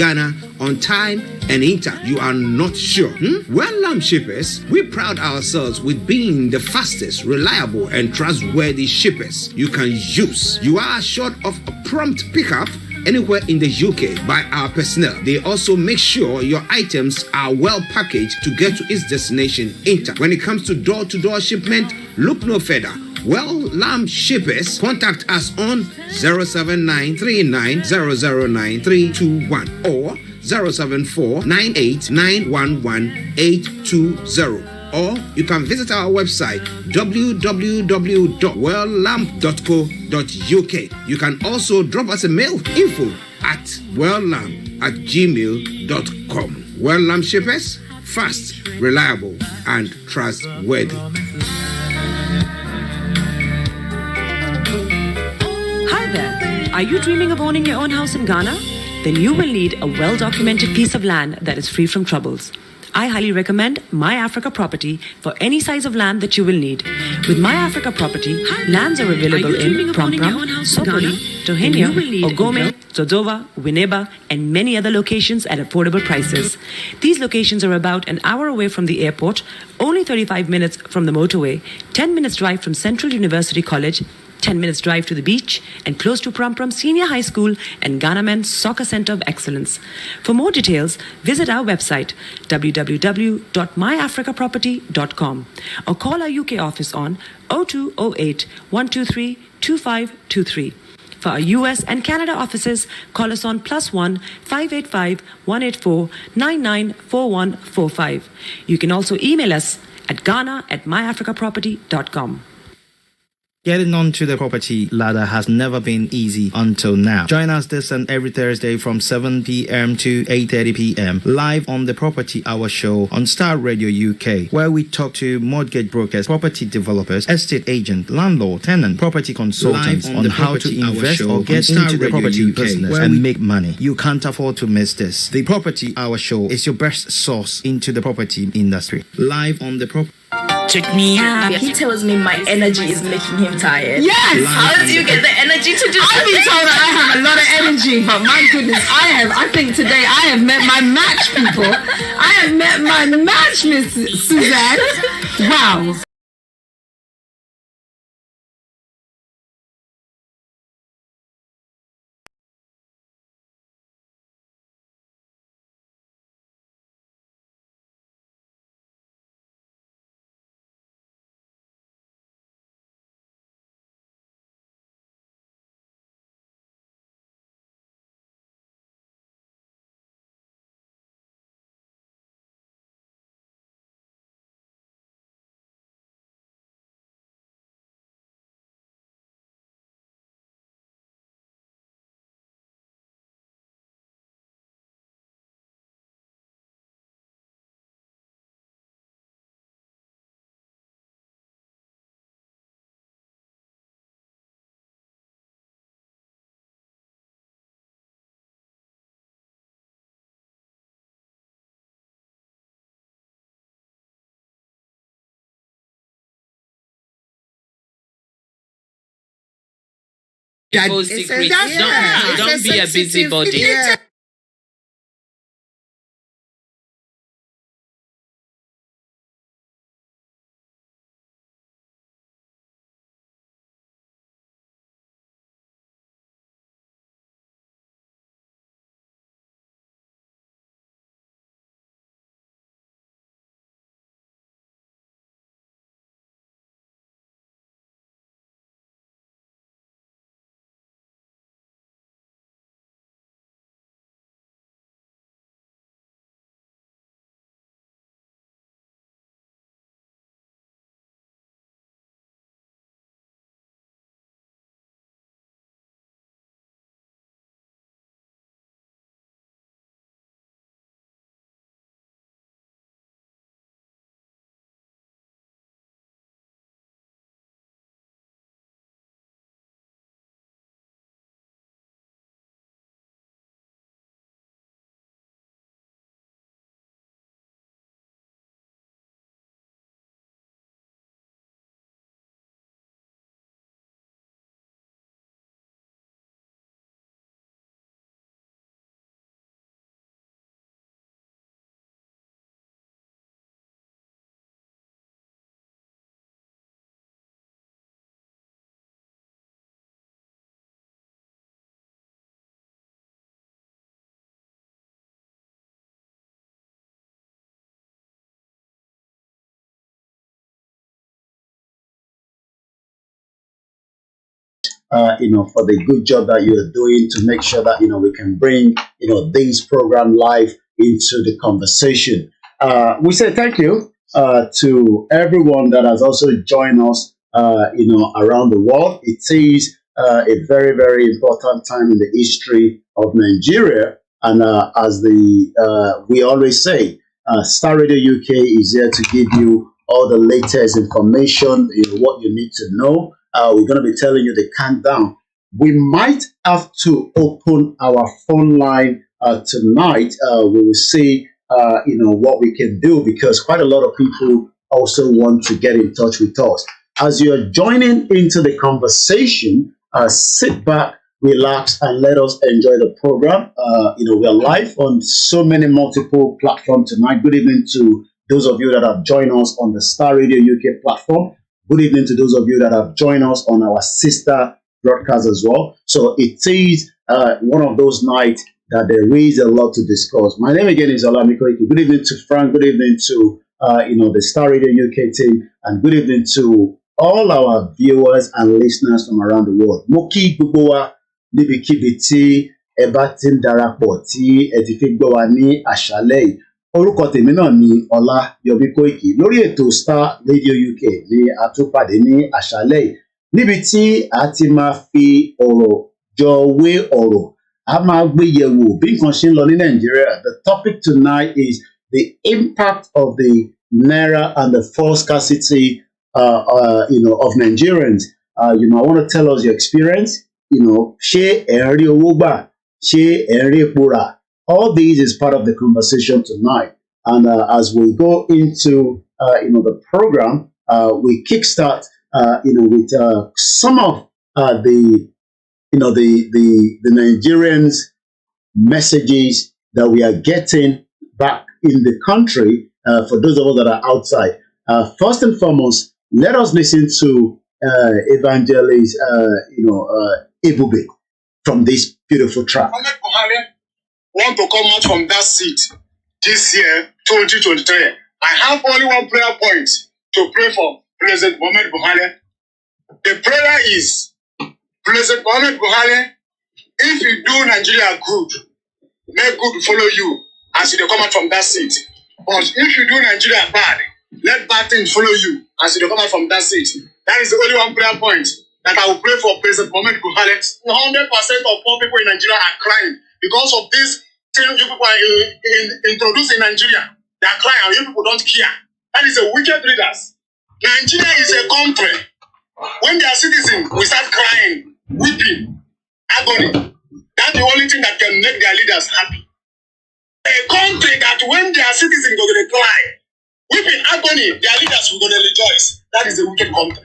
Ghana on time and in time. You are not sure? Well, lamb shippers, we pride ourselves with being the fastest, reliable, and trustworthy shippers you can use. You are assured of a prompt pickup anywhere in the UK by our personnel. They also make sure your items are well packaged to get to its destination in time. When it comes to door-to-door shipment, look no further. Well, lamb shippers, contact us on 07939009321 or 07498911820. Or you can visit our website www.welllamp.co.uk. You can also drop us a mail, info@welllamp@gmail.com. Well Lamp Shippers, fast, reliable, and trustworthy. Hi there. Are you dreaming of owning your own house in Ghana? Then you will need a well-documented piece of land that is free from troubles. I highly recommend My Africa Property for any size of land that you will need. With My Africa Property, lands are available in Prom Prom, Sopoli, Tohenyo, Ogome, Dodova, Winneba, and many other locations at affordable prices. These locations are about an hour away from the airport, only 35 minutes from the motorway, 10 minutes drive from Central University College, 10 minutes drive to the beach, and close to Prom Prom Senior High School and Ghana Men's Soccer Center of Excellence. For more details, visit our website www.myafricaproperty.com or call our UK office on 0208 123 2523. For our US and Canada offices, call us on +1 585 184 994145. You can also email us at ghana@myafricaproperty.com. Getting onto the property ladder has never been easy until now. Join us this and every Thursday from 7 p.m. to 8:30 p.m. live on the Property Hour Show on Star Radio UK, where we talk to mortgage brokers, property developers, estate agent, landlord, tenant, property consultants on how to invest or get into the property business and make money. You can't afford to miss this. The Property Hour Show is your best source into the property industry. Live on the property. Check me out. He tells me my energy is making him tired. Yes! How do you get the energy to do I've been told that I have a lot of energy, but my goodness, I think today I have met my match, people. I have met my match, Miss Suzanne. Wow. Secrets. Don't be a busybody. Yeah. for the good job that you are doing to make sure that, we can bring, this program live into the conversation. We say thank you to everyone that has also joined us, around the world. It is a very, very important time in the history of Nigeria. And as we always say, Star Radio UK is here to give you all the latest information, what you need to know. We're going to be telling you the countdown. We might have to open our phone line tonight. We will see, what we can do, because quite a lot of people also want to get in touch with us. As you're joining into the conversation, sit back, relax, and let us enjoy the program. We're live on so many multiple platforms tonight. Good evening to those of you that have joined us on the Star Radio UK platform. Good evening to those of you that have joined us on our sister broadcast as well. So it is one of those nights that there is a lot to discuss. My name again is OLAYOMI KOIKI. Good evening to Frank. Good evening to the Star Radio UK team, and good evening to all our viewers and listeners from around the world. Moki Buboa níbikíbi tí ẹ bá ti ń darapọ̀ tí ẹ ti fi gbọ́ wa ní àṣálẹ́ yìí. Orúkọ tèmi náà ni Ọláyọmí Kóìkì. Lórí ètò Star Radio UK ni a tún pàdé ní àṣálẹ́ yìí, níbi tí a ti máa fi ọ̀rọ̀ jọ wé ọ̀rọ̀, a máa gbé yẹ̀wò bí nǹkan ṣe ń lọ ní Nàìjíríà. The topic tonight is the impact of the NAIRA and the false scarcity of Nigerians. You might want to tell us your experience. Ṣé ẹ rí owó gbà? Ṣé ẹ rí epo rà? All these is part of the conversation tonight. And as we go into the program, we kickstart with some of the Nigerians' messages that we are getting back in the country. For those of us that are outside, first and foremost, let us listen to Evangelist Ebube from this beautiful track. Muhammad Buhari want to come out from that seat this year, 2023. I have only one prayer point to pray for President Muhammad Buhari. The prayer is, President Muhammad Buhari, if you do Nigeria good, let good follow you as you come out from that seat. But if you do Nigeria bad, let bad things follow you as you come out from that seat. That is the only one prayer point that I will pray for President Muhammad Buhari. 100% of poor people in Nigeria are crying because of this thing you people are introducing in Nigeria. They are crying and you people don't care. That is a wicked leaders. Nigeria is a country. When their citizens will start crying, weeping, agony, that's the only thing that can make their leaders happy. A country that when their citizens go to cry, weeping, agony, their leaders will go to rejoice. That is a wicked country.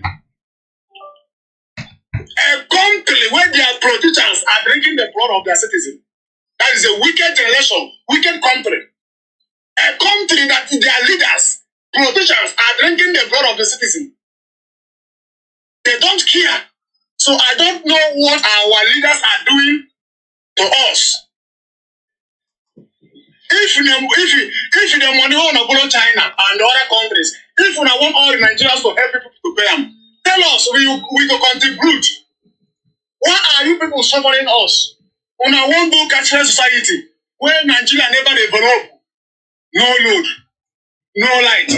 A country where their politicians are drinking the blood of their citizens. That is a wicked generation, wicked country. A country that their leaders, politicians are drinking the blood of the citizens. They don't care. So I don't know what our leaders are doing to us. If the money on follow China and the other countries, if we want all the Nigerians to help people to pay them, tell us we will contribute. Why are you people suffering us? We want to cashless society where Nigeria never develop. No road, no light,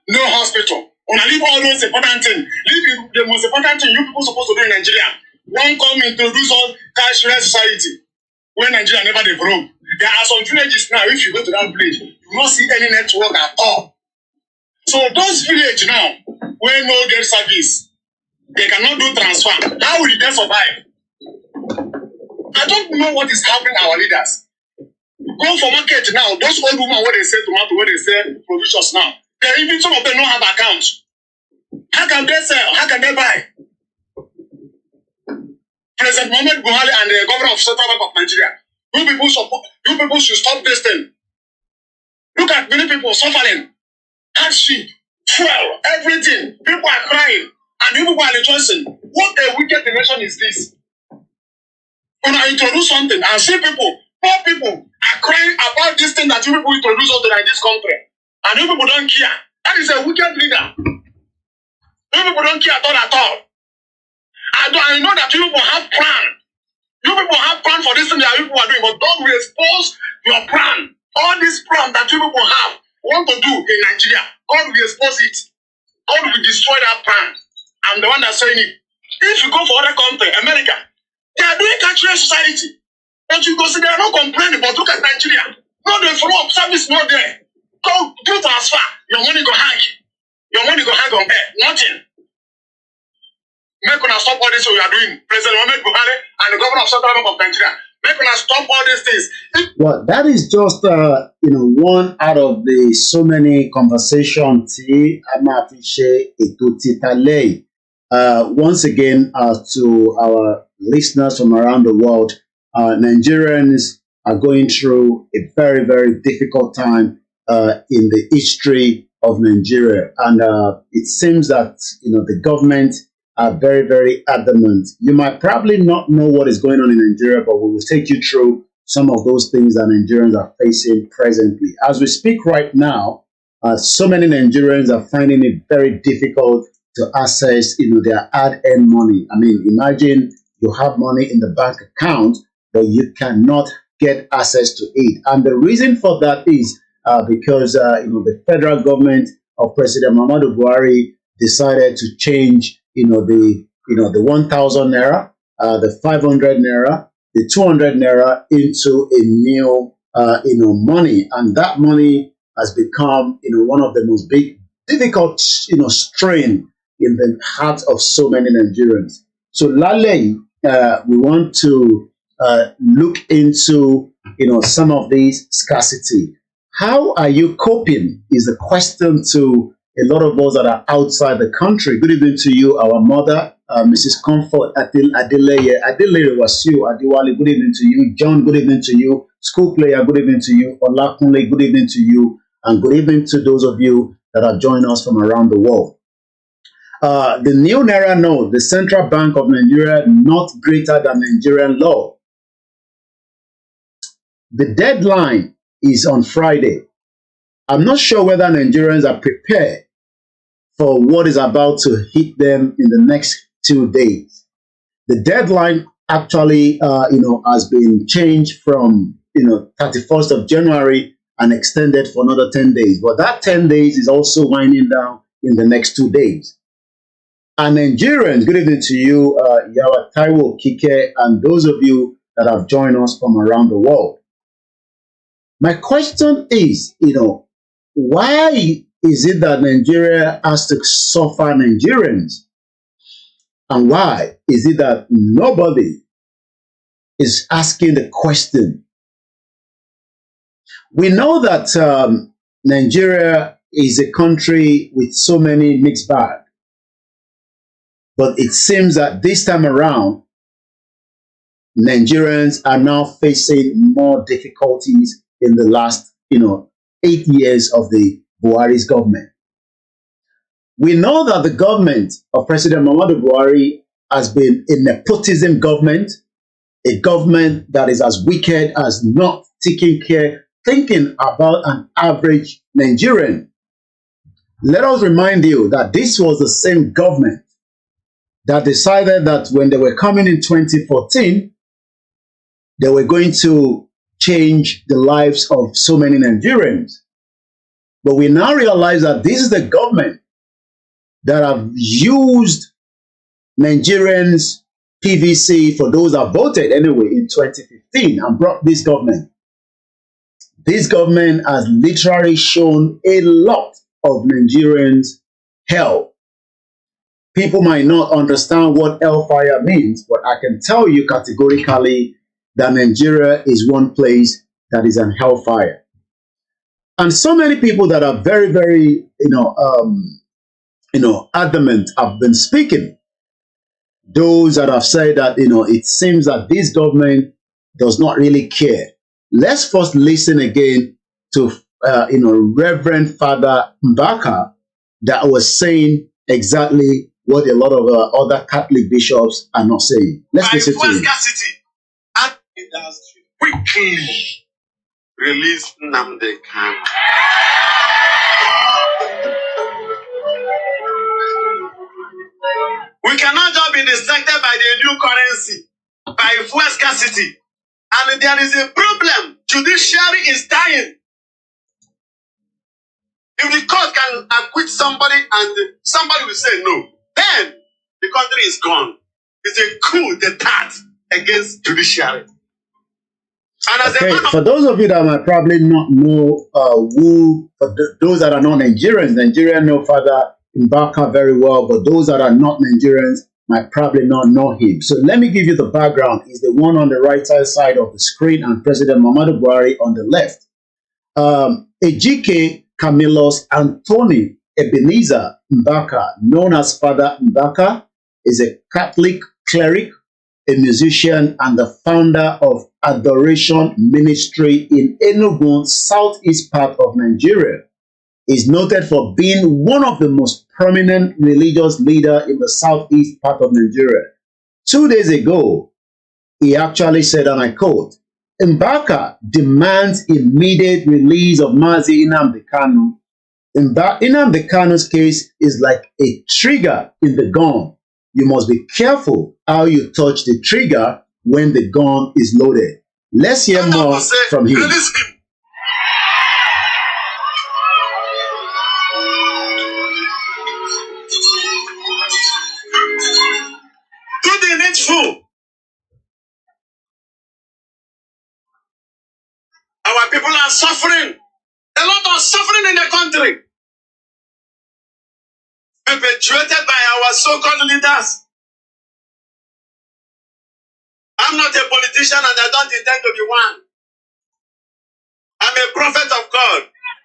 no hospital. We leave all those important things. Leave the most important thing you people supposed to do in Nigeria. One come introduce all cashless society where Nigeria never develop. There are some villages now, if you go to that village, you will not see any network at all. So those villages now, where no get service, they cannot do transfer. How will they survive? I don't know what is happening to our leaders. Go for market now, those old women where they sell tomato, where they sell provisions now, even some of them don't have accounts. How can they sell? How can they buy? President Muhammad Buhari and the governor of Central Bank of Nigeria, you people should stop this thing. Look at many people suffering, hardship, fuel, everything. People are crying, and you people are rejoicing. What a wicked nation is this? When I introduce something and see people, poor people are crying about this thing that you people introduce us to this country, and you people don't care. That is a wicked leader. You people don't care at all. I know that you people have plan. You people have plan for this thing that you people are doing, but God will expose your plan. All this plan that you people have want to do in Nigeria, God will expose it. God will destroy that plan. I'm the one that's saying it. If you go for other country, America, they are doing cashless society. But you go see they are not complaining, but look at Nigeria. No, they follow up service not there. Go do transfer. Your money go hang. Your money go hang on there. Nothing. Make una stop all this what you are doing. President Mohamed Buhari and the governor of Central Bank of Nigeria. Make una stop all these things. Well, that is just one out of the so many conversations. Once again, to our listeners from around the world, Nigerians are going through a very, very difficult time in the history of Nigeria, and it seems that the government are very, very adamant. You might probably not know what is going on in Nigeria, but we will take you through some of those things that Nigerians are facing presently. As we speak right now, so many Nigerians are finding it very difficult to access, their hard-earned money. I mean, imagine you have money in the bank account, but you cannot get access to it. And the reason for that is because, the federal government of President Muhammadu Buhari decided to change the 1,000 naira, the 500 naira, the 200 naira into a new money, and that money has become one of the most difficult strain in the heart of so many Nigerians. So Lale, we want to look into some of these scarcity. How are you coping is the question to a lot of us that are outside the country. Good evening to you, our mother, Mrs. Comfort Adeleye. Adeleye Wasiu Adiwale, good evening to you. John, good evening to you. School player, good evening to you. Olakunle, good evening to you. And good evening to those of you that are joining us from around the world. The new NAIRA note, the Central Bank of Nigeria, not greater than Nigerian law. The deadline is on Friday. I'm not sure whether Nigerians are prepared for what is about to hit them in the next 2 days. The deadline actually, has been changed from, 31st of January and extended for another 10 days. But that 10 days is also winding down in the next 2 days. And Nigerians, good evening to you, Yawa Taiwo Kike, and those of you that have joined us from around the world. My question is, why is it that Nigeria has to suffer Nigerians? And why is it that nobody is asking the question? We know that Nigeria is a country with so many mixed bags. But it seems that this time around, Nigerians are now facing more difficulties in the last, 8 years of the Buhari's government. We know that the government of President Muhammadu Buhari has been a nepotism government, a government that is as wicked as not thinking about an average Nigerian. Let us remind you that this was the same government that decided that when they were coming in 2014, they were going to change the lives of so many Nigerians. But we now realize that this is the government that have used Nigerians' PVC for those that voted anyway in 2015 and brought this government. This government has literally shown a lot of Nigerians hell. People might not understand what hellfire means, but I can tell you categorically that Nigeria is one place that is an hellfire. And so many people that are very, very, adamant have been speaking. Those that have said that, it seems that this government does not really care. Let's first listen again to, Reverend Father Mbaka that was saying exactly what a lot of other Catholic bishops are not saying. Let's listen to him. Scarcity, and it has quickly released Nnamdi Kanu. We We cannot just be distracted by the new currency, by fuel scarcity. And there is a problem. Judiciary is dying. If the court can acquit somebody and somebody will say no, then the country is gone. It's a coup d'etat against judiciary. And as Okay, a man of for those of you that might probably not know those that are not Nigerians, Nigerians know Father Mbaka very well, but those that are not Nigerians might probably not know him. So let me give you the background. He's the one on the right side of the screen and President Muhammadu Buhari on the left. Ejike Camillus Anthony Ebenezer Mbaka, known as Father Mbaka, is a Catholic cleric, a musician, and the founder of Adoration Ministry in Enugu, southeast part of Nigeria. He's noted for being one of the most prominent religious leaders in the southeast part of Nigeria. 2 days ago, he actually said, and I quote, Mbaka demands immediate release of Mazi Nnamdi Kanu. Nnamdi Kanu's case is like a trigger in the gun. You must be careful how you touch the trigger when the gun is loaded. Let's hear more from him. Release him. Do the needful. Our people are suffering. A lot of suffering in the country. Perpetuated by our so-called leaders. I'm not a politician and I don't intend to be one. I'm a prophet of God.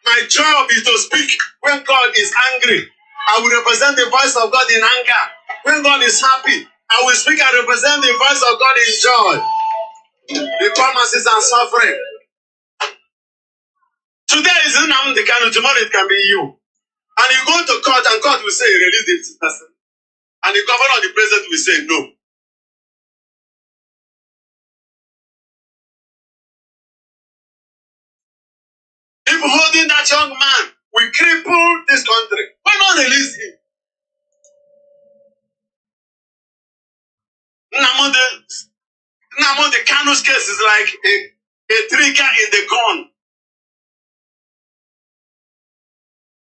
My job is to speak when God is angry. I will represent the voice of God in anger. When God is happy, I will speak and represent the voice of God in joy. The poor masses are suffering. Today is Nnamdi Kanu, tomorrow it can be you. And you go to court and court will say, release this person. And the governor or the president will say, no. If holding that young man will cripple this country, why not release him? Nnamdi Kanu's case is like a trigger in the gun.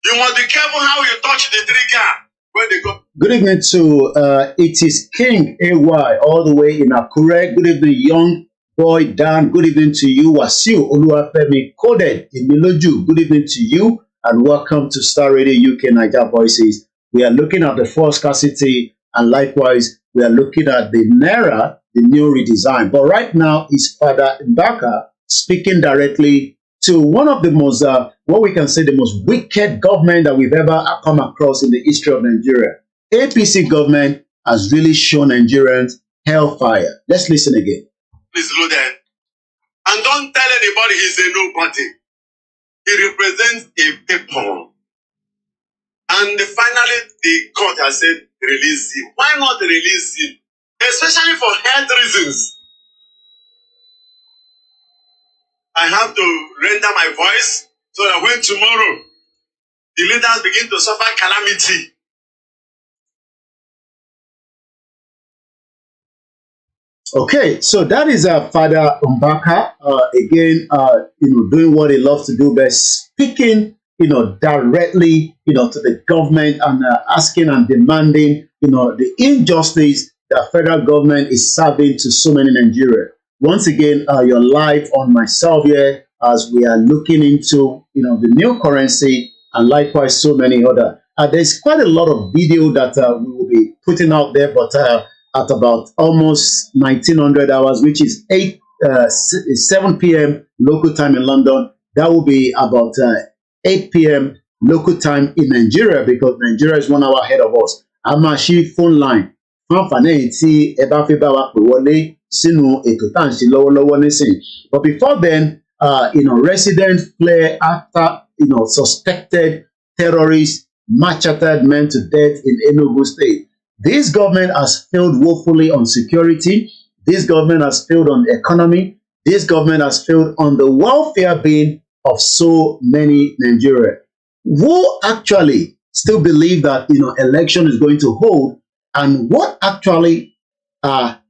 You must be careful how you touch the trigger when they go. Good evening to it is King AY all the way in Akure. Good evening, young boy Dan. Good evening to you, Wasiu Oluwafemi Coded in Miloju. Good evening to you and welcome to Star Radio UK Niger Voices. We are looking at the fuel scarcity and likewise we are looking at the NAIRA, the new redesign. But right now is Father Mbaka speaking directly to one of the most, what we can say, the most wicked government that we've ever come across in the history of Nigeria. APC government has really shown Nigerians hellfire. Let's listen again. Please loaded. And don't tell anybody he's a nobody. He represents a people. And finally, the court has said, release him. Why not release him? Especially for health reasons. I have to render my voice so that when tomorrow the leaders begin to suffer calamity. Okay, so that is Father Mbaka again, doing what he loves to do best, speaking, directly, to the government and asking and demanding, the injustice that federal government is serving to so many Nigerians. Once again, you're live on myself here as we are looking into, the new currency and likewise so many other. There's quite a lot of video that we will be putting out there, but at about almost 1900 hours, which is 7 p.m. local time in London. That will be about 8 p.m. local time in Nigeria because Nigeria is 1 hour ahead of us. Amashi phone line. But before then, residents fled after, suspected terrorists macheted men to death in Enugu State. This government has failed woefully on security. This government has failed on the economy. This government has failed on the welfare being of so many Nigerians who actually still believe that, election is going to hold And what actually are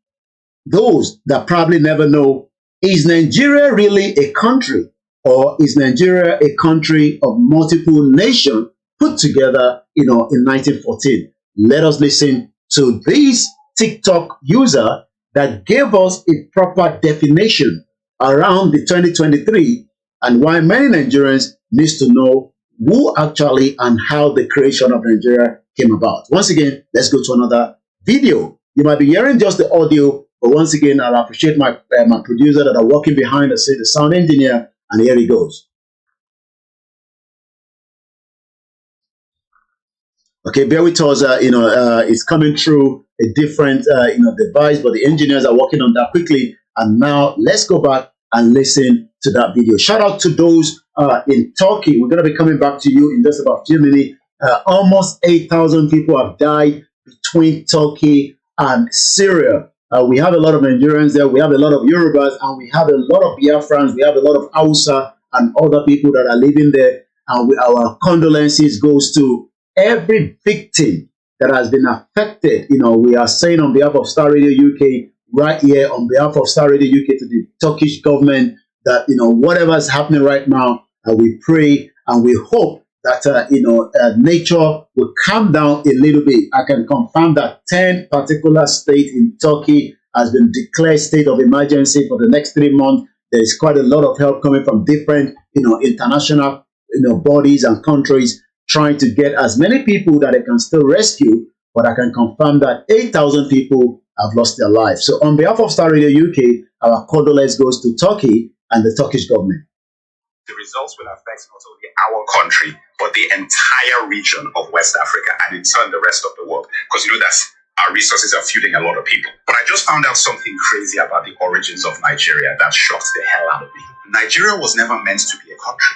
those that probably never know, is Nigeria really a country, or is Nigeria a country of multiple nations put together, in 1914? Let us listen to this TikTok user that gave us a proper definition around the 2023 and why many Nigerians need to know who actually and how the creation of Nigeria came about. Once again, let's go to another video. You might be hearing just the audio, but once again, I'll appreciate my producer that are working behind the scene, the sound engineer, and here he goes. Okay, bear with us. It's coming through a different, device, but the engineers are working on that quickly. And now let's go back and listen to that video. Shout out to those in Turkey. We're going to be coming back to you in just about a few minutes. Almost 8,000 people have died between Turkey and Syria. We have a lot of Nigerians there. We have a lot of Yorubas, and we have a lot of Biafrans. We have a lot of Hausa and other people that are living there. And our condolences goes to every victim that has been affected. We are saying on behalf of Star Radio UK, right here on behalf of Star Radio UK, to the Turkish government, that whatever is happening right now, we pray and we hope that nature will calm down a little bit. I can confirm that 10 particular states in Turkey has been declared state of emergency for the next 3 months. There is quite a lot of help coming from different international bodies and countries, trying to get as many people that they can still rescue, but I can confirm that 8,000 people have lost their lives. So on behalf of Star Radio UK, our condolence goes to Turkey and the Turkish government. The results will affect not only our country, but the entire region of West Africa, and in turn the rest of the world, because that's our resources are fueling a lot of people. But I just found out something crazy about the origins of Nigeria that shocked the hell out of me. Nigeria was never meant to be a country.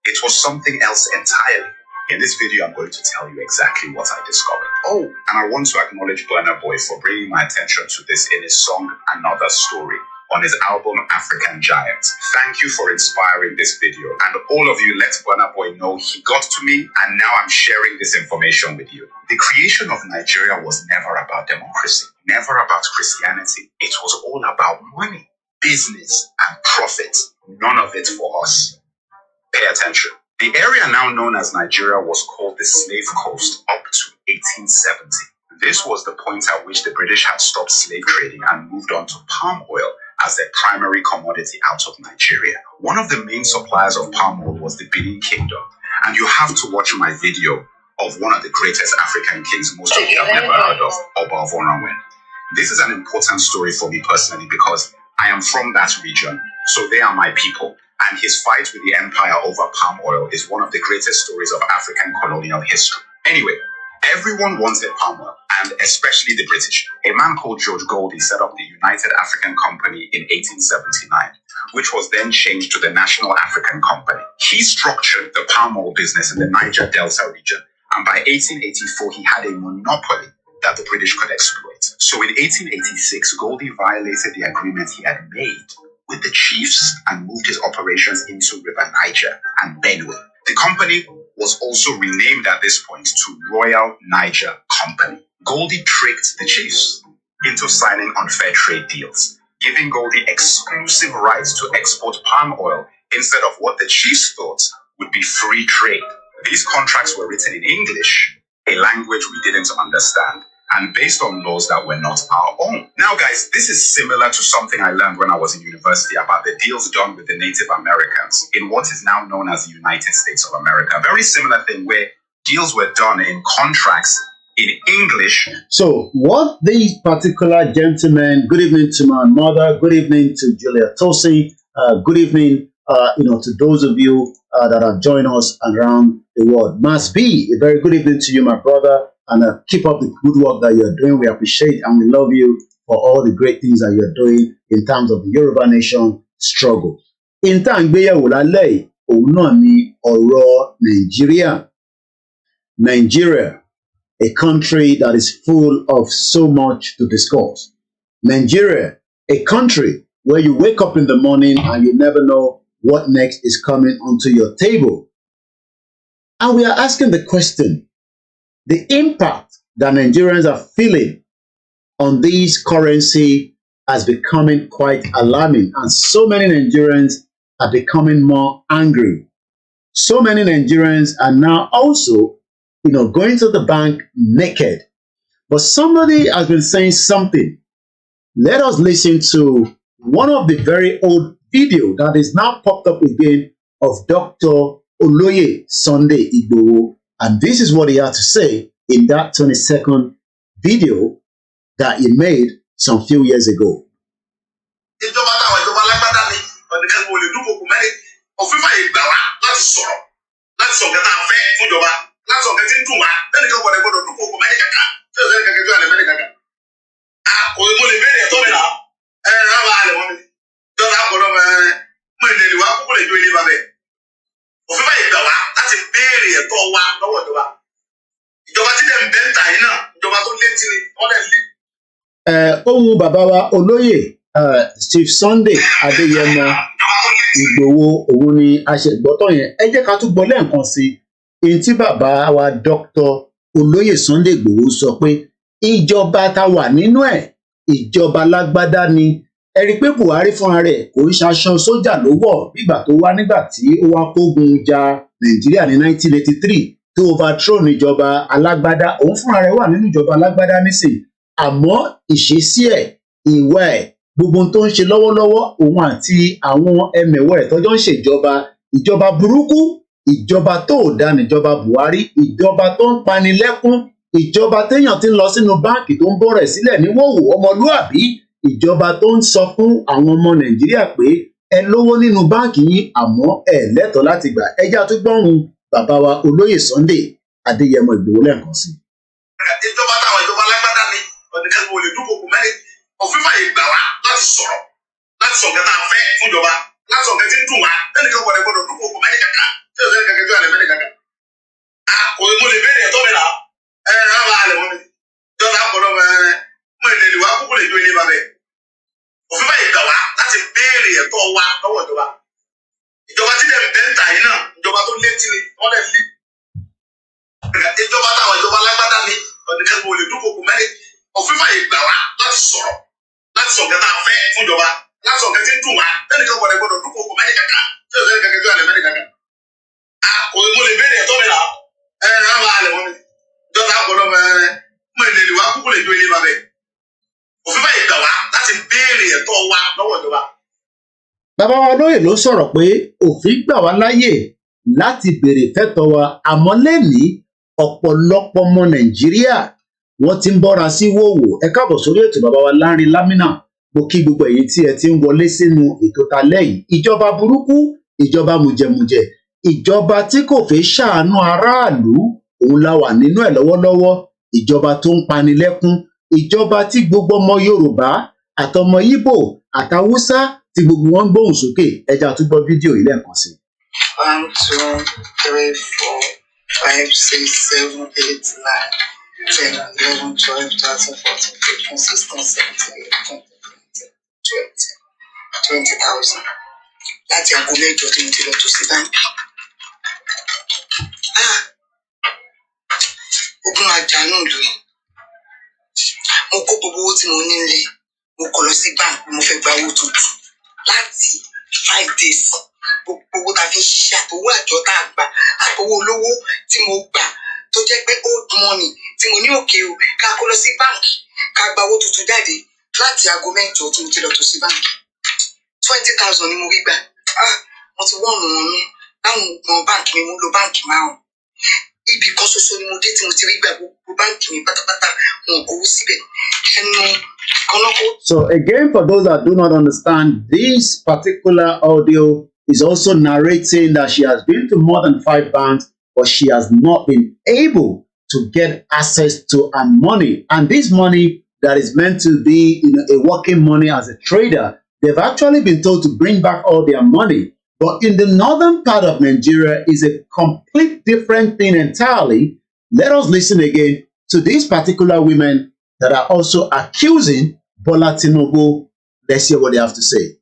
It was something else entirely. In this video, I'm going to tell you exactly what I discovered. Oh, and I want to acknowledge Burna Boy for bringing my attention to this in his song, Another Story, on his album, African Giants. Thank you for inspiring this video. And all of you, let Burna Boy know he got to me, and now I'm sharing this information with you. The creation of Nigeria was never about democracy, never about Christianity. It was all about money, business, and profit. None of it for us. Pay attention. The area now known as Nigeria was called the Slave Coast up to 1870. This was the point at which the British had stopped slave trading and moved on to palm oil as their primary commodity out of Nigeria. One of the main suppliers of palm oil was the Benin Kingdom, and you have to watch my video of one of the greatest African kings most of you have never heard of, Oba of Onanwen. This is an important story for me personally because I am from that region, so they are my people. And his fight with the empire over palm oil is one of the greatest stories of African colonial history. Anyway, everyone wanted palm oil, and especially the British. A man called George Goldie set up the United African Company in 1879, which was then changed to the National African Company. He structured the palm oil business in the Niger Delta region, and by 1884, he had a monopoly that the British could exploit. So in 1886, Goldie violated the agreement he had made with the chiefs and moved his operations into River Niger and Benue. The company was also renamed at this point to Royal Niger Company. Goldie tricked the chiefs into signing unfair trade deals, giving Goldie exclusive rights to export palm oil instead of what the chiefs thought would be free trade. These contracts were written in English, a language we didn't understand, and based on laws that were not our own. Now, guys, this is similar to something I learned when I was in university about the deals done with the Native Americans in what is now known as the United States of America. A very similar thing where deals were done in contracts in English. So what these particular gentlemen, good evening to my mother, good evening to Julia Tosi, good evening to those of you that have joined us around the world. Must be a very good evening to you, my brother. And keep up the good work that you're doing. We appreciate and we love you for all the great things that you're doing in terms of the Yoruba nation struggle. In time, Nigeria, a country that is full of so much to discuss. Nigeria, a country where you wake up in the morning and you never know what next is coming onto your table. And we are asking the question, the impact that Nigerians are feeling on this currency has becoming quite alarming, and so many Nigerians are becoming more angry. So many Nigerians are now also, going to the bank naked. But somebody has been saying something. Let us listen to one of the very old video that is now popped up again of Dr. Oloye Sunday Igboho, and this is what he had to say in that 22nd video that he made some few years ago. Ohun bàbá wa olóyè Chief Sunday Adéyẹmọ Ìgbòho òun ni aṣègbọ́tọ̀ yẹn. Ẹ jẹ́ ká tún gbọ́ lẹ́ẹ̀kan sí i tí bàbá wa Dr. Olóyè Sunday Ìgbòho sọ pé ìjọba tá wà nínú ẹ̀ ìjọba lágbádá ni. Ẹ rí i pé Buhari fúnra rẹ̀ kò ń ṣaṣọ sójà ló wọ̀ nígbà tó wá nígbà tí ó wá kógun ja Nàìjíríà ní 1983 tó overthrow níjọba alágbádá. Òun fúnra rẹ̀ wà nínú ìjọba alágbádá nísìnyí, àmọ́ ìṣesí ẹ̀, ìwà ẹ̀, gbogbo tó ń ṣe lọ́wọ́lọ́wọ́ òun àti àwọn ẹmẹ̀wọ̀ ẹ̀ tọ́jọ́ ń ṣèjọba, ìjọba burúkú, ìjọba tó dá níjọba Buhari, ìjọba tó ń pani lẹ́kún, ìjọba téèyàn ti ń lọ sínú báǹkì tó ń bọ́ rẹ̀ sílẹ̀ ní wòwò ọmọlúàbí, ìjọba tó ń sọ fún àwọn ọmọ Nàìjíríà pé ẹ lówó nínú báǹkì yín àmọ́ ẹ lẹ́tọ̀ọ́ láti gbà. Ẹ jẹ́ àtúgbọ́rùn bàbá wa olóyè Sunday Adéyẹmọ Ìgbòho lẹ́ẹ̀kan sí. Ìjọba táwọn ìjọba alágbádá ni ọ̀nìkan kò lè dúnkòkò mẹ́rin òfin fàyè gbà wá láti sọ̀rọ̀ láti sọ nǹkan tá a fẹ́ fún ìjọba láti sọ nǹkan tí ń dùn wá lẹ́nìkan wọlé gbọdọ̀ dúnkòkò mẹ́rin kankan tí ò sẹ́ni kankan tí wà lẹ́ mẹ́rin kankan. Mo lè béèrè ẹ̀tọ́ mi là rábà alẹ́ mọ́ mi jọ́ta àpọ̀lọ́ mọ ìlẹ̀lì wa kúkú lè jó ilé babẹ́. Òfin fàyè gbà wá láti béèrè ẹ̀tọ́ wa lọ́wọ́ ìjọba. Ìjọba tí dẹ̀ ń bẹ́ ń tà yín náà ìjọba tó létí ni wọ́n lẹ̀ lé. Ìjọba táwọn ìjọba alágbádá ni ọ̀nìkan kò lè dúnkòkò mẹ́rin òfin fàyè gbà wá láti sọ̀rọ̀ láti sọ nǹkan tá a fẹ́ fún ìjọba láti sọ nǹkan tí ń dùn wá lẹ́nìkan wọlé gbọdọ̀ dúnkòkò mẹ́rin kankan tí ò sẹ́ni kankan tí wà lẹ́ mẹ́rin kankan. Mo lè béèrè ẹ̀tọ́ mi là rábà alẹ́ mọ́ mi jọ́ta àpọ̀lọ́ mọ ìlẹ̀lì wa kúkú lè jó ilé babẹ́. Òfin fàyè gbà wá láti béèrè ẹ̀tọ́ wa lọ́wọ́ ìjọba. Bàbá wa lóyè ló sọ̀rọ̀ pé òfin gbà wá láyè láti béèrè fẹ́tọ̀ wa, àmọ́ lẹ́nìí ọ̀pọ̀lọpọ̀ ọmọ Nàìjíríà wọ́n ti ń bọ́ra sí wòwò. Ẹ káàbọ̀ sórí ètò bàbá wa Láńre Lámínà. Mo kí gbogbo èyí tí ẹ ti ń wọlé sínú ètò talẹ́ yìí. Ìjọba burúkú, ìjọba mùjẹmùjẹ, ìjọba tí kò fẹ́ ṣàánú aráàlú, òun la wà nínú ẹ̀ lọ́wọ́lọ́wọ́. Ìjọba tó ń pani lẹ́kún, ìjọba tí gbogbo ọmọ Yorùbá àtọmọ Ìgbò àtàwúsá tí gbogbo wọn ń gbóhùn sókè. Ẹ jẹ́ àtúgbọ́ fídíò yìí lẹ́ẹ̀kan sí. 1, 2, 3, 4, 5, 6, 7, 8, 9, 10, 11, 12, 13, 14, 15, 16, 17, 18, 20,000 láti aago mẹ́jọ tí mo ti lọ tó sí báńkì. Ogun àjànú lò yìí. Mo kó gbogbo owó tí mo ní nílé, mo kó lọ sí báńkì, mo fẹ́ gba owó tuntun láti 5 days. Gbogbo owó tá a fi ń ṣiṣẹ́ àtowó àjọ tá a gbà àtowó olówó tí mo gbà tó jẹ́ pé old money tí mo ní òkè o ká kó lọ sí báńkì ká gba owó tuntun jáde láti aago mẹ́jọ tí mo ti lọ tó sí báńkì. 20,000 ni mo rí gbà. Mo ti wọ́n wọn ní láwọn oògùn báńkì mi, mo lo báńkì márùn-ún. Ibì kan ṣoṣo ni mo dé tí mo ti rí gbà gbogbo báńkì mi pátápátá wọn kò wó síbẹ̀. So again, for those that do not understand, this particular audio is also narrating that she has been to more than 5 banks, but she has not been able to get access to her money. And this money that is meant to be, a working money as a trader, they've actually been told to bring back all their money. But in the northern part of Nigeria is a complete different thing entirely. Let us listen again to these particular women that are also accusing Bola Tinubu. Let's hear what they have to say.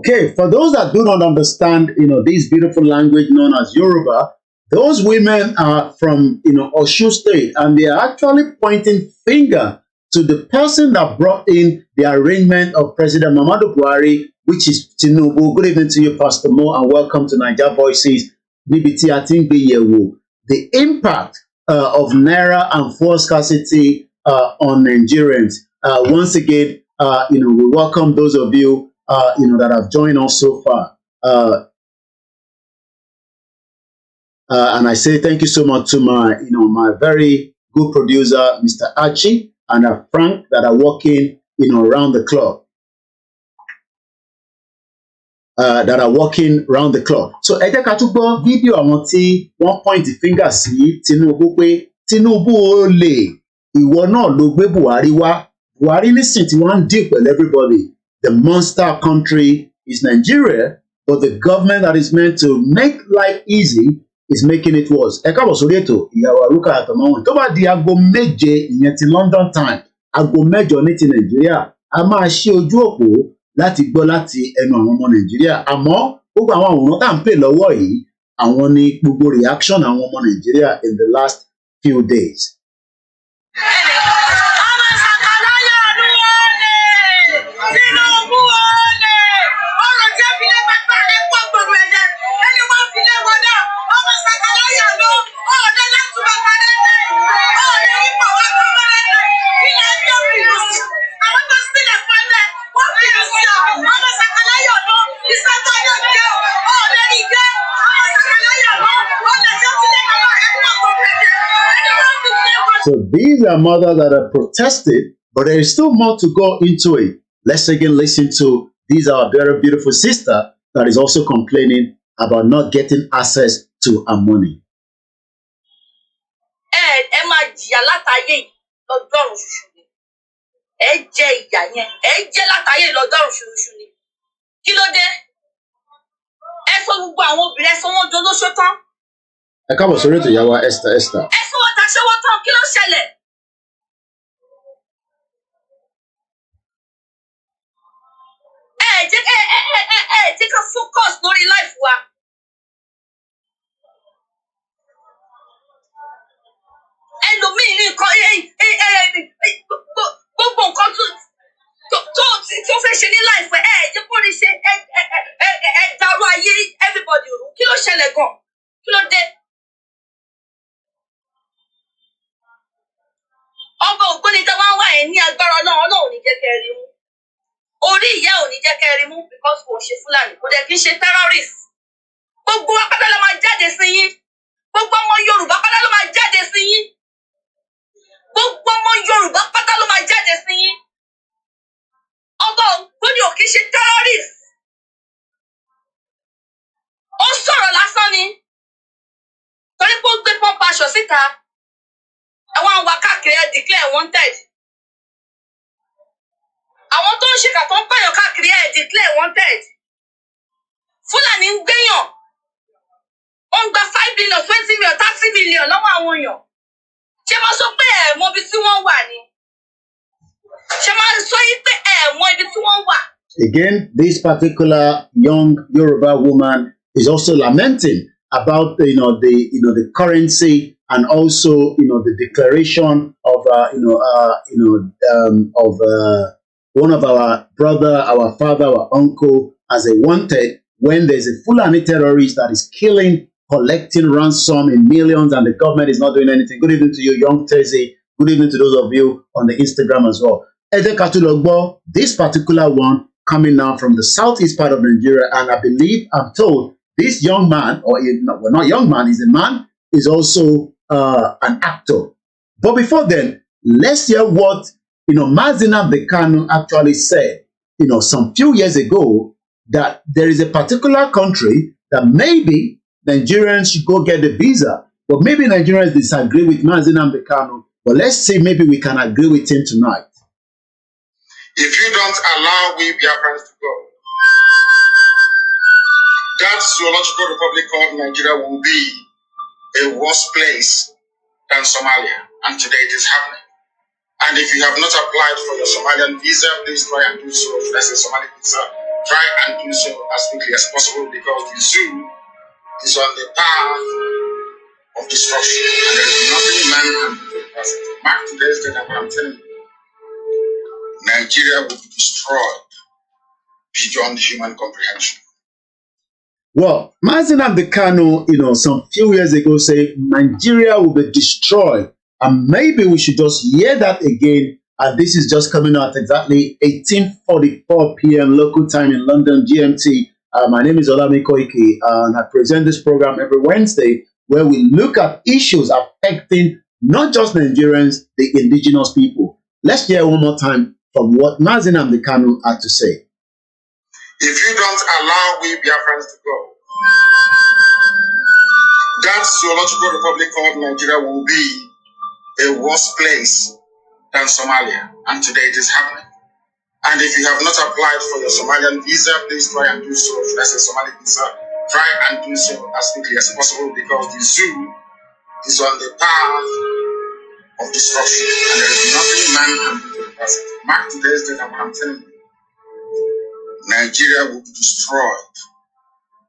Okay, for those that do not understand, this beautiful language known as Yoruba, those women are from, Osun State, and they are actually pointing finger to the person that brought in the arrangement of President Muhammadu Buhari, which is Tinubu. Good evening to you, Pastor Mo, and welcome to Naija Voices. The impact of NAIRA and fuel scarcity on Nigerians. Once again, we welcome those of you that have joined us so far. And I say thank you so much to my very good producer, Mr. Archie, and Frank, that are working, around the clock. So ẹ jẹ́ ká tún gbọ́ fídíò àwọn tí wọ́n point the finger sí Tinubu pé Tinubu ó lè ìwọ náà ló gbé Buhari wá. Buhari nísìn tí wọ́n ń deal pẹ̀lú everybody. The monster country is Nigeria, but the government that is meant to make life easy is making it worse. Ẹ káàbọ̀ sórí ètò ìyàwó àrùkà àtọ̀mọ́wọ̀n tó bá di aago méje ìyẹn ti London time, aago mẹ́jọ ní ti Nàìjíríà, a máa ṣí ojú òpó láti gbọ́ láti ẹnu àwọn ọmọ Nàìjíríà. Àmọ́ gbogbo àwọn àwòrán tá à ń pè lọ́wọ́ yìí, àwọn ni gbogbo reaction àwọn ọmọ Nàìjíríà in the last few days. So these are mothers that are protested, but there is still more to go into it. Let's again listen to these are very beautiful sister that is also complaining about not getting access to her money. Ẹ káàbọ̀ sórí ètò ìyàwó Esther. Take a focus lórí life wa. Ẹlòmíì ní nǹkan gbogbo nǹkan tó fẹ́ ṣe ní life jẹ́ kó rí ṣe dàrú ayé everybody rú. Kí ló ṣẹlẹ̀ gan? Kí ló dé? Ọba ògbóni tẹ́ wá ń wá ẹ̀ ní agbára Ọlọ́run ní jẹ́ kẹ́ rí mú. Orí ìyá ò ní jẹ́ kẹ́ rí mú because kò ṣe Fúlàní, kò dẹ̀ kí ń ṣe terrorist. Gbogbo wa pátá ló máa jáde sí yín. Gbogbo ọmọ Yorùbá pátá ló máa jáde sí yín. Gbogbo ọmọ Yorùbá pátá ló máa jáde sí yín. Ọba ògbóni ò kí ń ṣe terrorist. Ó sọ̀rọ̀ lásán ni. Torí pé ó gbé pọ́ńpà aṣọ síta. Àwọn àwọn káàkiri ẹ̀ declare wanted. Àwọn tó ń ṣèkà tó ń pààyàn káàkiri ẹ̀ declare wanted. Fúlàní ń gbéyàn. Ó ń gba 5 billion, 20 million, 30 million lọ́wọ́ àwọn èèyàn. Ṣé máa sọ pé ẹ̀ mọ ibi tí wọ́n wà ni? Ṣé máa sọ yí pé ẹ̀ mọ ibi tí wọ́n wà? Again, this particular young Yoruba woman is also lamenting about the currency and also the declaration of one of our brother, our father, our uncle as a wanted when there's a Fulani terrorist that is killing, collecting ransom in millions, and the government is not doing anything. Good evening to you, young Tezi. Good evening to those of you on the Instagram as well. Ede Katulogbo, this particular one coming now from the southeast part of Nigeria, and I believe, I'm told, this young man, not young man, he's a man, is also an actor. But before then, let's hear what Mazi Nnamdi Kanu actually said, some few years ago, that there is a particular country that maybe Nigerians should go get a visa, but maybe Nigerians disagree with Mazi Nnamdi Kanu. But let's see, maybe we can agree with him tonight. If you don't allow we Biafrans to go, that zoological republic called Nigeria will be a worse place than Somalia. And today it is happening. And if you have not applied for your Somalian visa, please try and do so. Should I say Somali visa? try and do so as quickly as possible because the zoo is on the path of destruction and there is nothing man can do to pass it. Mark today's date and what I'm telling you. Nigeria will be destroyed beyond human comprehension. Well, Mazi Nnamdi Kanu, some few years ago said Nigeria will be destroyed. And maybe we should just hear that again. And this is just coming out exactly 18:44 p.m. local time in London, GMT. My name is OLAYOMI KOIKI, and I present this program every Wednesday where we look at issues affecting not just Nigerians, the indigenous people. Let's hear one more time from what Mazi Nnamdi Kanu had to say. If you don't allow we Biafrans to go, that zoological republic called Nigeria will be a worse place than Somalia. And today it is happening. And if you have not applied for your Somalian visa, please try and do so. Should I say Somali visa? Try and do so as quickly as possible because the zoo is on the path of destruction. And there is nothing man can do to pass it. Mark today's date and what I'm telling you. Nigeria will be destroyed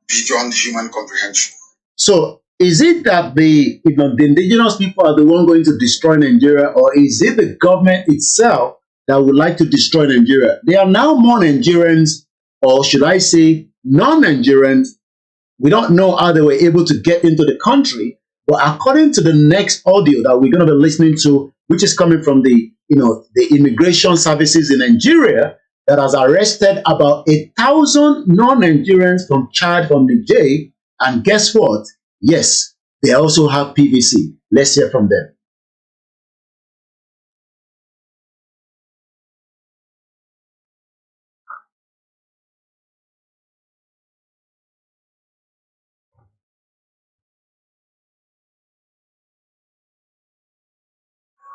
beyond human comprehension. So, is it that the indigenous people are the one going to destroy Nigeria, or is it the government itself that would like to destroy Nigeria? There are now more Nigerians, or should I say non-Nigerians. We don't know how they were able to get into the country, but according to the next audio that we're going to be listening to, which is coming from the immigration services in Nigeria, that has arrested about 1,000 non-Nigerians from Chad, from Niger, and guess what? Yes, they also have PVC. Let's hear from them.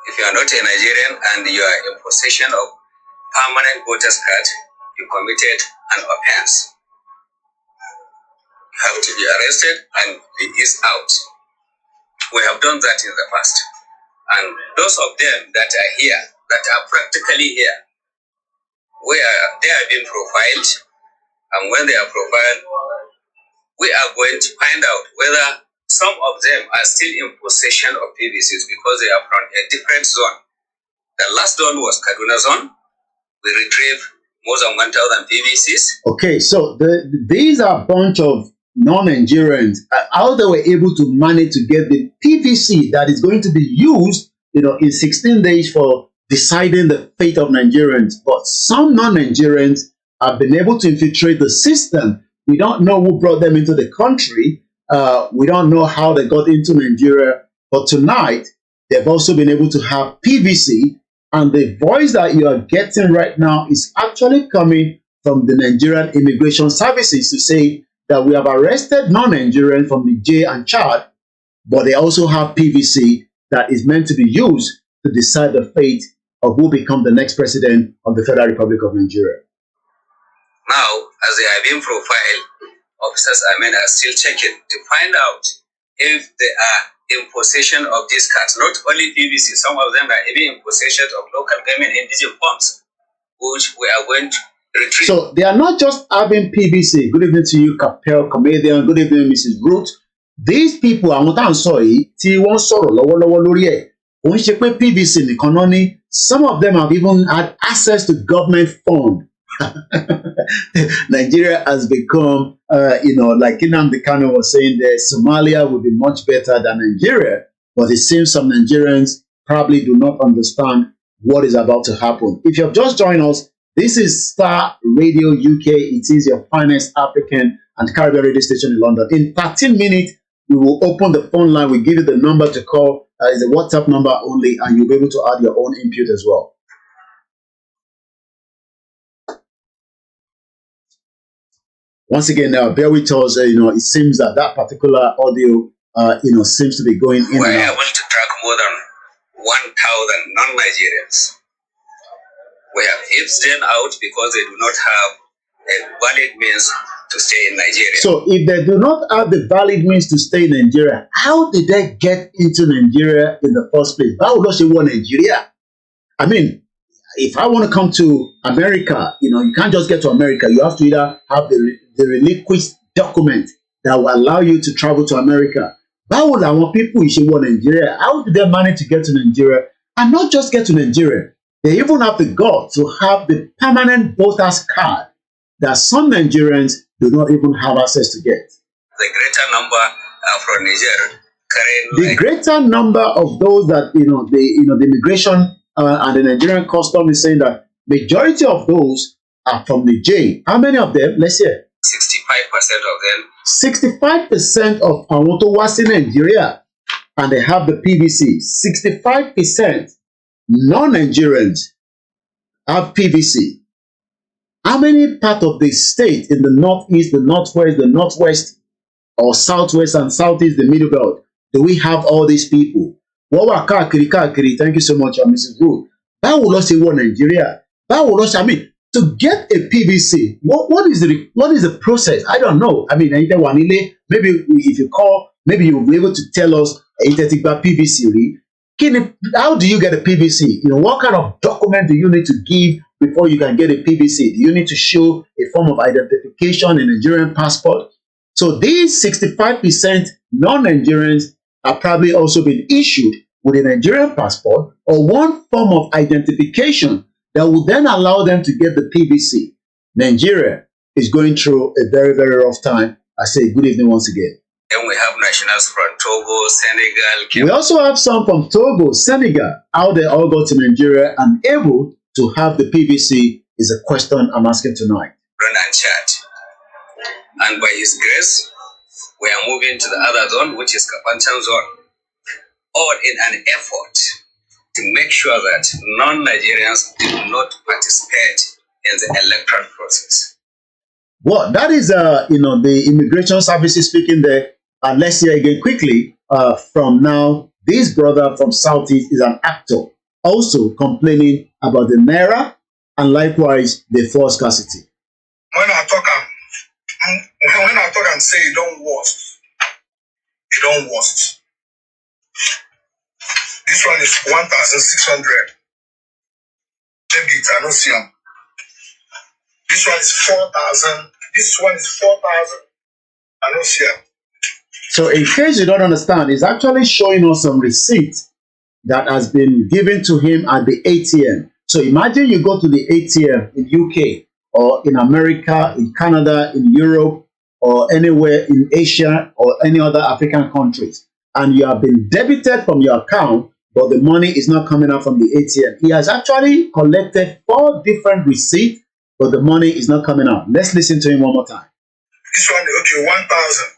If you are not a Nigerian and you are in possession of permanent voters card, you committed an offense. You have to be arrested and be eased out. We have done that in the past. And those of them that are here, that are practically here, they are being profiled. And when they are profiled, we are going to find out whether some of them are still in possession of PVCs because they are from a different zone. The last one was Kaduna zone. We retrieved more than 1,000 PVCs. Okay, so these are a bunch of non-Nigerians. How they were able to manage to get the PVC that is going to be used, in 16 days for deciding the fate of Nigerians. But some non-Nigerians have been able to infiltrate the system. We don't know who brought them into the country. We don't know how they got into Nigeria. But tonight, they've also been able to have PVC. And the voice that you are getting right now is actually coming from the Nigerian Immigration Services to say that we have arrested non-Nigerians from Niger and Chad, but they also have PVC that is meant to be used to decide the fate of who become the next president of the Federal Republic of Nigeria. Now, as they are being profiled, officers are still checking to find out if they are in possession of these cards. Not only PVC, some of them are even in possession of local government indigenous funds, which we are going to retrieve. So they are not just having PVC. Good evening to you, Capel, comedian. Good evening, Mrs. Root. These people, àwọn tá à ń sọ yìí, tí wọ́n sọ̀rọ̀ lọ́wọ́lọ́wọ́ lórí ẹ̀, kò ń ṣe pé PVC nìkan náà ni. Some of them have even had access to government fund. Nigeria has become, like Nnamdi Kanu was saying there, Somalia will be much better than Nigeria. But it seems some Nigerians probably do not understand what is about to happen. If you have just joined us, this is Star Radio UK. It is your finest African and Caribbean radio station in London. In 13 minutes, we will open the phone line. We give you the number to call. It's a WhatsApp number only, and you'll be able to add your own input as well. Once again, bear with us. It seems that particular audio, seems to be going in. We're able to track more than 1,000 non-Nigerians. We have hitched them out because they do not have a valid means to stay in Nigeria. So, if they do not have the valid means to stay in Nigeria, how did they get into Nigeria in the first place? How does they want Nigeria? I mean, if I want to come to America, you can't just get to America. You have to either have the relinquished document that will allow you to travel to America. Báwo làwọn people ìṣe wọ Nigeria? How do they manage to get to Nigeria? And not just get to Nigeria, they even have the guts to have the permanent voters card that some Nigerians do not even have access to get. The greater number from Niger. The greater number of those that the immigration and the Nigerian custom is saying that majority of those are from Niger. How many of them? Let's hear. 65% of them. 65% of àwọn tó wá sí Nigeria and they have the PVC. 65% non-Nigerians have PVC. How many part of the state in the northeast, the northwest, or southwest and southeast, the middle belt, do we have all these people? Wọ́n wà káàkiri. Thank you so much, Mrs. Ruth. Báwo ló ṣe wọ Nigeria? Báwo ló ṣe, to get a PVC, what is the process? I don't know. Maybe if you call, maybe you'll be able to tell us PVC. How do you get a PVC? What kind of document do you need to give before you can get a PVC? Do you need to show a form of identification, a Nigerian passport? So these 65% non-Nigerians are probably also been issued with a Nigerian passport or one form of identification that will then allow them to get the PVC. Nigeria is going through a very, very rough time. I say good evening once again. And we have nationals from Togo, Senegal. We also have some from Togo, Senegal. How they all got to Nigeria and able to have the PVC is a question I'm asking tonight. Run and chat. And by His grace, we are moving to the other zone, which is Kapanchan zone, all in an effort to make sure that non-Nigerians do not participate in the electoral process. Well, that is, the immigration services speaking there. Let's hear again quickly from now. This brother from Southeast is an actor, also complaining about the NAIRA and likewise the fuel scarcity. When I talk and say it don't worst. This one is 1,600. Debit, I don't see them. This one is 4,000. This one is 4,000. I don't see them. So in case you don't understand, it's actually showing us some receipt that has been given to him at the ATM. So imagine you go to the ATM in UK or in America, in Canada, in Europe, or anywhere in Asia or any other African countries, and you have been debited from your account, but the money is not coming out from the ATM. He has actually collected 4 different receipts, but the money is not coming out. Let's listen to him one more time. This one, okay, 1,000.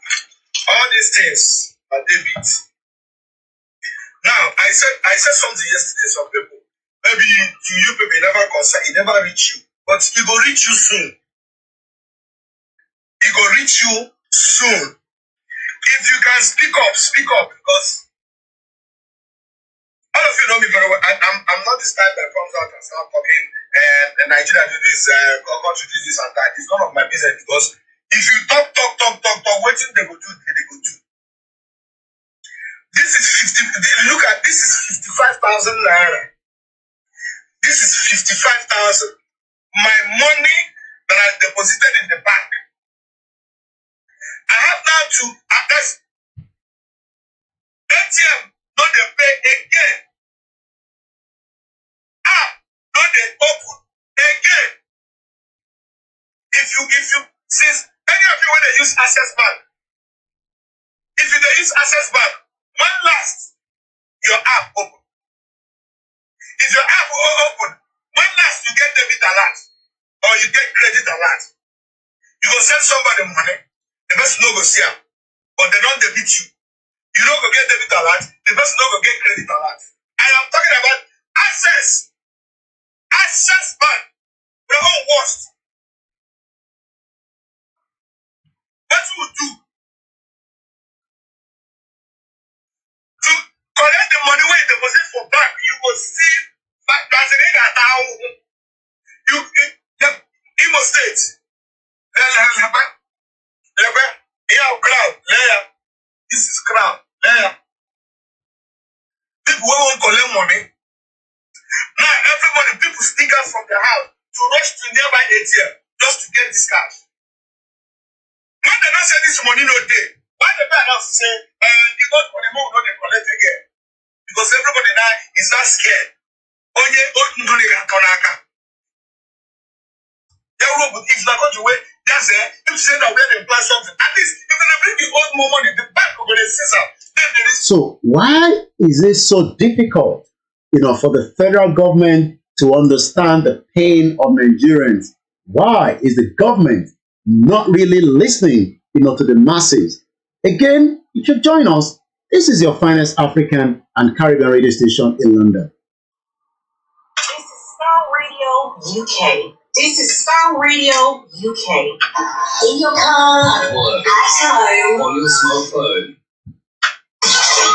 All these things are debits. Now, I said something yesterday, some people. Maybe to you people, it never reach you. But it will reach you soon. It will reach you soon. If you can speak up, because all of you know me very well. I'm not this type that comes out and start talking and Nigeria do this, country do this and that. It's none of my business, because if you talk, what they go do, they go do. This is 50. Look at this is 55,000 naira. This is 55,000. My money that I deposited in the bank. I have now to address ATM, not they pay again. Not they open again. If you since any of you when they use Access Bank, if you they use Access Bank, one last your app open. If your app open, one last you get debit alert or you get credit alert. You go send somebody money, the person no go see am, but they don't debit you. You don't go get debit alert, the person no go get credit alert. I am talking about Access Bank, their own worst. What you will do to collect the money when you deposit for bank, you go see Imo State. This is crown. People won't collect money. Now everybody, people sneak themselves from their house to rush to nearby ATM just to get this cash. When they don't say this money no day, why the bank now say the old money will not collect again? Because everybody now is not scared. Only old money can come out. If they're going to wait, that's it. If you say that we're going to plan something, at least if they bring the old more money, the bank will go to scissor. So why is it so difficult, for the federal government to understand the pain of Nigerians? Why is the government not really listening, to the masses? Again, if you join us, this is your finest African and Caribbean radio station in London. This is Star Radio UK. This is Star Radio UK. In your car, at work, at home, on your smartphone.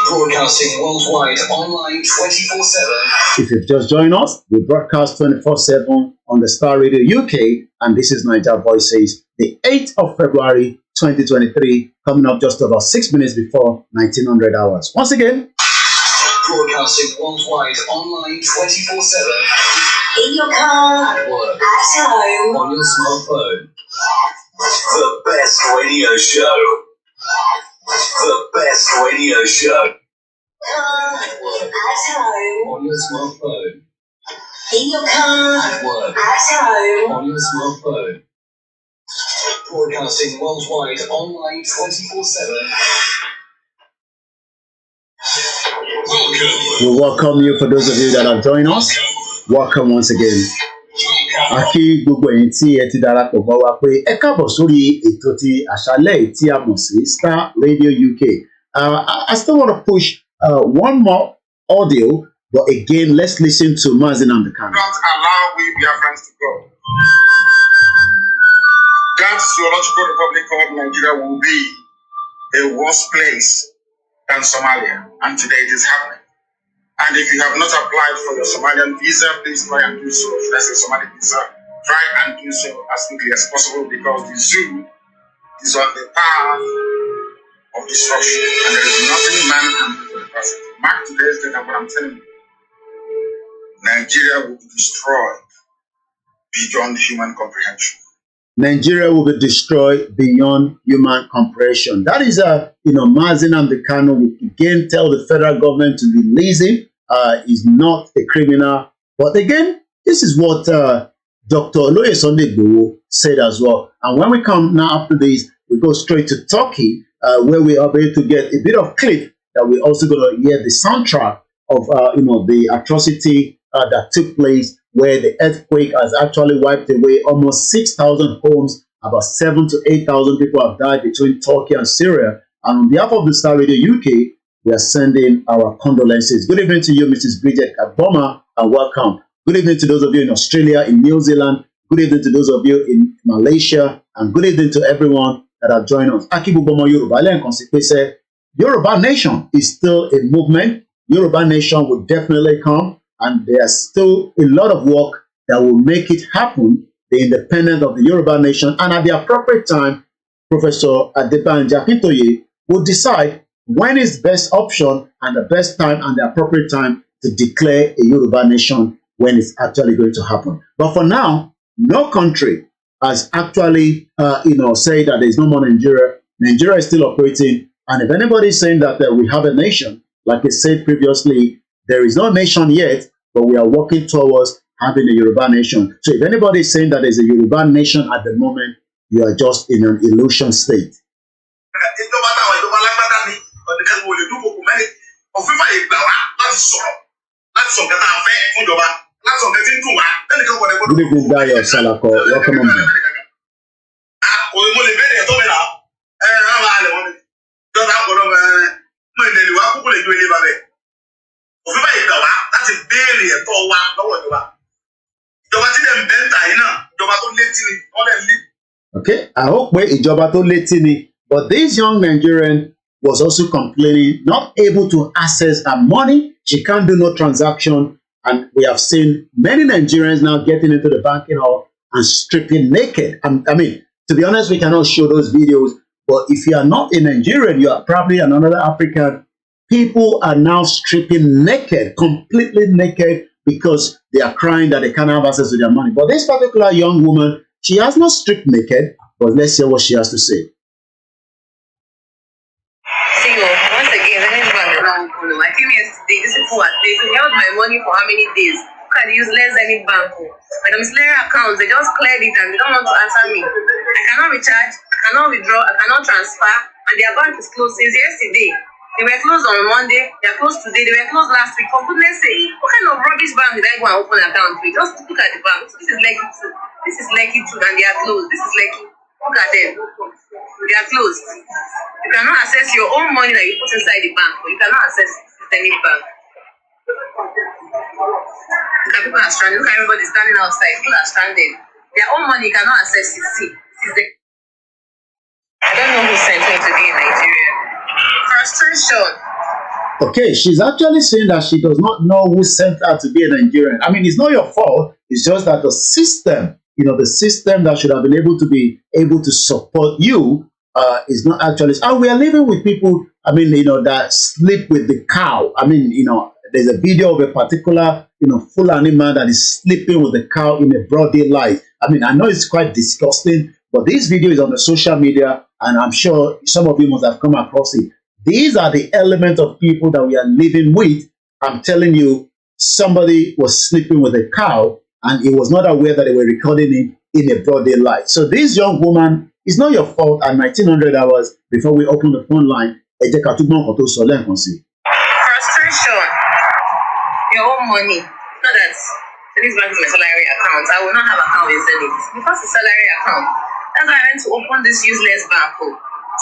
Broadcasting worldwide, online 24/7. If you've just joined us, we broadcast 24/7 on the Star Radio UK, and this is Niger Voices, the 8th of February 2023, coming up just about 6 minutes before 1900 hours. Once again, broadcasting worldwide, online 24/7. In your car, at work, at home, on your smartphone. The best radio show. The best radio show. At work, at home, on your smartphone. In your car, at work, at home, on your smartphone. Broadcasting worldwide, online 24/7. we welcome you. For those of you that have joined us, welcome once again. Aki gbogbo ẹ̀yin tí ẹ ti darapọ̀ mọ́ wa pé ẹ káàbọ̀ sórí ètò ti àṣálẹ́ tí a mọ̀ sí Star Radio UK. I still want to push one more audio, but again, let's listen to Mazi and Kanu. Not allow we Biafrans to go. That zoological republic called Nigeria will be a worse place than Somalia, and today it is happening. And if you have not applied for your Somalian visa, please try and do so. Should I say Somali visa? Try and do so as quickly as possible, because the zoo is on the path of destruction, and there is nothing man can do to the person. Mark today's date, and what I'm telling you, Nigeria will be destroyed beyond human comprehension. Nigeria will be destroyed beyond human comprehension. That is, Mazi and Kanu will again tell the federal government to release him. He's not a criminal. But again, this is what Dr. Oloyomikoiki said as well. And when we come now after this, we go straight to Turkey, where we are able to get a bit of clip that we're also going to hear the soundtrack of, the atrocity that took place, where the earthquake has actually wiped away almost 6,000 homes. About 7,000 to 8,000 people have died between Turkey and Syria. And on behalf of the Star Radio UK, we are sending our condolences. Good evening to you, Mrs. Bridget Kaboma, and welcome. Good evening to those of you in Australia, in New Zealand. Good evening to those of you in Malaysia. And good evening to everyone that have joined us. Akibubomo Yoruba, Yoruba Nation is still a movement. Yoruba Nation will definitely come. And there's still a lot of work that will make it happen, the independence of the Yoruba Nation. And at the appropriate time, Professor Adebanjo Akintoye will decide when is the best option and the best time and the appropriate time to declare a Yoruba Nation when it's actually going to happen. But for now, no country has actually, said that there's no more Nigeria. Nigeria is still operating. And if anybody is saying that we have a nation, like I said previously, there is no nation yet, but we are working towards having a Yoruba nation. So if anybody is saying that there's a Yoruba nation at the moment, you are just in an illusion state. Good evening, Dayo Salako. Welcome on board. Okay, I hope ìjọba tó létí ni. But this young Nigerian was also complaining, not able to access her money. She can't do no transaction. And we have seen many Nigerians now getting into the banking hall and stripping naked. I mean, to be honest, we cannot show those videos. But if you are not a Nigerian, you are probably another African. People are now stripping naked, completely naked, because they are crying that they can't have access to their money. But this particular young woman, she has not stripped naked, but let's hear what she has to say. Once again, I came yesterday. This is what they held my money for how many days? Can use less any bank. Madam Slayer accounts, they just cleared it and they don't want to answer me. I cannot recharge, I cannot withdraw, I cannot transfer, and their bank is closed since yesterday. They were closed on Monday, they are closed today, they were closed last week. For goodness sake, what kind of rubbish bank did I go and open an account with? Just look at the bank. This is Lekki 2. This is Lekki 2 and they are closed. This is Lekki. Look at them. They are closed. You cannot access your own money that you put inside the bank, but you cannot access any bank. People are stranded. Look at everybody standing outside. People are stranded. Their own money cannot access it. See, I don't know who sent me to be in Nigeria. Frustration. Okay, she's actually saying that she does not know who sent her to be a Nigerian. I mean, it's not your fault. It's just that the system, the system that should have been able to support you is not actually. And we are living with people, that sleep with the cow. There's a video of a particular, Fulani man that is sleeping with the cow in a broad daylight. I know it's quite disgusting, but this video is on the social media, and I'm sure some of you must have come across it. These are the elements of people that we are living with. I'm telling you, somebody was sleeping with a cow, and he was not aware that they were recording it in a broad daylight. So this young woman, it's not your fault. At 1900 hours, before we open the phone line, frustration. Your own money. Not that this bank is my salary account. I will not have account in Zenith because it's salary account. That's why I went to open this useless bank.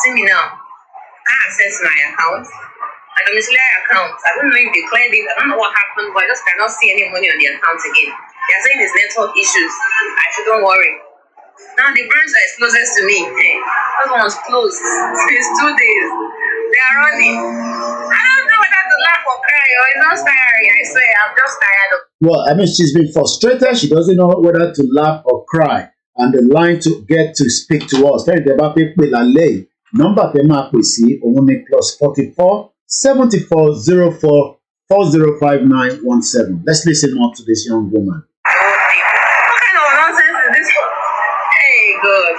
See me now. I access my account. I don't salary account. I don't know if they cleared it. I don't know what happened, but I just cannot see any money on the account again. They are saying there's network issues. I shouldn't worry. Now the branch that is closest to me, that one's closed since 2 days. They are running. I don't know whether to laugh or cry or it's not tiring. I swear, I'm just tired of. Well, she's been frustrated. She doesn't know whether to laugh or cry. And the line to get to speak to us, number plus 44 74 04 405917. Let's listen more to this young woman. What kind of nonsense is this? Hey, God.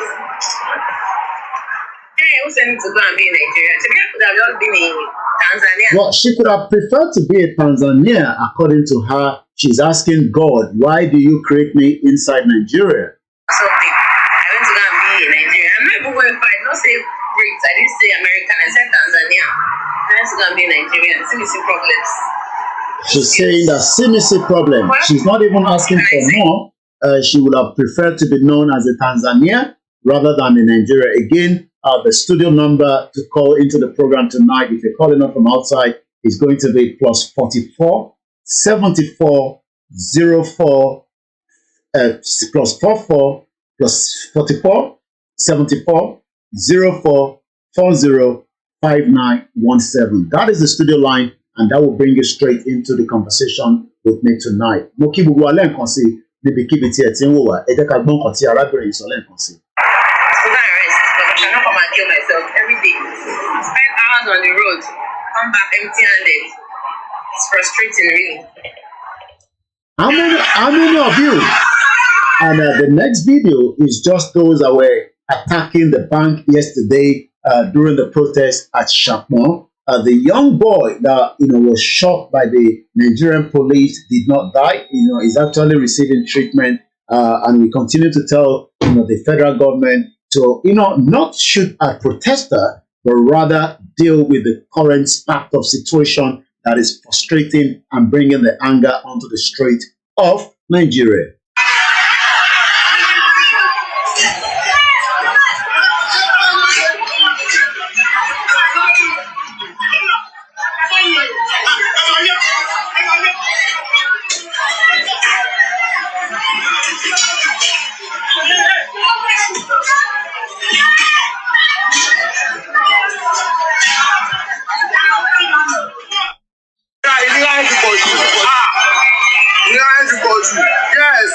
Hey, who sent me to go and be in Nigeria? She could have just been in Tanzania. Well, she could have preferred to be in Tanzania, according to her. She's asking God, why do you create me inside Nigeria? Something. I went to go and be in Nigeria. I'm not even going to fight. Not say Brits. I didn't say American. I said Tanzania. I went to go and be in Nigeria. See me see problems. She's saying that see problem. She's not even asking for more. She would have preferred to be known as a Tanzania rather than in Nigeria. Again, the studio number to call into the program tonight, if you're calling up from outside, is going to be plus 44 74 04 plus 44 plus 44 74 04 40 5917. That is the studio line, and that will bring you straight into the conversation with me tonight. Mo kí gbogbo alẹ́ nǹkan sí níbikíbi tí ẹ ti ń wò wá. Ẹ jẹ́ ká gbọ́ nǹkan tí arábìnrin sọ lẹ́ẹ̀kan sí. I cannot come and kill myself every day. Spend hours on the road, come back empty-handed. It's frustrating, really. How many of you? And the next video is just those that were attacking the bank yesterday during the protest at Shapmo. The young boy that was shot by the Nigerian police did not die. Is actually receiving treatment, and we continue to tell the federal government to not shoot at protester, but rather deal with the current spark of situation that is frustrating and bringing the anger onto the street of Nigeria. Yes.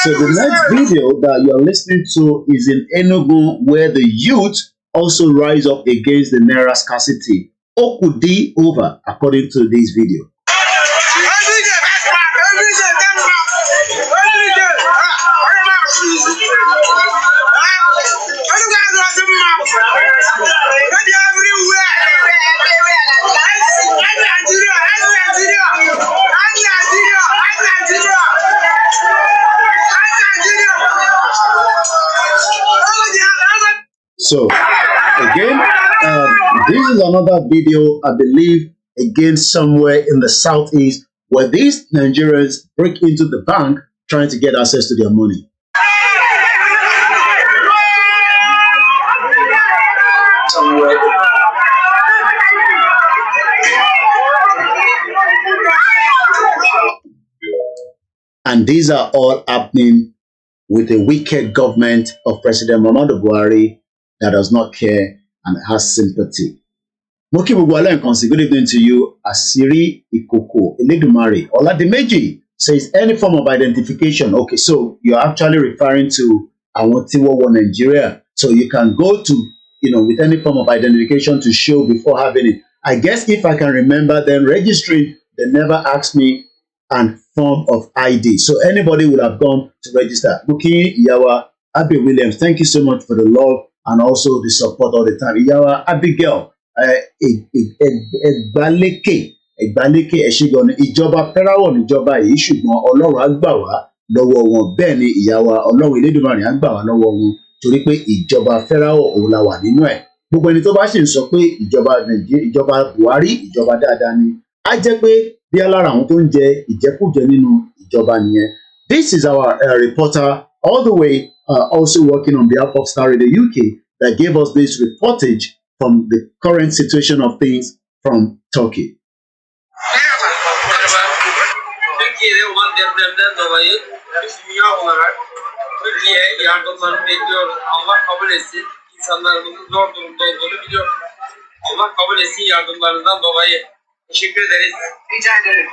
So the next video that you're listening to is in Enugu, where the youth also rise up against the NAIRA scarcity. Okudi over, according to this video. So again, this is another video, I believe, again somewhere in the southeast, where these Nigerians break into the bank trying to get access to their money. And these are all happening with a wicked government of President Muhammadu Buhari that does not care and has sympathy. Moki Bugwale and Konsi, good evening to you. Asiri Ikoko, Eledumare, Oladimeji says any form of identification. Okay, so you're actually referring to Awotiwo Nigeria. So you can go to, with any form of identification to show before having it. I guess if I can remember them registering, they never asked me and form of ID. So anybody would have gone to register. Muki Yawa Abby Williams, thank you so much for the love and also the support all the time. Yawa Abigail, Egbaleke Eshigon, Ijoba Perawo Ijoba yìí ṣùgbọ́n Ọlọ́run á gbà wá lọ́wọ́ wọn. Bẹ́ẹ̀ ni ìyàwó Ọlọ́run Elédùmarè á gbà wá lọ́wọ́ wọn torí pé ìjọba Perawo òun la wà nínú ẹ̀. Gbogbo ẹni tó bá sì ń sọ pé ìjọba Buhari ìjọba dáadáa ni, á jẹ́ pé bí alára àwọn tó ń jẹ ìjẹkújẹ nínú ìjọba nìyẹn. This is our reporter all the way also working on behalf of Star Radio UK that gave us this reportage from the current situation of things from Turkey. Türkiye'de olan depremden dolayı dünya olarak Türkiye'ye yardımlarını bekliyoruz. Allah kabul etsin. İnsanlarımızın zor durumda olduğunu biliyoruz. Allah kabul etsin yardımlarından dolayı. Teşekkür ederiz. Rica ederim.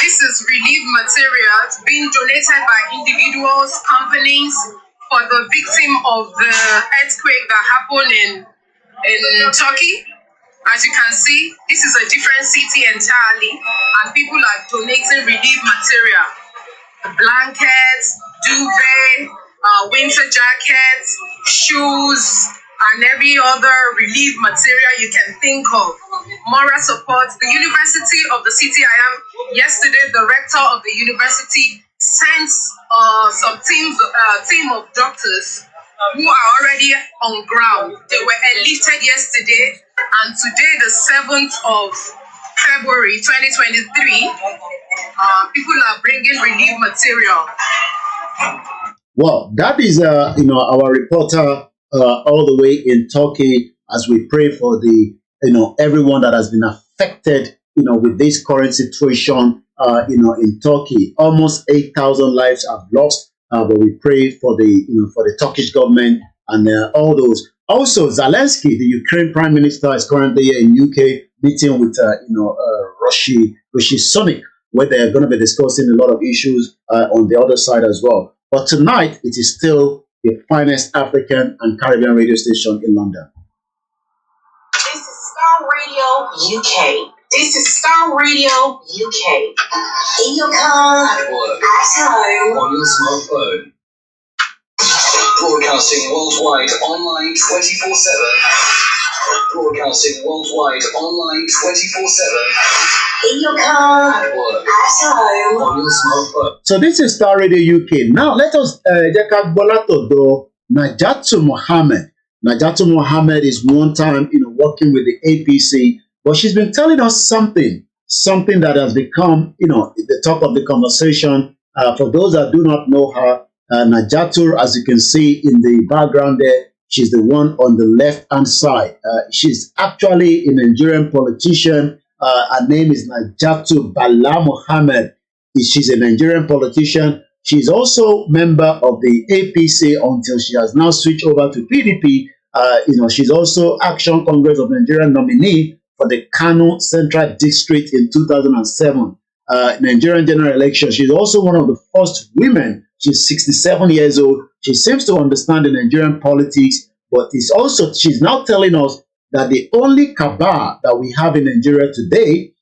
This is relief materials being donated by individuals, companies for the victim of the earthquake that happened in Turkey. As you can see, this is a different city entirely, and people are donating relief material. Blankets, duvet, winter jackets, shoes, and every other relief material you can think of. Moral support. The University of the city I am, yesterday the rector of the university sent some team of doctors who are already on ground. They were enlisted yesterday, and today, the 7th of February 2023, people are bringing relief material. Well, that is our reporter all the way in Turkey as we pray for the everyone that has been affected with this current situation in Turkey. Almost 8,000 lives have lost, but we pray for the Turkish government and all those. Also, Zelensky, the Ukraine Prime Minister, is currently here in UK meeting with Rishi Sunak, where they are going to be discussing a lot of issues on the other side as well. But tonight, it is still the finest African and Caribbean radio station in London. This is Star Radio UK. This is Star Radio UK. In your car, at work, at home, on your smartphone. Broadcasting worldwide online 24/7. Broadcasting worldwide online 24/7. In your car, at work, at home, on your smartphone. So this is Star Radio UK. Now let us Najatu Mohammed. Najatu Mohammed is one time working with the APC, but she's been telling us something that has become the talk of the conversation. For those that do not know her, Najatu, as you can see in the background there, She's the one on the left-hand side. She's actually a Nigerian politician. Her name is Najatu Bala Mohammed. She's a Nigerian politician. She's also member of the APC until she has now switched over to PDP. She's also Action Congress of Nigeria nominee for the Kanu Central District in 2007 Nigerian general election. She's also one of the first women. She's 67 years old. She seems to understand the Nigerian politics, but she's now telling us that the only Kaba that we have in Nigeria today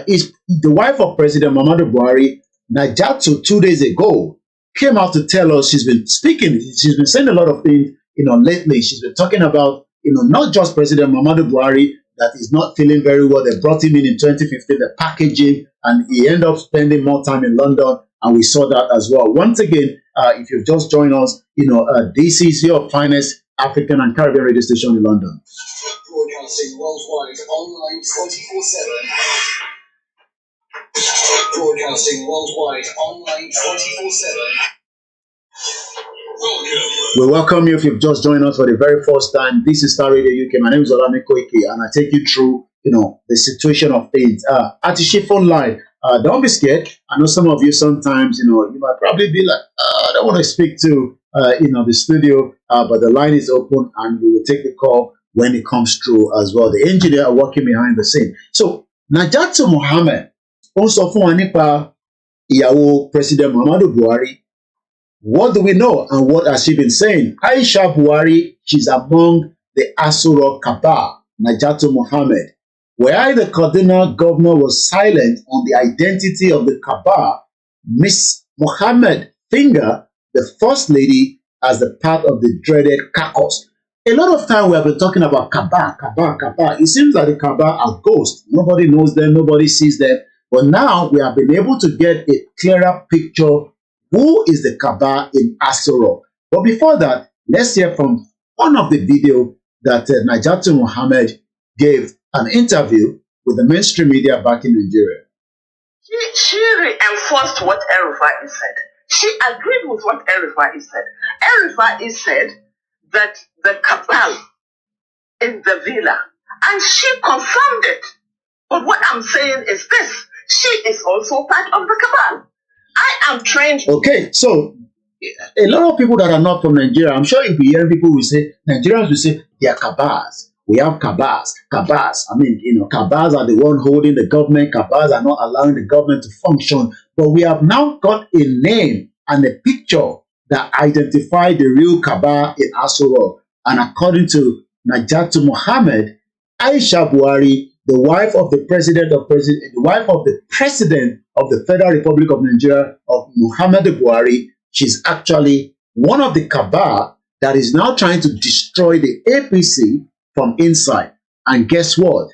is the wife of President Muhammadu Buhari. Najatu 2 days ago came out to tell us she's been speaking. She's been saying a lot of things, lately. She's been talking about, not just President Muhammadu Buhari that is not feeling very well. They brought him in 2015, the packaging, and he ended up spending more time in London, and we saw that as well. Once again, if you've just joined us, this is your finest African and Caribbean radio station in London. Broadcasting worldwide, online 24/7. Broadcasting worldwide, online 24/7. We welcome you if you've just joined us for the very first time. This is Star Radio UK. My name is OLAYOMI KOIKI, and I take you through, the situation of things. At the phone line, don't be scared. I know some of you sometimes, you might probably be like, I don't want to speak to, the studio, but the line is open, and we will take the call when it comes through as well. The engineer are working behind the scene. So, Najatu Mohammed, also for nípa ìyàwó President Muhammadu Buhari. What do we know and what has she been saying? Aisha Buhari, she's among the Aso Rock Kaba, Najatu Mohammed. Where the Kaduna governor was silent on the identity of the Kaba, Miss Mohammed finger the first lady as the part of the dreaded caucus. A lot of time we have been talking about Kaba. It seems like the Kaba are ghosts. Nobody knows them, nobody sees them. But now we have been able to get a clearer picture. Who is the Kaba in Aso Rock? But before that, let's hear from one of the video that Najatu Mohammed gave an interview with the mainstream media back in Nigeria. She reinforced what El-Rufai said. She agreed with what El-Rufai said. El-Rufai said that the cabal in the villa, and she confirmed it. But what I'm saying is this: she is also part of the cabal. I am trained. Okay, so a lot of people that are not from Nigeria, I'm sure you'll be hearing people will say, Nigerians will say, they are cabals. We have cabals. I mean, cabals are the one holding the government. Cabals are not allowing the government to function. But we have now got a name and a picture that identify the real cabal in Aso Rock. And according to Najatu Mohammed, Aisha Buhari, the wife of the president of the Federal Republic of Nigeria, of Muhammadu Buhari, she's actually one of the cabal that is now trying to destroy the APC from inside. And guess what?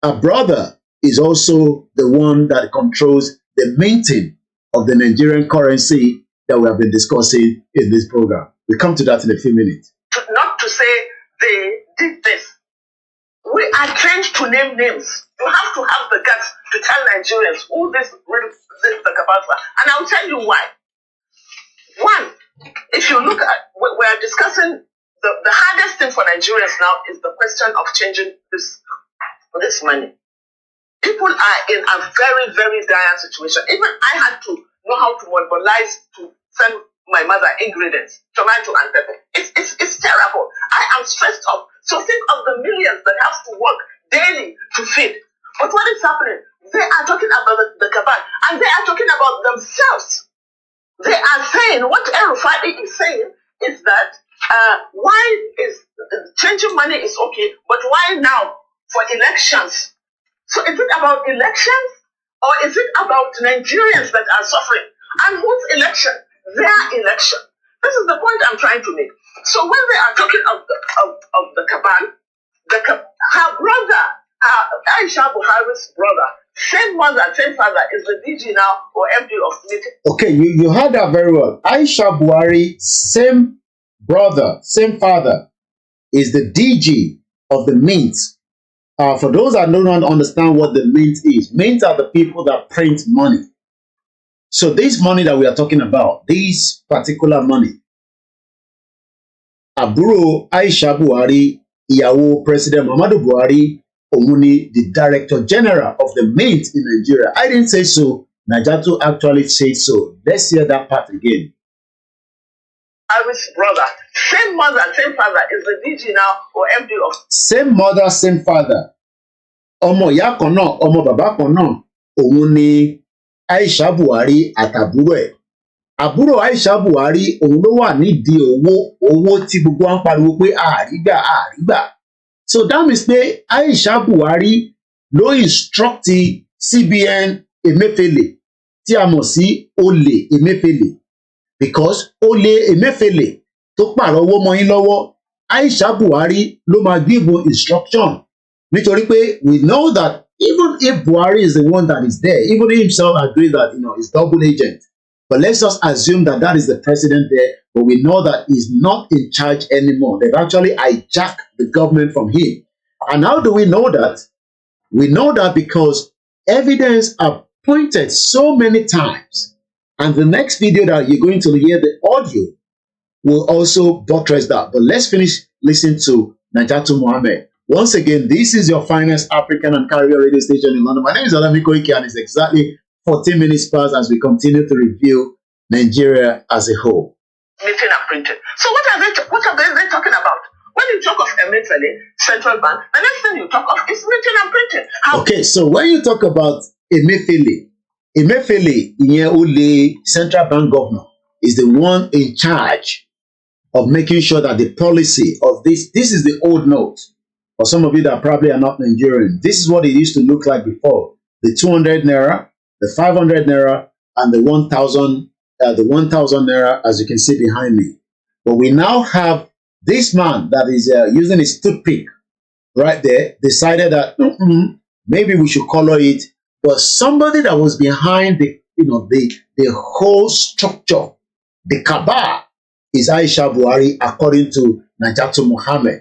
Her brother is also the one that controls the minting of the Nigerian currency that we have been discussing in this program. We'll come to that in a few minutes. Not to say they did this. We are trained to name names. You have to have the guts to tell Nigerians who this the cabals are. And I'll tell you why. One, if you look at, we are discussing the hardest thing for Nigerians now is the question of changing this money. People are in a very, very dire situation. Even I had to know how to mobilize to send my mother ingredients, tomato and pepper. It's terrible. I am stressed up. So think of the millions that have to work daily to feed. But what is happening? They are talking about the cabal, and they are talking about themselves. They are saying, what El-Rufai is saying is that why is changing money is okay, but why now for elections? So is it about elections, or is it about Nigerians that are suffering? And whose election? Their election. This is the point I'm trying to make. So when they are talking of the cabal, her brother, Aisha Buhari's brother, same mother, same father, is the DG now or MD of MIT. Okay, you heard that very well. Aisha Buhari, same brother, same father, is the DG of the Mint. For those that don't understand what the Mint is, Mint are the people that print money. So this money that we are talking about, this particular money, àbúrò Aisha Buhari, ìyàwó President Muhammadu Buhari, òun ni the Director General of the Mint in Nigeria. I didn't say so. Najatu actually said so. Let's hear that part again. Harris' brother, same mother, same father, is the DG now or MD of. Same mother, same father. Ọmọ ìyá kan náà, ọmọ bàbá kan náà, òun ni Aisha Buhari àtàbúrò ẹ̀. Àbúrò Aisha Buhari òun ló wà nídìí owó tí gbogbo wa ń pariwo pé àrígbà. So that means pé Aisha Buhari ló instruct CBN Emefiele tí a mọ̀ sí olè Emefiele, because olè Emefiele tó pààrọ̀ owó mọ́ yín lọ́wọ́, Aisha Buhari ló máa give instruction, nítorí pé we know that even if Buhari is the one that is there, even he himself agrees that he's double agent, but let's just assume that that is the president there, but we know that he's not in charge anymore. They've actually hijacked the government from him. And how do we know that? We know that because evidence are pointed so many times. And the next video that you're going to hear, the audio, will also buttress that. But let's finish listening to Najatu Mohammed. Once again, this is your finest African and Caribbean radio station in London. My name is OLAYOMI KOIKI, and it's exactly 14 minutes past as we continue to review Nigeria as a whole. Meeting and printing. So what are they talking about? When you talk of Emefiele, central bank, the next thing you talk of is meeting and printing. Okay, so when you talk about Emefiele, ìyẹn olè central bank governor, is the one in charge of making sure that the policy of this is the old note. For some of you that probably are not Nigerian, this is what it used to look like before. The 200 naira, the 500 naira, and the 1,000 naira, as you can see behind me. But we now have this man that is using his toothpick right there, decided that maybe we should color it. But somebody that was behind the whole structure, the cabal, is Aisha Buhari, according to Najatu Mohammed.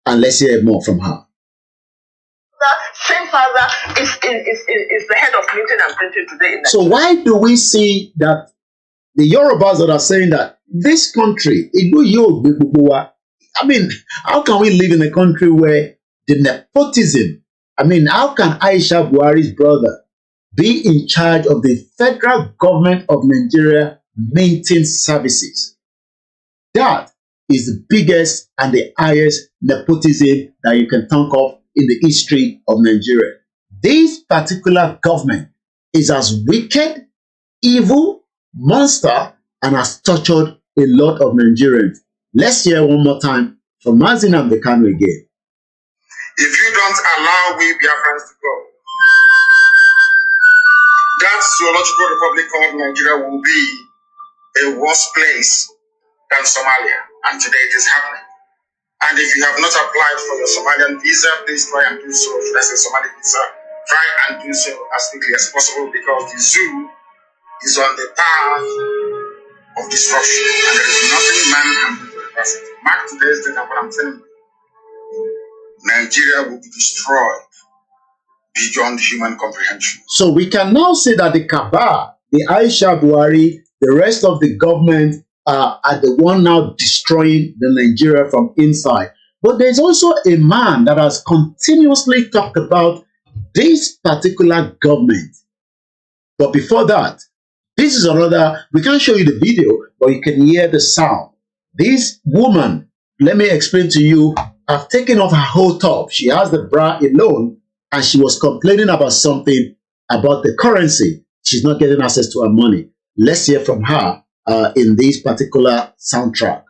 And let's hear more from her. That same father is the head of meeting and printing today. In so why do we see that the Yorubas that are saying that this country, I mean, how can we live in a country where the nepotism, how can Aisha Buhari's brother be in charge of the federal government of Nigeria maintenance services? That is the biggest and the highest nepotism that you can think of in the history of Nigeria. This particular government is as wicked, evil, monster, and has tortured a lot of Nigerians. Let's hear one more time from Mazi and Kanu again. If you don't allow we Biafrans to go, that zoological republic called Nigeria will be a worse place than Somalia. And today it is happening. And if you have not applied for your Somalian visa, please try and do so. Should I say Somali visa? Try and do so as quickly as possible, because the zoo is on the path of destruction. And there is nothing man can do to reverse it. Mark today's date and what I'm telling you. Nigeria will be destroyed beyond human comprehension. So we can now say that the cabal, the Aisha Buhari, the rest of the government are the one now destroying the Nigeria from inside. But there's also a man that has continuously talked about this particular government. But before that, this is another, we can't show you the video, but you can hear the sound. This woman, let me explain to you, I've taken off her whole top. She has the bra alone, and she was complaining about something about the currency. She's not getting access to her money. Let's hear from her in this particular soundtrack.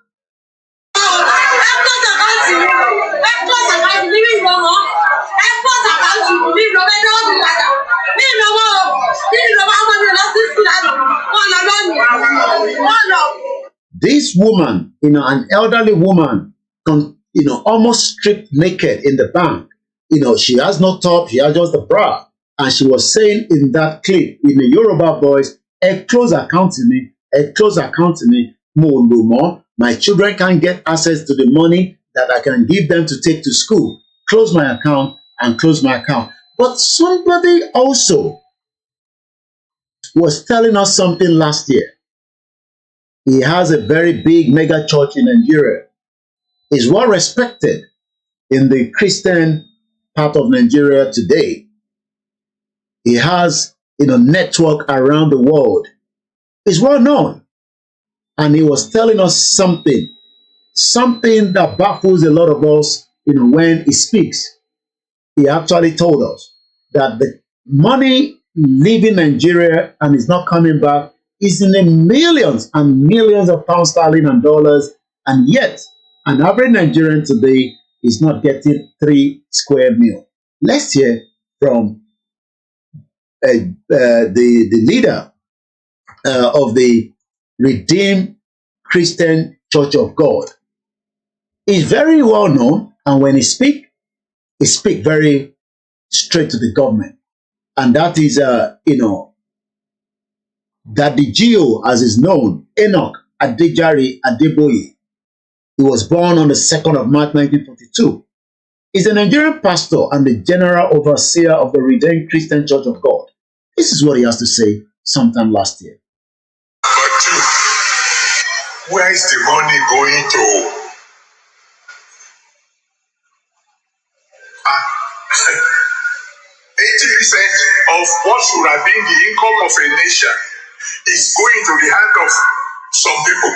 This woman, an elderly woman, almost stripped naked in the bank. She has no top, she has just the bra. And she was saying in that clip, in the Yoruba voice, a close account to me, more. My children can't get access to the money that I can give them to take to school. Close my account and close my account. But somebody also was telling us something last year. He has a very big mega church in Nigeria. is well respected in the Christian part of Nigeria today. He has, network around the world. He's well known. And he was telling us something that baffles a lot of us, when he speaks. He actually told us that the money leaving Nigeria and is not coming back is in the millions and millions of pounds sterling and dollars, and yet an average Nigerian today is not getting 3 square meal. Let's hear from the leader of the Redeemed Christian Church of God. He's very well known, and when he speaks very straight to the government. And that is, that the GO, as is known, Enoch Adejari Adeboye, he was born on the 2nd of March 1942. He's a Nigerian pastor and the general overseer of the Redeemed Christian Church of God. This is what he has to say sometime last year. Where is the money going to? 80% of what should have been the income of a nation is going to the hand of some people.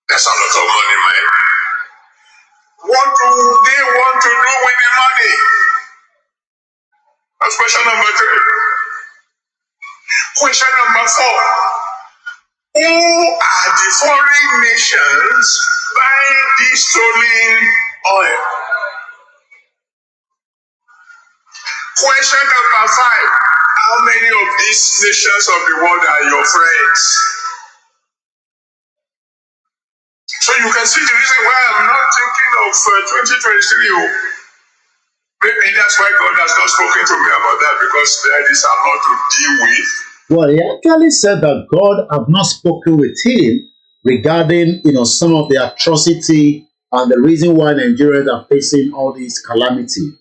That's a lot of money, man. What do they want to do with the money? That's question number 3. Question number 4. Who are the foreign nations buying this stolen oil? Question number 5. How many of these nations of the world are your friends? So you can see the reason why I'm not thinking of 2023. Maybe that's why God has not spoken to me about that, because there is a lot to deal with. Well, he actually said that God have not spoken with him regarding, some of the atrocity and the reason why Nigerians are facing all these calamity.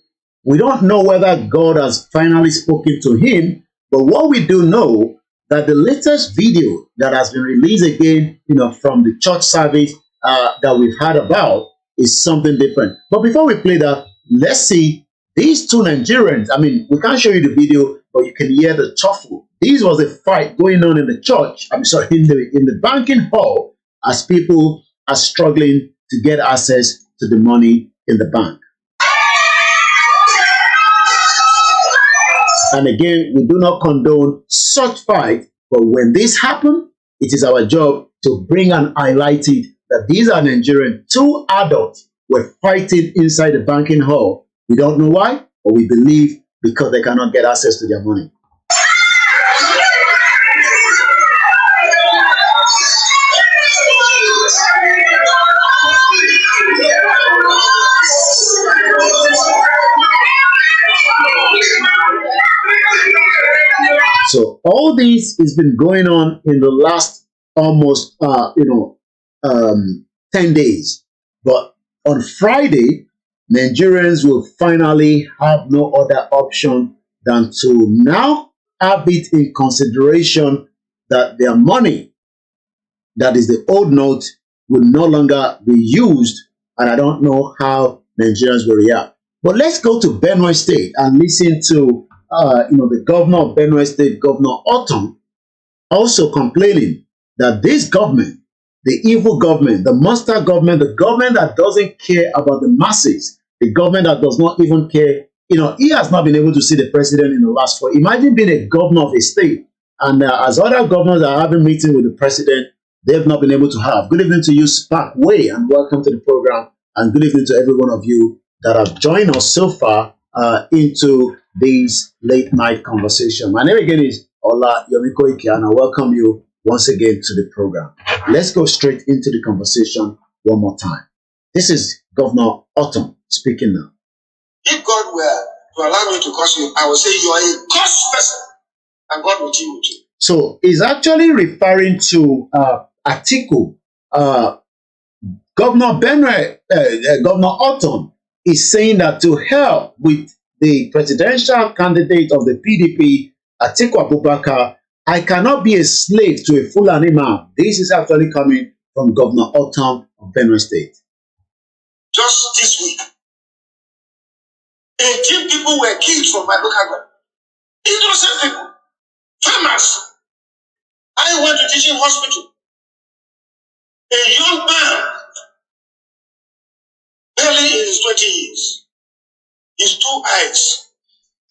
We don't know whether God has finally spoken to him, but what we do know that the latest video that has been released again, from the church service that we've heard about is something different. But before we play that, let's see these 2 Nigerians. I mean, we can't show you the video, but you can hear the tuffle. This was a fight going on in the church. In the banking hall, as people are struggling to get access to the money in the bank. And again, we do not condone such fight, but when this happens, it is our job to bring and highlight it that these are Nigerian. 2 adults were fighting inside the banking hall. We don't know why, but we believe because they cannot get access to their money. So all this has been going on in the last almost 10 days. But on Friday, Nigerians will finally have no other option than to now have it in consideration that their money, that is the old note, will no longer be used. And I don't know how Nigerians will react. But let's go to Benue State and listen to the governor of Benue State, Governor Otom, also complaining that this government, the evil government, the monster government, the government that doesn't care about the masses, the government that does not even care, he has not been able to see the president in the last 4. Imagine being a governor of a state, and as other governors are having meetings with the president, they've not been able to have. Good evening to you, Spark Way, and welcome to the program, and good evening to every one of you that have joined us so far into this late night conversation. My name again is OLAYOMI KOIKI, and I welcome you once again to the program. Let's go straight into the conversation one more time. This is Governor Otom speaking now. If God were to allow me to curse you, I would say you are a cursed person, and God will deal with you. So he's actually referring to Atiku. Governor Otom is saying that to help with the presidential candidate of the PDP, Atiku Abubakar, I cannot be a slave to a Fulani man. This is actually coming from Governor Otom of Benue State. Just this week, 18 people were killed from my local government. Innocent people, farmers. I went to teaching hospital. A young man, barely in his 20 years, his 2 eyes.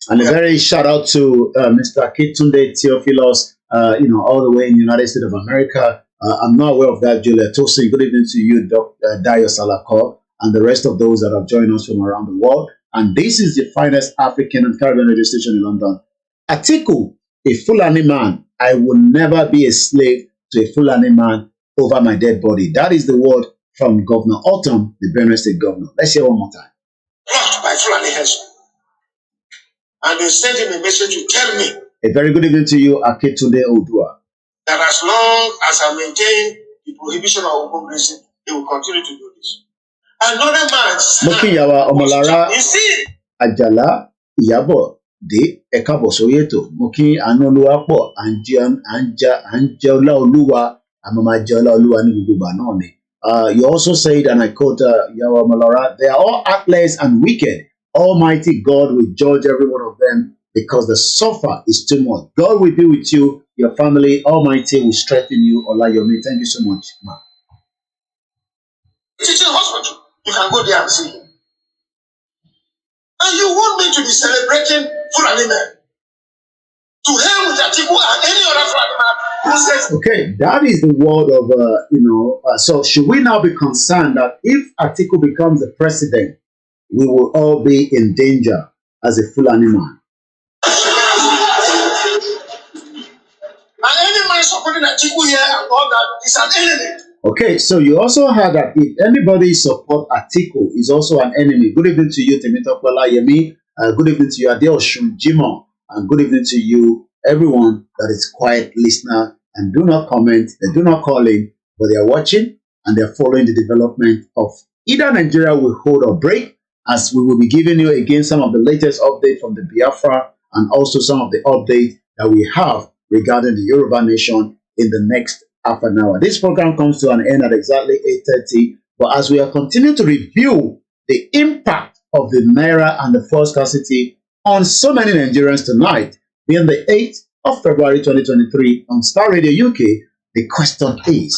And a very shout out to Mr. Kitunde Theophilus, all the way in the United States of America. I'm not aware of that, Julia Tosin. Good evening to you, Dr. Dayo Salako, and the rest of those that have joined us from around the world. And this is the finest African and Caribbean radio station in London. Atiku, a Fulani man. I will never be a slave to a Fulani man over my dead body. That is the word from Governor Otom, the Benue State governor. Let's hear one more time. Blocked by Fulani Heso. And they sent him a message to tell me A very good evening to you, Aketunde Odua. That as long as I maintain the prohibition of open grazing, they will continue to do this. Another man, Mokiyawa Omolara Ajala Iyabo de Ekabo Soyeto Moki Anoluwapo Anjola Oluwa Amamajola Oluwa ni gbogbo náà ni. You also said, and I quote Yawa Omolara, they are all heartless and wicked. Almighty God will judge every one of them because the suffer is too much. God will be with you, your family. Almighty will strengthen you. Olayomi, thank you so much, ma. Teaching hospital, you can go there and see him. And you want me to be celebrating Fulani men? To hell with Atiku and any other Fulani man who says. Okay, that is the word of so should we now be concerned that if Atiku becomes the president, we will all be in danger as a Fulani man? And any man supporting Atiku here and all that is an enemy. Okay, so you also heard that if anybody support Atiku is also an enemy. Good evening to you, Temitope Olayemi. Good evening to you, Adeosun Jimo. And good evening to you, everyone that is quiet listener and do not comment, they do not call in, but they are watching and they are following the development of either Nigeria will hold or break, as we will be giving you again some of the latest updates from the Biafra and also some of the updates that we have regarding the Yoruba nation in the next half an hour. This program comes to an end at exactly 8:30, but as we are continuing to review the impact of the NAIRA and the fuel scarcity on so many Nigerians tonight, being the 8th of February 2023 on Star Radio UK, the question is,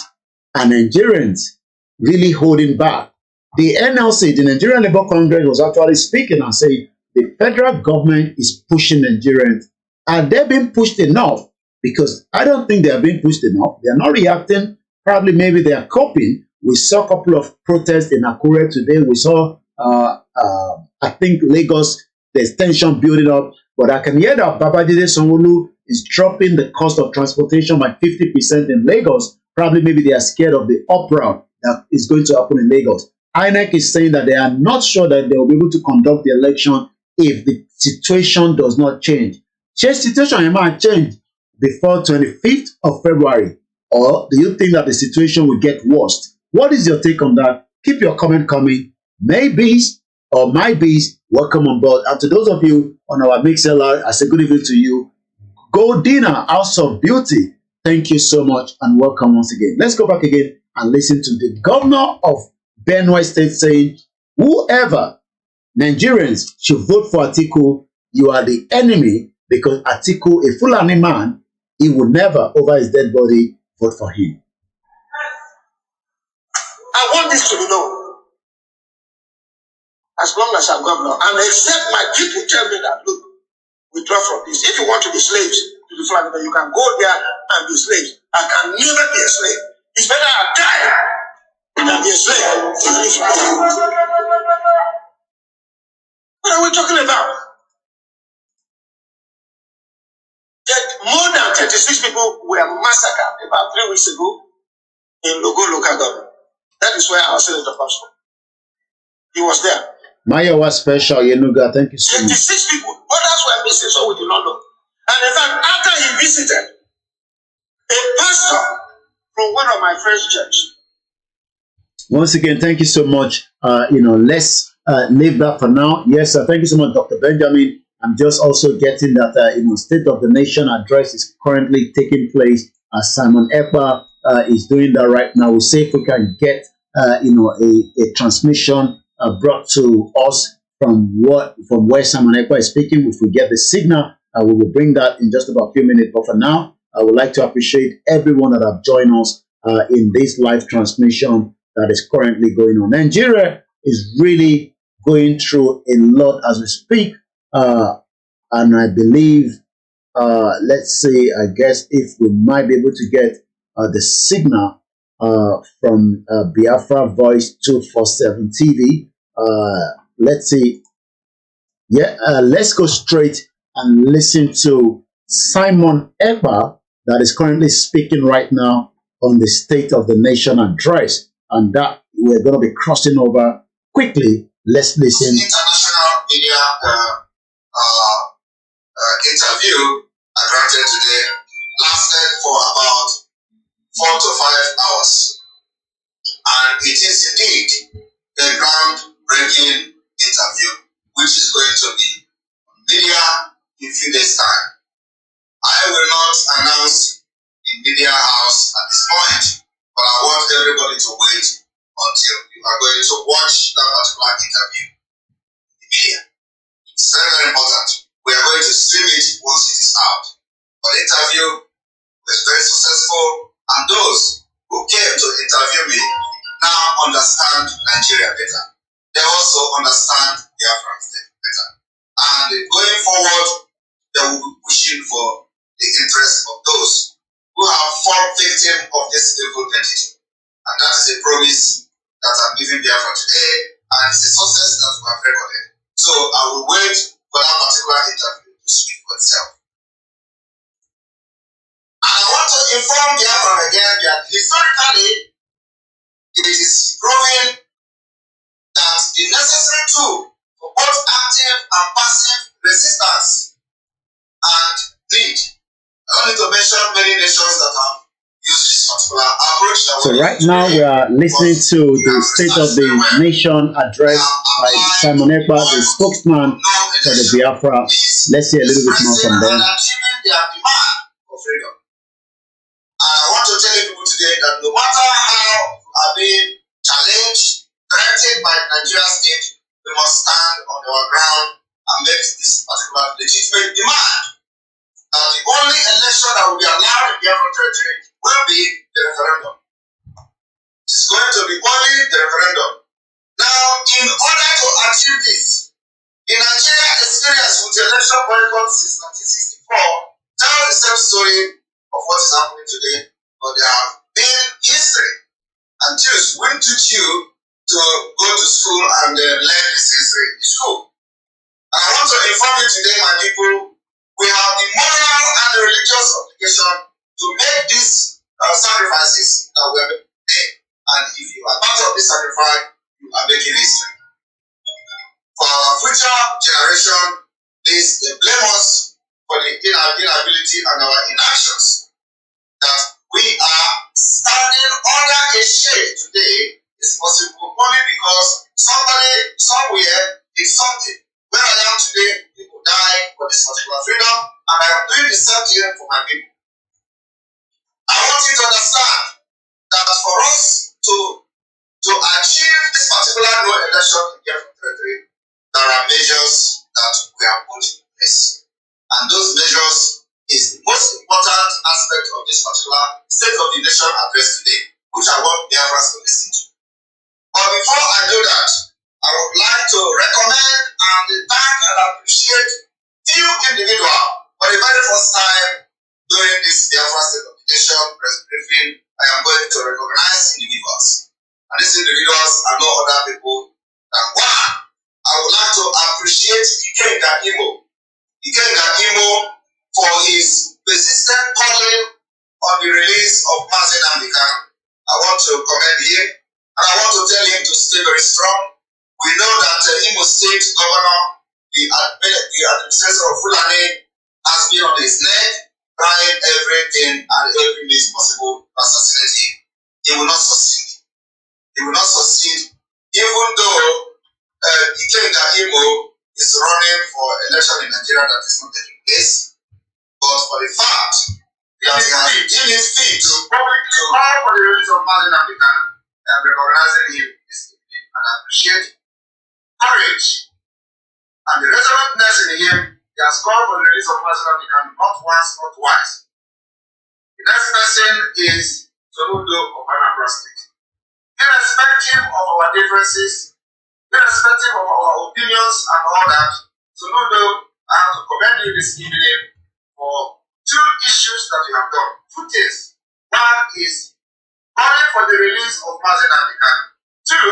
are Nigerians really holding back? The NLC, the Nigerian Labour Congress, was actually speaking and saying the federal government is pushing Nigerians. Are they being pushed enough? Because I don't think they are being pushed enough. They are not reacting. Probably maybe they are coping. We saw a couple of protests in Akure today. We saw, I think, Lagos, there's tension building up. But I can hear that Babajide Sanwo-Olu is dropping the cost of transportation by 50% in Lagos. Probably maybe they are scared of the uproar that is going to happen in Lagos. INEC is saying that they are not sure that they will be able to conduct the election if the situation does not change. The situation might change before 25th of February, or do you think that the situation will get worse? What is your take on that? Keep your comment coming. Maybes or mybees, welcome on board. And to those of you on our MixLR, I say good evening to you. Go Dinner, House of Beauty, thank you so much and welcome once again. Let's go back again and listen to the governor of Benue State saying, whoever Nigerians should vote for Atiku, you are the enemy, because Atiku, a Fulani man, he would never, over his dead body, vote for him. I want this to be known. As long as I'm governor, and except my people tell me that, look, withdraw from this. If you want to be slaves to the flag, you can go there and be slaves. I can never be a slave. It's better I die than be a slave to the flag. What are we talking about? That more than 36 people were massacred about 3 weeks ago in Logo local government. That is where our senator passed from. He was there. Mayowa Special, Yenuga, thank you so much. 36 people. Others were missing, so we did not know. And in fact, after he visited, a pastor from one of my friends' church. Once again, thank you so much. Let's leave that for now. Yes, thank you so much, Dr. Benjamin. I'm just also getting that State of the Nation address is currently taking place. Simon Ekpa is doing that right now. We say if we can get a transmission brought to us from where Simon Ekpa is speaking. If we get the signal, we will bring that in just about a few minutes. But for now, I would like to appreciate everyone that have joined us in this live transmission that is currently going on. Nigeria is really going through a lot as we speak, and I believe, let's see, I guess if we might be able to get the signal from Biafra Voice 247 TV. Let's see. Yeah, let's go straight and listen to Simon Ekpa that is currently speaking right now on the State of the Nation address, and that we're going to be crossing over quickly. Let's listen. International media interview I granted today lasted for about 4 to 5 hours, and it is indeed a groundbreaking interview which is going to be on media in a few days' time. I will not announce the media house at this point, but I want everybody to wait until you are going to watch that particular interview in the media. It's very, very important. We are going to stream it once it is out. But the interview was very successful, and those who came to interview me now understand Nigeria better. They also understand Biafra state better. And going forward, they will be pushing for the interests of those who have fallen victim of this evil entity. And that is a promise that I'm giving Biafra today, and it's a success that we have recorded. So I will wait for that particular interview to speak for itself. And I want to inform Biafra again that historically, it is proven that the necessary tool for both active and passive resistance and need. I don't need to mention many nations that have used this particular approach. So right now we are listening to the State of the Nation address by Simon Ekpa, the spokesman for the Biafra. Let's hear a little bit more from them. Achieving their demand for freedom. And I want to tell you people today that no matter how you are being challenged, threatened by the Nigerian state, we must stand on our ground and make this particular legitimate demand. That the only election that will be allowed in Biafra territory will be the referendum. It's going to be only the referendum. Now, in order to achieve this, the Nigeria experience with election boycott since 1964 tells the same story of what is happening today, but there have been history, and Jews will teach you to go to school and learn this history in school. And I want to inform you today, my people, we have the moral and the religious obligation to make these sacrifices that we are making. And if you are part of this sacrifice, you are making history. For our future generation, please blame us for the inability and our inactions. That we are standing under a shade today is possible only because somebody somewhere did something. Where I am today, people die for this particular freedom, and I am doing the same thing for my people. I want you to understand that for us to achieve this particular no election in Biafra territory, there are measures that we have put in place. And those measures is the most important aspect of this particular State of the Nation address today, which I want Biafrans to listen to. But before I do that, I would like to recommend and thank and appreciate few individuals for the very first time during this Biafra State of the Nation press briefing. I am going to recognize individuals. And these individuals are no other people than one. I would like to appreciate Ikenga Imo for his persistent calling on the release of Mazi Nnamdi. I want to commend him, and I want to tell him to stay very strong. We know that Imo State Governor, the administrator of Fulani, has been on his neck, trying everything and every means possible to assassinate him. He will not succeed. He will not succeed, even though Ikenga Imo is running for election in Nigeria that is not taking place. But for the fact that he has deemed it fit to publicly to call for the release of Mazi Nnamdi Kanu and recognizing him is and appreciate courage and the resoluteness in him. He has called for the release of Mazi Nnamdi Kanu not once, not twice. The next person is Soludo of Anambra State. Irrespective of our differences, irrespective of our opinions and all that, Soludo, I have to commend you this evening for two issues that you have done. Two things. One is calling for the release of Mazi Nnamdi Kanu. Two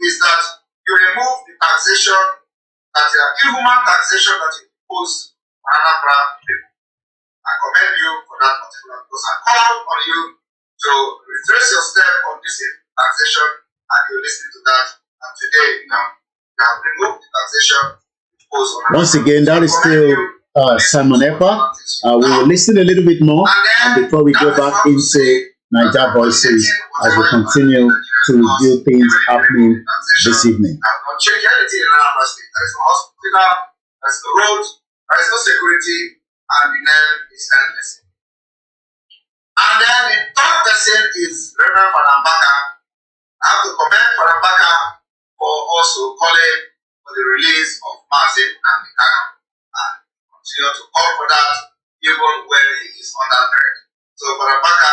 is that you remove the taxation, that the inhuman taxation that you impose on Anambra people. I commend you for that particular, because I call on you to retrace your step on this taxation, and you listen to that. And today, you have removed the taxation imposed on Anambra. Once again, that is still Simon Ekpa. We will listen a little bit more before we go back into Niger Voices as we continue to review things happening this evening. I have not changed anything in Anambra State. There is no hospital, there is no road, there is no security, and the name is endless. And then the third person is Reverend Father Mbaka. I have to commend Father Mbaka for also calling for the release of Mazi Nnamdi Kanu and continue to call for that even when he is under threat. So Father Mbaka,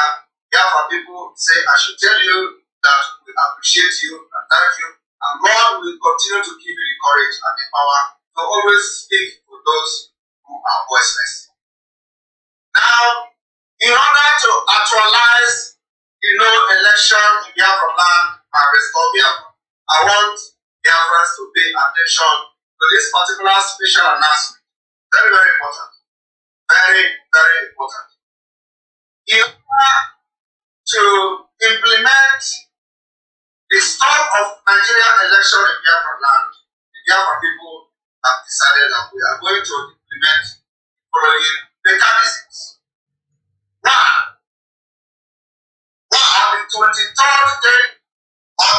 Biafra people say I should tell you that we appreciate you and thank you, and God will continue to give you the courage and the power to always speak to those who are voiceless. Now, in order to actualize election in Biafra land and restore Biafra, I want Biafrans to pay attention to this particular special announcement. Very, very important. Very, very important. In order to implement the stop of Nigerian election in Biafra land, the Biafra people have decided that we are going to implement the following mechanisms. One, on the 23rd day of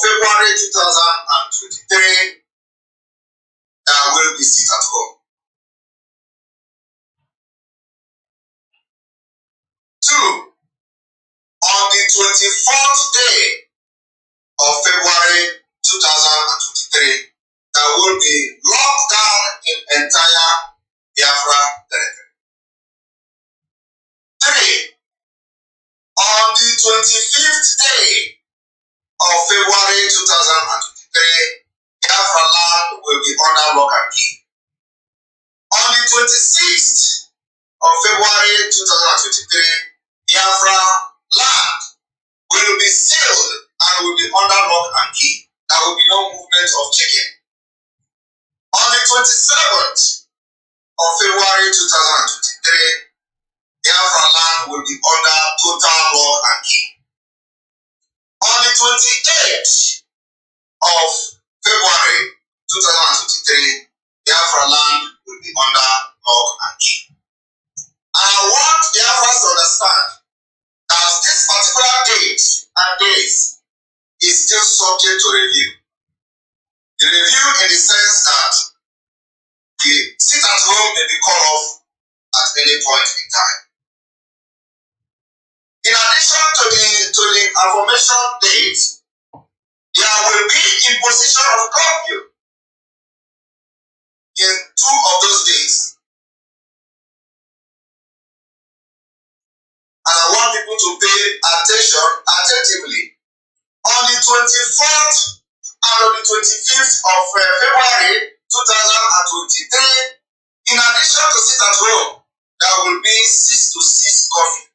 February 2023, there will be sit at home. 2, on the 24th day of February 2023, there will be lockdown in entire Biafra territory. 3, on the 25th day of February 2023, Biafra land will be under lock and key. On the 26th of February 2023, Biafra land will be sealed and will be under lock and key. There will be no movement of chicken. On the 27th of February 2023, Biafra land will be under total lock and key. On the 28th of February 2023, Biafra land will be under lock and key. And I want Biafrans to understand that this particular date and days is still subject to review. The review in the sense that the sit at home may be called off at any point in time. In addition to the affirmation date, there will be imposition of curfew in 2 of those days. And I want people to pay attention attentively. On the 24th and on the 25th of February 2023, in addition to sit at home, there will be 6 to 6 curfew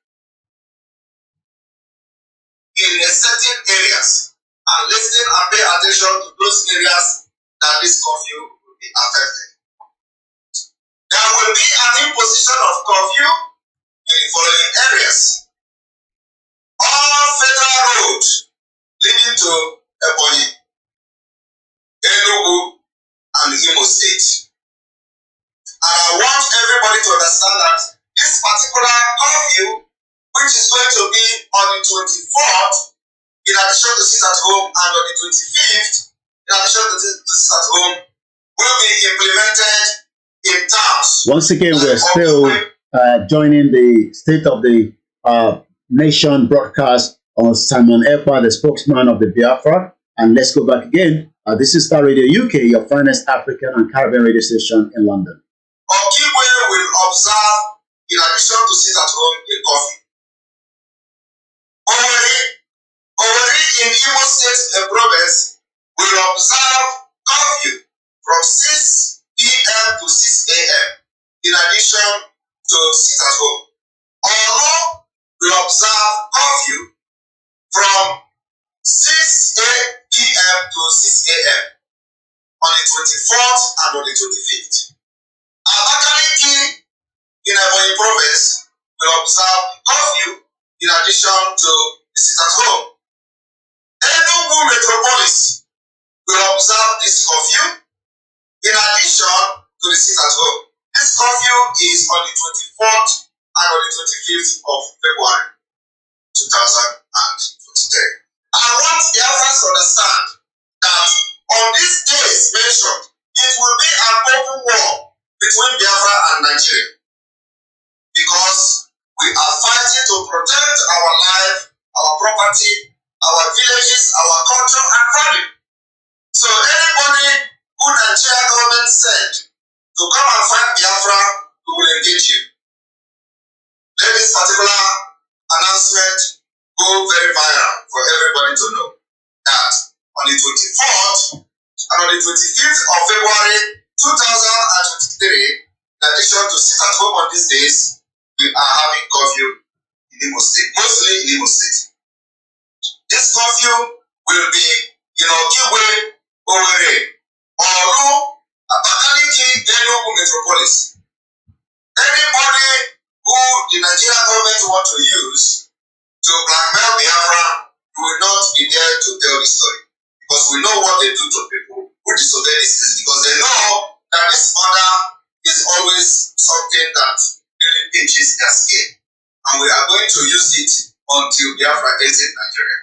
in certain areas, and listen and pay attention to those areas that this curfew will be affected. There will be an imposition of curfew in the following areas. All federal roads leading to Ebonyi, Enugu, and Imo State. And I want everybody to understand that this particular curfew, which is going to be on the 24th, in addition to sit at home, and on the 25th, in addition to sit at home, will be implemented in terms. Once again, we're still joining the state of the Nation broadcast on Simon Ekpa, the spokesman of the Biafra. And let's go back again. This is Star Radio UK, your finest African and Caribbean radio station in London. Okigwe will observe, in addition to sit at home, a coffee. Oweri in Imo State province will observe curfew from 6 p.m. to 6 a.m. in addition to sit at home. Oro will observe curfew from 6 p.m. to 6 a.m. on the 24th and on the 25th. Abakaliki in Ebonyi province will observe curfew in addition to the sit at home. Enugu metropolis will observe this curfew in addition to the sit at home. This curfew is on the 24th and on the 25th of February 2023. I want the others to understand that on these days mentioned, it will be an open war between Biafra and Nigeria, because we are fighting to protect our life, our property, our villages, our culture, and family. So anybody who Nigeria government sent to come and fight Biafra, we will engage you. Let this particular announcement go very viral for everybody to know that on the 24th and on the 25th of February 2023, in addition to sit at home on these days, we are having curfew in Imo State, mostly in Imo State. This curfew will be in Okigwe, Owerri, Oru, Abakaliki, Enugu metropolis. Anybody who the Nigerian government want to use to blackmail Biafra will not be there to tell the story, because we know what they do to people who disobey this thing, because they know that this order is always something that really pinches their skin, and we are going to use it until Biafra gets in Nigeria.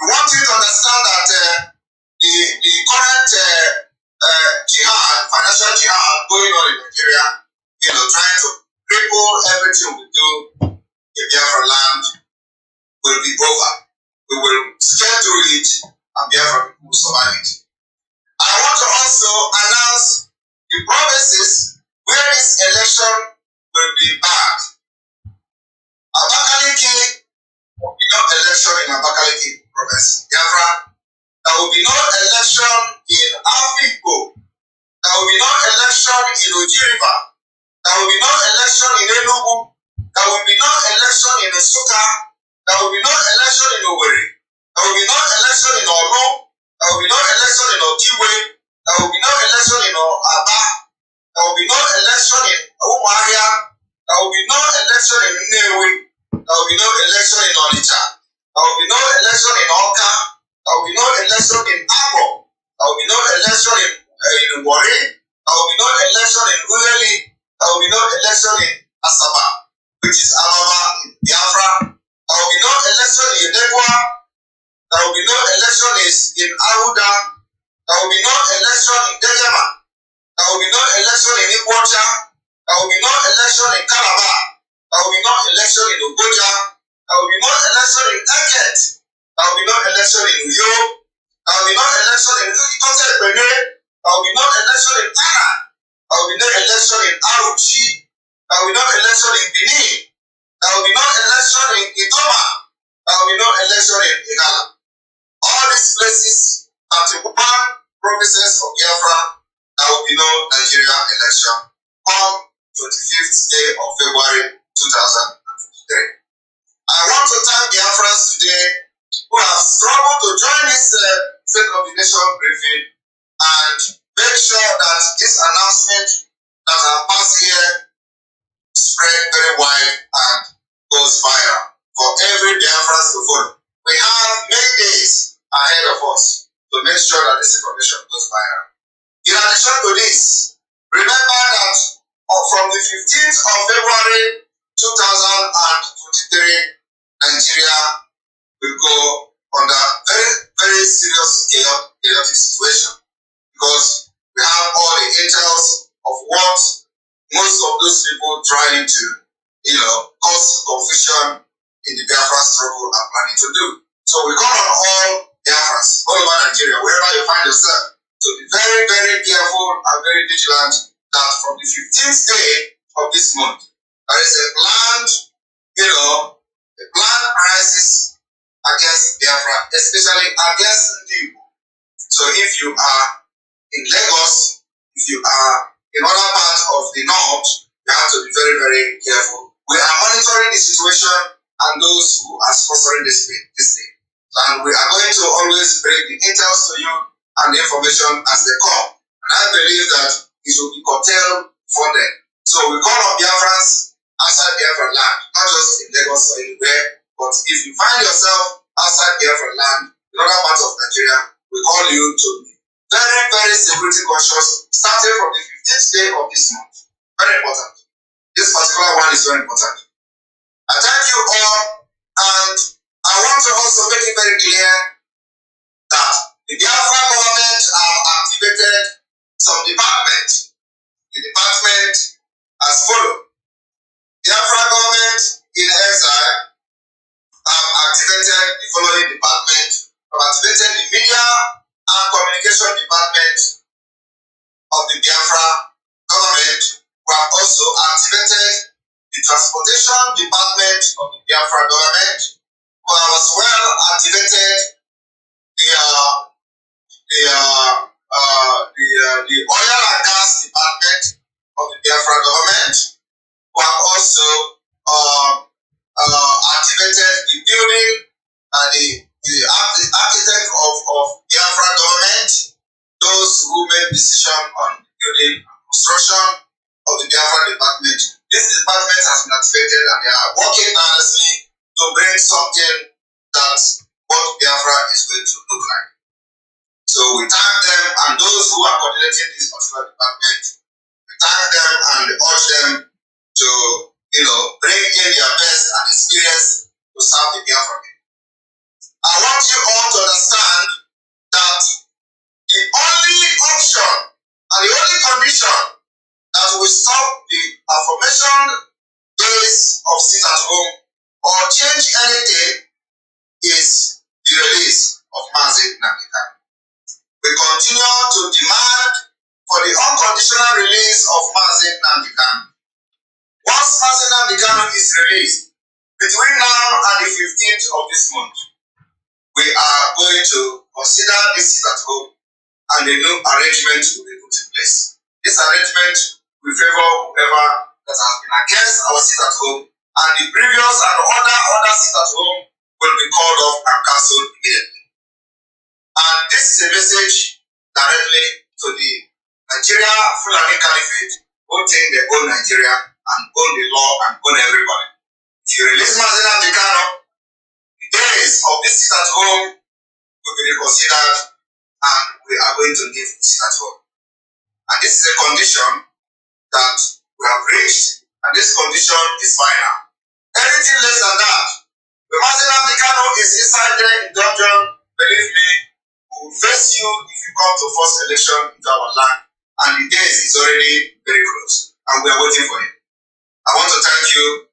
We want you to understand that the current jihad, financial jihad going on in Nigeria, trying to cripple everything we do in Biafra land, will be over. We will schedule it, and Biafra will survive it. I want to also announce the provinces where this election will be bad. Abakaliki, will be no election in Abakaliki province. Biafra, there will be no election in Afikpo. There will be no election in Ojiriba. There will be no election in Enugu. There will be no election in Nsukka. There will be no election in Owerri. There will be no election in Oru. There will be no election in Okigwe. There will be no election in Aba. There will be no election in Umuahia. There will be no election in Nnewi. There will be no election in Onitsha. There will be no election in Awka. There will be no election in Agbo. There will be no election in Warri. There will be no election in Ueli. There will be no election in Asaba, which is Ababa in Biafra. There will be no election in Negwa. There will be no election in Aruda. There will be no election in Dejama. There will be no election in Ikwocha. There will be no election in Calabar. There will be no election in Ogoja. There will be no election in Eket. There will be no election in Uyo. There will be no election in Ikote-Ekpene. There will be no election in Tana. There will be no election in Aruchi. There will be no election in Benin. There will be no election in Idoma. There will be no election in Igala. All these places, 31 provinces of Biafra, there will be no Nigeria election on 25th day of February 2023. I want to thank Biafrans today who have struggled to join this State of the Nation briefing and make sure that this announcement that have passed here spread very wide and goes viral for every Biafrans to follow. We have many days ahead of us to make sure that this information goes viral. In addition to this, remember that from the 15th of February 2023, Nigeria will go under very, very serious chaotic situation, because we have all the intels of what most of those people trying to, cause confusion in the vigilant that from the 15th day of this month, there is a planned, a planned crisis against Biafra, especially against the people. So if you are in Lagos, if you are in other parts of the north, you have to be very, very careful. We are monitoring the situation and those who are sponsoring this thing. And we are going to always bring the intel to you and the information as they come. And I believe that it will be curtailed for them. So we call on Biafrans outside Biafra land, not just in Lagos or anywhere, but if you find yourself outside Biafra land, in other parts of Nigeria, we call you to be very, very security conscious, starting from the 15th day of this month. Very important. This particular one is very important. I thank you all, and I want to also make it very clear that the Biafra government have activated some departments. The department as follows. Biafra government in exile have activated the following department. Have activated the media and communication department of the Biafra government. We have also activated the transportation department of the Biafra government. We have as well activated the oil and gas department of the Biafra government. We have also activated the building and the architect of Biafra government, those who made decision on building and construction of the Biafra department. This department has been activated and they are working tirelessly to bring something that what Biafra is going to look like. So we thank them and those who are coordinating this particular department. We thank them and urge them to, bring in their best and experience to serve the Biafra people. I want you all to understand that the only option and the only condition that will stop the affirmation days of sit at home or change anything is the release of Mazi Nnamdi. We continue to demand for the unconditional release of Mazi Nnamdi. Once Mazi Nnamdi is released, between now and the 15th of this month, we are going to consider this sit at home and a new arrangement will be put in place. This arrangement will favor whoever that has been against our sit at home, and the previous and other sit at home will be called off and cancelled immediately. And this is a message directly to the Nigeria Fulani Caliphate who think they own Nigeria and own the law and own everybody. If you release Mazi Nnamdi, the days of this sit at home will be reconsidered and we are going to give sit at home. And this is a condition that we have reached, and this condition is final. Anything less than that, the Mazi Nnamdi is inside there in dungeon, believe me, we will face you if you come to force election into our land, and the days is already very close, and we are waiting for it. I want to thank you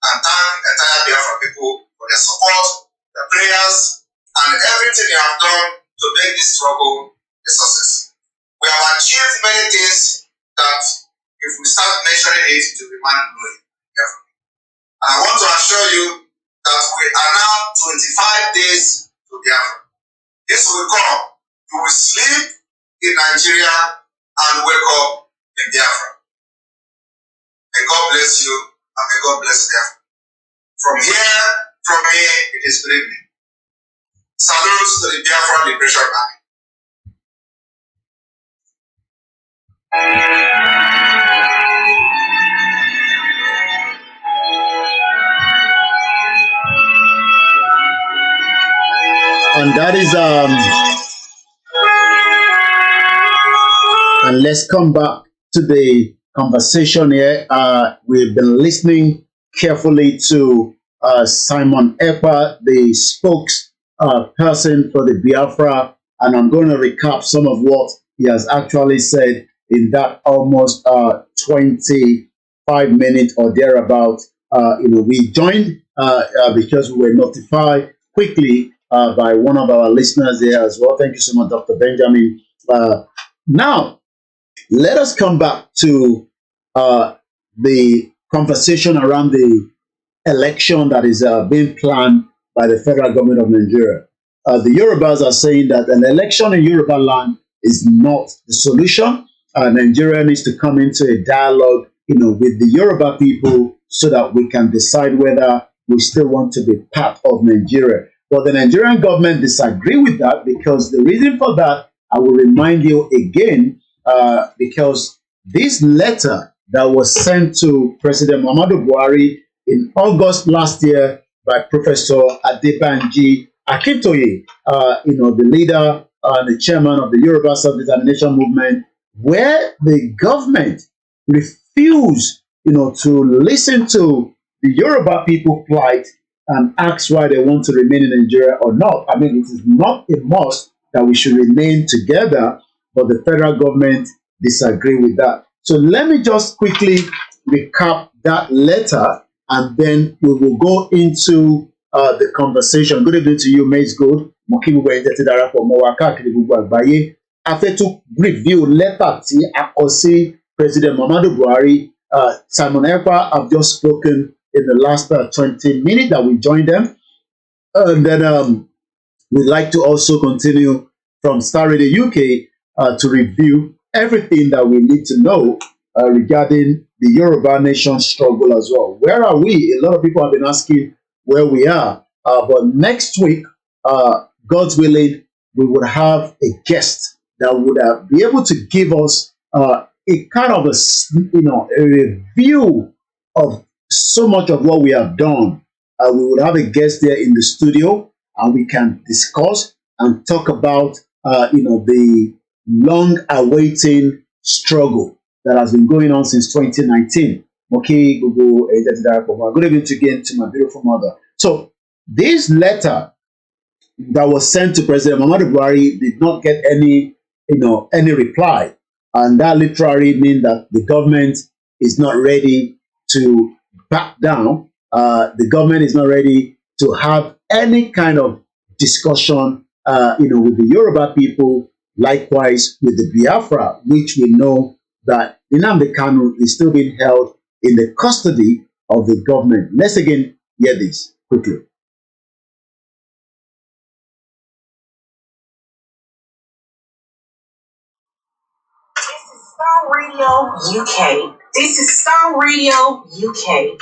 and thank the entire Biafra people for their support, their prayers, and everything you have done to make this struggle a success. We have achieved many things that if we start mentioning it, it will be mind-blowing. And I want to assure you that we are now 25 days to Biafra. This will come. You will sleep in Nigeria and wake up in Biafra. May God bless you and may God bless Biafra. From here, from me, it is evening. Salute to the Biafra Liberation Army. And that is and let's come back to the conversation here. We've been listening carefully to Simon Ekpa, the spokesperson for the Biafra, and I'm going to recap some of what he has actually said in that almost 25 minutes or thereabout. We joined because we were notified quickly by one of our listeners there as well. Thank you so much, Dr. Benjamin. Now, let us come back to the conversation around the election that is being planned by the federal government of Nigeria. The Yorubas are saying that an election in Yoruba land is not the solution. Nigeria needs to come into a dialogue, with the Yoruba people so that we can decide whether we still want to be part of Nigeria. But the Nigerian government disagree with that, because the reason for that, I will remind you again, because this letter that was sent to President Muhammadu Buhari in August last year by Professor Adebanji Akintoye, the leader and the chairman of the Yoruba Self-Determination Movement, where the government refused, to listen to the Yoruba people plight and ask why they want to remain in Nigeria or not. I mean, it is not a must that we should remain together, but the federal government disagree with that. So let me just quickly recap that letter, and then we will go into the conversation. Good evening to you, Maze Good. A fẹ́ tún review letter tí a kọ sí President Muhammadu Buhari. Simon Ekpa have just spoken in the last 20 minutes that we joined them. And then we'd like to also continue from Star Radio UK to review everything that we need to know regarding the Yoruba nation struggle as well. Where are we? A lot of people have been asking where we are. But next week, God's willing, we would have a guest that would be able to give us a kind of a review of so much of what we have done. We would have a guest there in the studio, and we can discuss and talk about the long-awaiting struggle that has been going on since 2019. Okay, good evening again to my beautiful mother. So this letter that was sent to President Muhammadu Buhari did not get any reply, and that literally means that the government is not ready to back down. The government is not ready to have any kind of discussion, with the Yoruba people. Likewise with the Biafra, which we know that Nnamdi Kanu is still being held in the custody of the government. Let's again hear this quickly. Star Radio UK. This is Star Radio UK.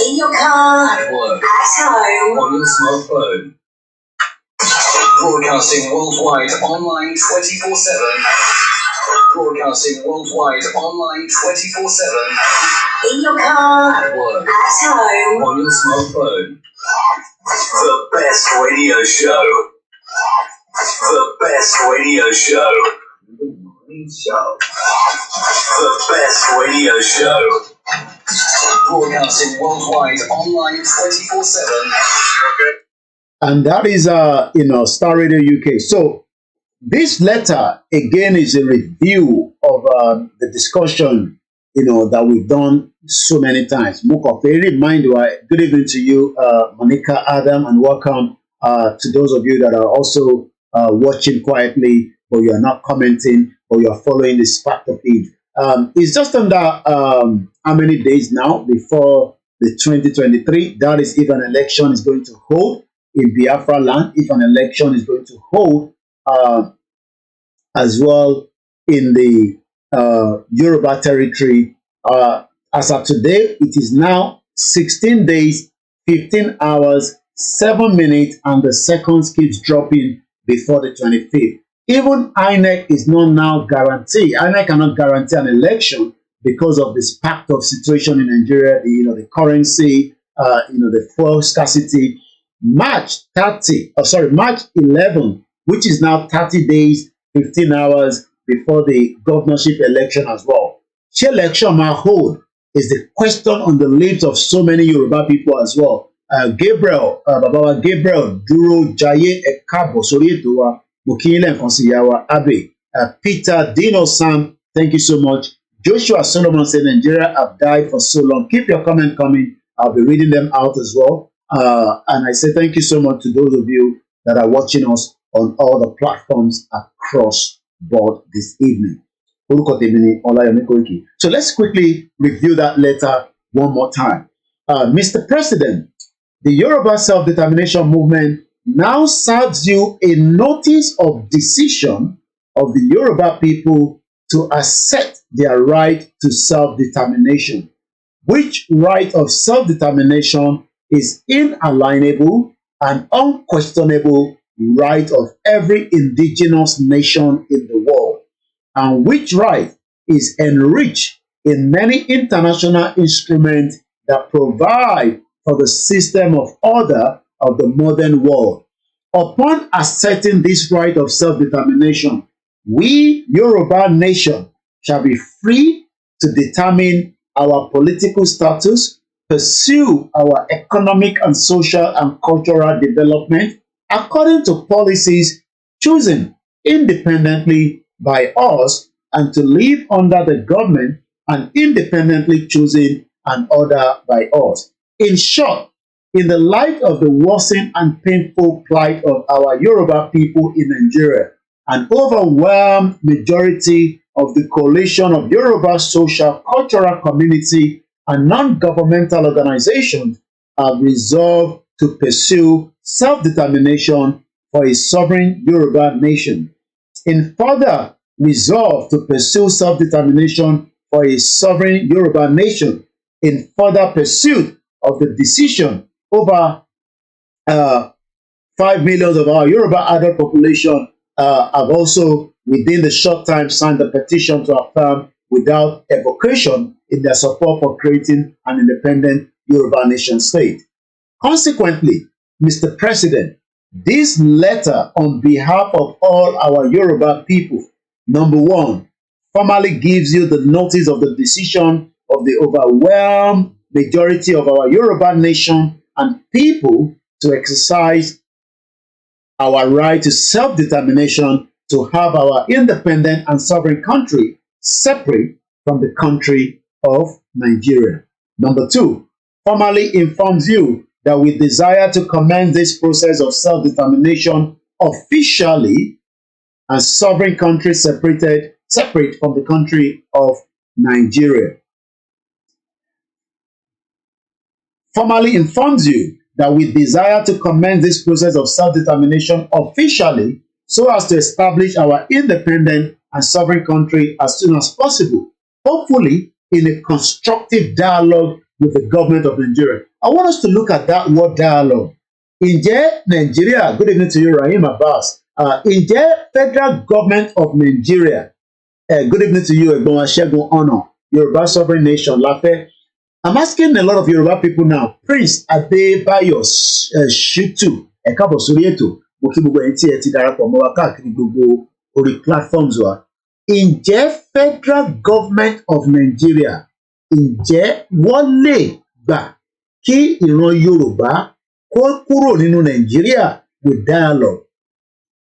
In your car, at work, at home, on your smartphone. Broadcasting worldwide online 24/7. Broadcasting worldwide online 24/7. in your car, At work, at home, on your smartphone. The best radio show. The best radio show. The best radio show. Broadcasting worldwide online 24/7. And that is Star Radio UK. So this letter again is a review of the discussion that we've done so many times. Good evening to you, Monica, Adam, and welcome to those of you that are also watching quietly, but you are not commenting, or you are following this fact of it. It's just under how many days now before the 2023? That is, if an election is going to hold in Biafra land, if an election is going to hold as well in the Yoruba territory. As of today, it is now 16 days, 15 hours, 7 minutes, and the seconds keeps dropping before the 25th. Even INEC is not now guaranteed. INEC cannot guarantee an election because of this pact of situation in Nigeria, the currency, the fuel scarcity. March 11, which is now 30 days, 15 hours before the governorship election as well. Which election might hold is the question on the lips of so many Yoruba people as well. Gabriel, Baba Gabriel, Duro, Jaye, Ekpa, Sori Eto, Mukile, Konsiyawa, Abe, Peter, Dino, Sam, thank you so much. Joshua Solomon said, Nigeria have died for so long. Keep your comment coming. I'll be reading them out as well. And I say thank you so much to those of you that are watching us on all the platforms across board this evening. Orúkọ tèmi ni Olayomi Koiki. So let's quickly review that letter one more time. Mr. President, the Yoruba self-determination movement now serves you a notice of decision of the Yoruba people to assert their right to self-determination, which right of self-determination is inalienable and unquestionable right of every indigenous nation in the world, and which right is enriched in many international instruments that provide for the system of order of the modern world. Upon asserting this right of self-determination, we, Yoruba nation, shall be free to determine our political status, pursue our economic and social and cultural development according to policies chosen independently by us, and to live under the government and independently chosen and ordered by us. In short, in the light of the worsening and painful plight of our Yoruba people in Nigeria, an overwhelming majority of the coalition of Yoruba social, cultural community and non-governmental organizations have resolved to pursue self-determination for a sovereign Yoruba nation. In further resolve to pursue self-determination for a sovereign Yoruba nation, in further pursuit of the decision over 5 million of our Yoruba adult population have also, within the short time, signed a petition to affirm without evocation in their support for creating an independent Yoruba nation state. Consequently, Mr. President, this letter on behalf of all our Yoruba people, number one, formally gives you the notice of the decision of the overwhelming majority of our Yoruba nation and people to exercise our right to self-determination, to have our independent and sovereign country separate from the country of Nigeria. Number two, formally informs you that we desire to commence this process of self-determination officially as sovereign country separate from the country of Nigeria. Formally informs you that we desire to commence this process of self-determination officially so as to establish our independent and sovereign country as soon as possible, hopefully in a constructive dialogue with the government of Nigeria. I want us to look at that word dialogue. Ǹjẹ́ Nigeria, good evening to you, Rahim Abbas. Ǹjẹ́ federal government of Nigeria, good evening to you, Ẹ̀gbọ́n Ṣẹ́gun Ọ̀nà, Yoruba sovereign nation, Láfẹ́. I'm asking a lot of Yoruba people now, Prince Adébáyọ̀ Shitu, ẹ káàbọ̀ sórí ètò, mo kí gbogbo ẹ̀yin tí ẹ ti darapọ̀ mọ́ wa káàkiri gbogbo orí platforms wa. Ǹjẹ́ federal government of Nigeria, ǹjẹ́ wọ́n lè gbà kí ìran Yorùbá kó kúrò nínú Nigeria with dialogue?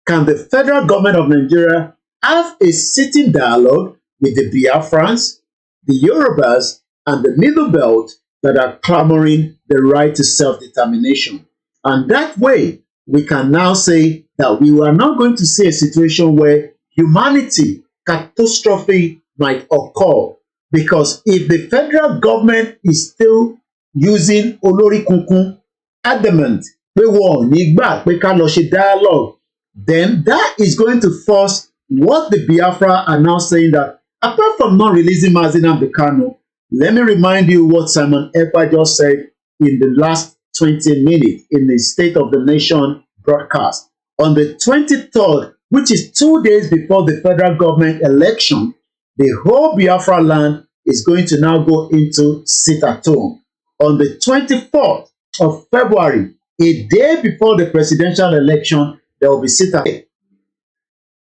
Can the federal government of Nigeria have a sitting dialogue with the Biafrans, the Yorubas, and the Middle Belt that are clamoring the right to self-determination? And that way, we can now say that we are not going to see a situation where humanity, catastrophe might occur. Because if the federal government is still using Olórí Kunkun, adamant, pé wọn ò ní gbà pé ká lọ ṣe dialogue, then that is going to force what the Biafra are now saying, that apart from not releasing Mazi and Kanu, let me remind you what Simon Ekpa just said in the last 20 minutes in the State of the Nation broadcast. On the 23rd, which is 2 days before the federal government election, the whole Biafra land is going to now go into sit-at-home. On the 24th of February, a day before the presidential election, there will be sit-at-home.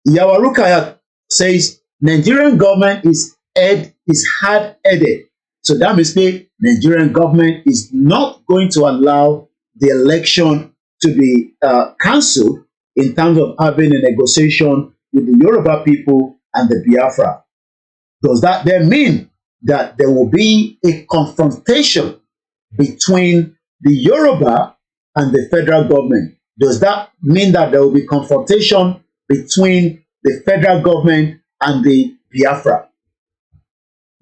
Yawa Rukayat says Nigerian government is hard-headed. So that means the Nigerian government is not going to allow the election to be cancelled in terms of having a negotiation with the Yoruba people and the Biafra. Does that then mean that there will be a confrontation between the Yoruba and the federal government? Does that mean that there will be confrontation between the federal government and the Biafra.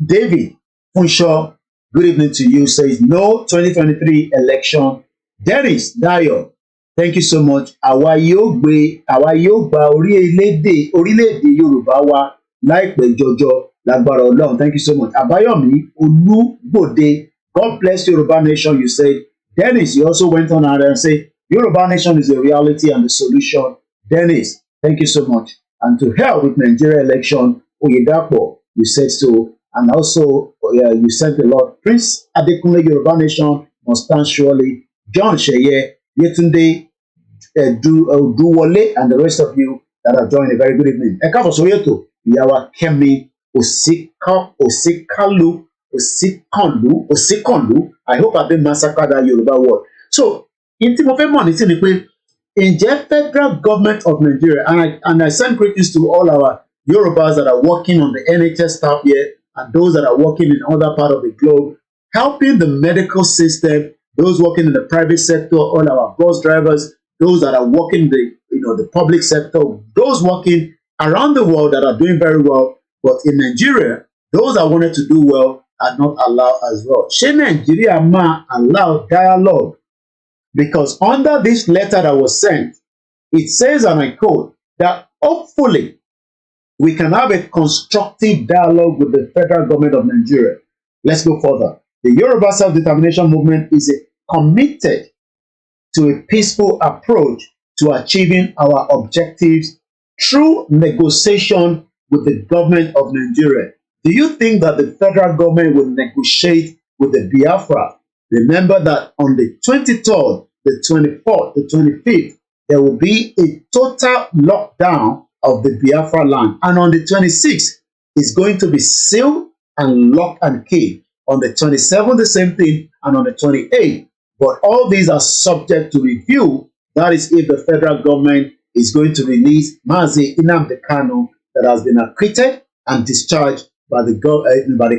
David Funshaw, good evening to you, says no 2023 election. Dennis Dayo, thank you so much. Àwa yóò gba orílẹ̀-èdè Yorùbá wa láìpẹ́ jọjọ lágbára Ọlọ́run. Thank you so much. Àbáyọ̀mí Olúgbòde, God bless Yoruba Nation, you said. Dennis, you also went on and said Yoruba Nation is a reality and the solution. Dennis, thank you so much. And to hell with Nigeria election, Oyedapo, you said so. And also, you sent a lot. Prince Adekunle, Yoruba Nation must stand surely. John Sheye, Yetunde, Duwole, and the rest of you that have joined, a very good evening. Eka Fosoyeto, Yawa Kemi, Osikondu. I hope I've been massacred that Yoruba word. So, in Timothy Money, in the federal government of Nigeria, and I send greetings to all our Yorubas that are working on the NHS staff here and those that are working in other part of the globe, helping the medical system, those working in the private sector, all our bus drivers, those that are working the public sector, those working around the world that are doing very well, but in Nigeria, those that wanted to do well are not allowed as well. She Nigeria ma allow dialogue, because under this letter that was sent, it says, and I quote, that hopefully we can have a constructive dialogue with the federal government of Nigeria. Let's go further. The Yoruba self-determination movement is committed to a peaceful approach to achieving our objectives through negotiation with the government of Nigeria. Do you think that the federal government will negotiate with the Biafra? Remember that on the 23rd, the 24th, the 25th, there will be a total lockdown of the Biafra land. And on the 26th, it's going to be sealed and lock and key. On the 27th, the same thing, and on the 28th. But all these are subject to review. That is if the federal government is going to release Mazi Nnamdi Kanu that has been acquitted and discharged by the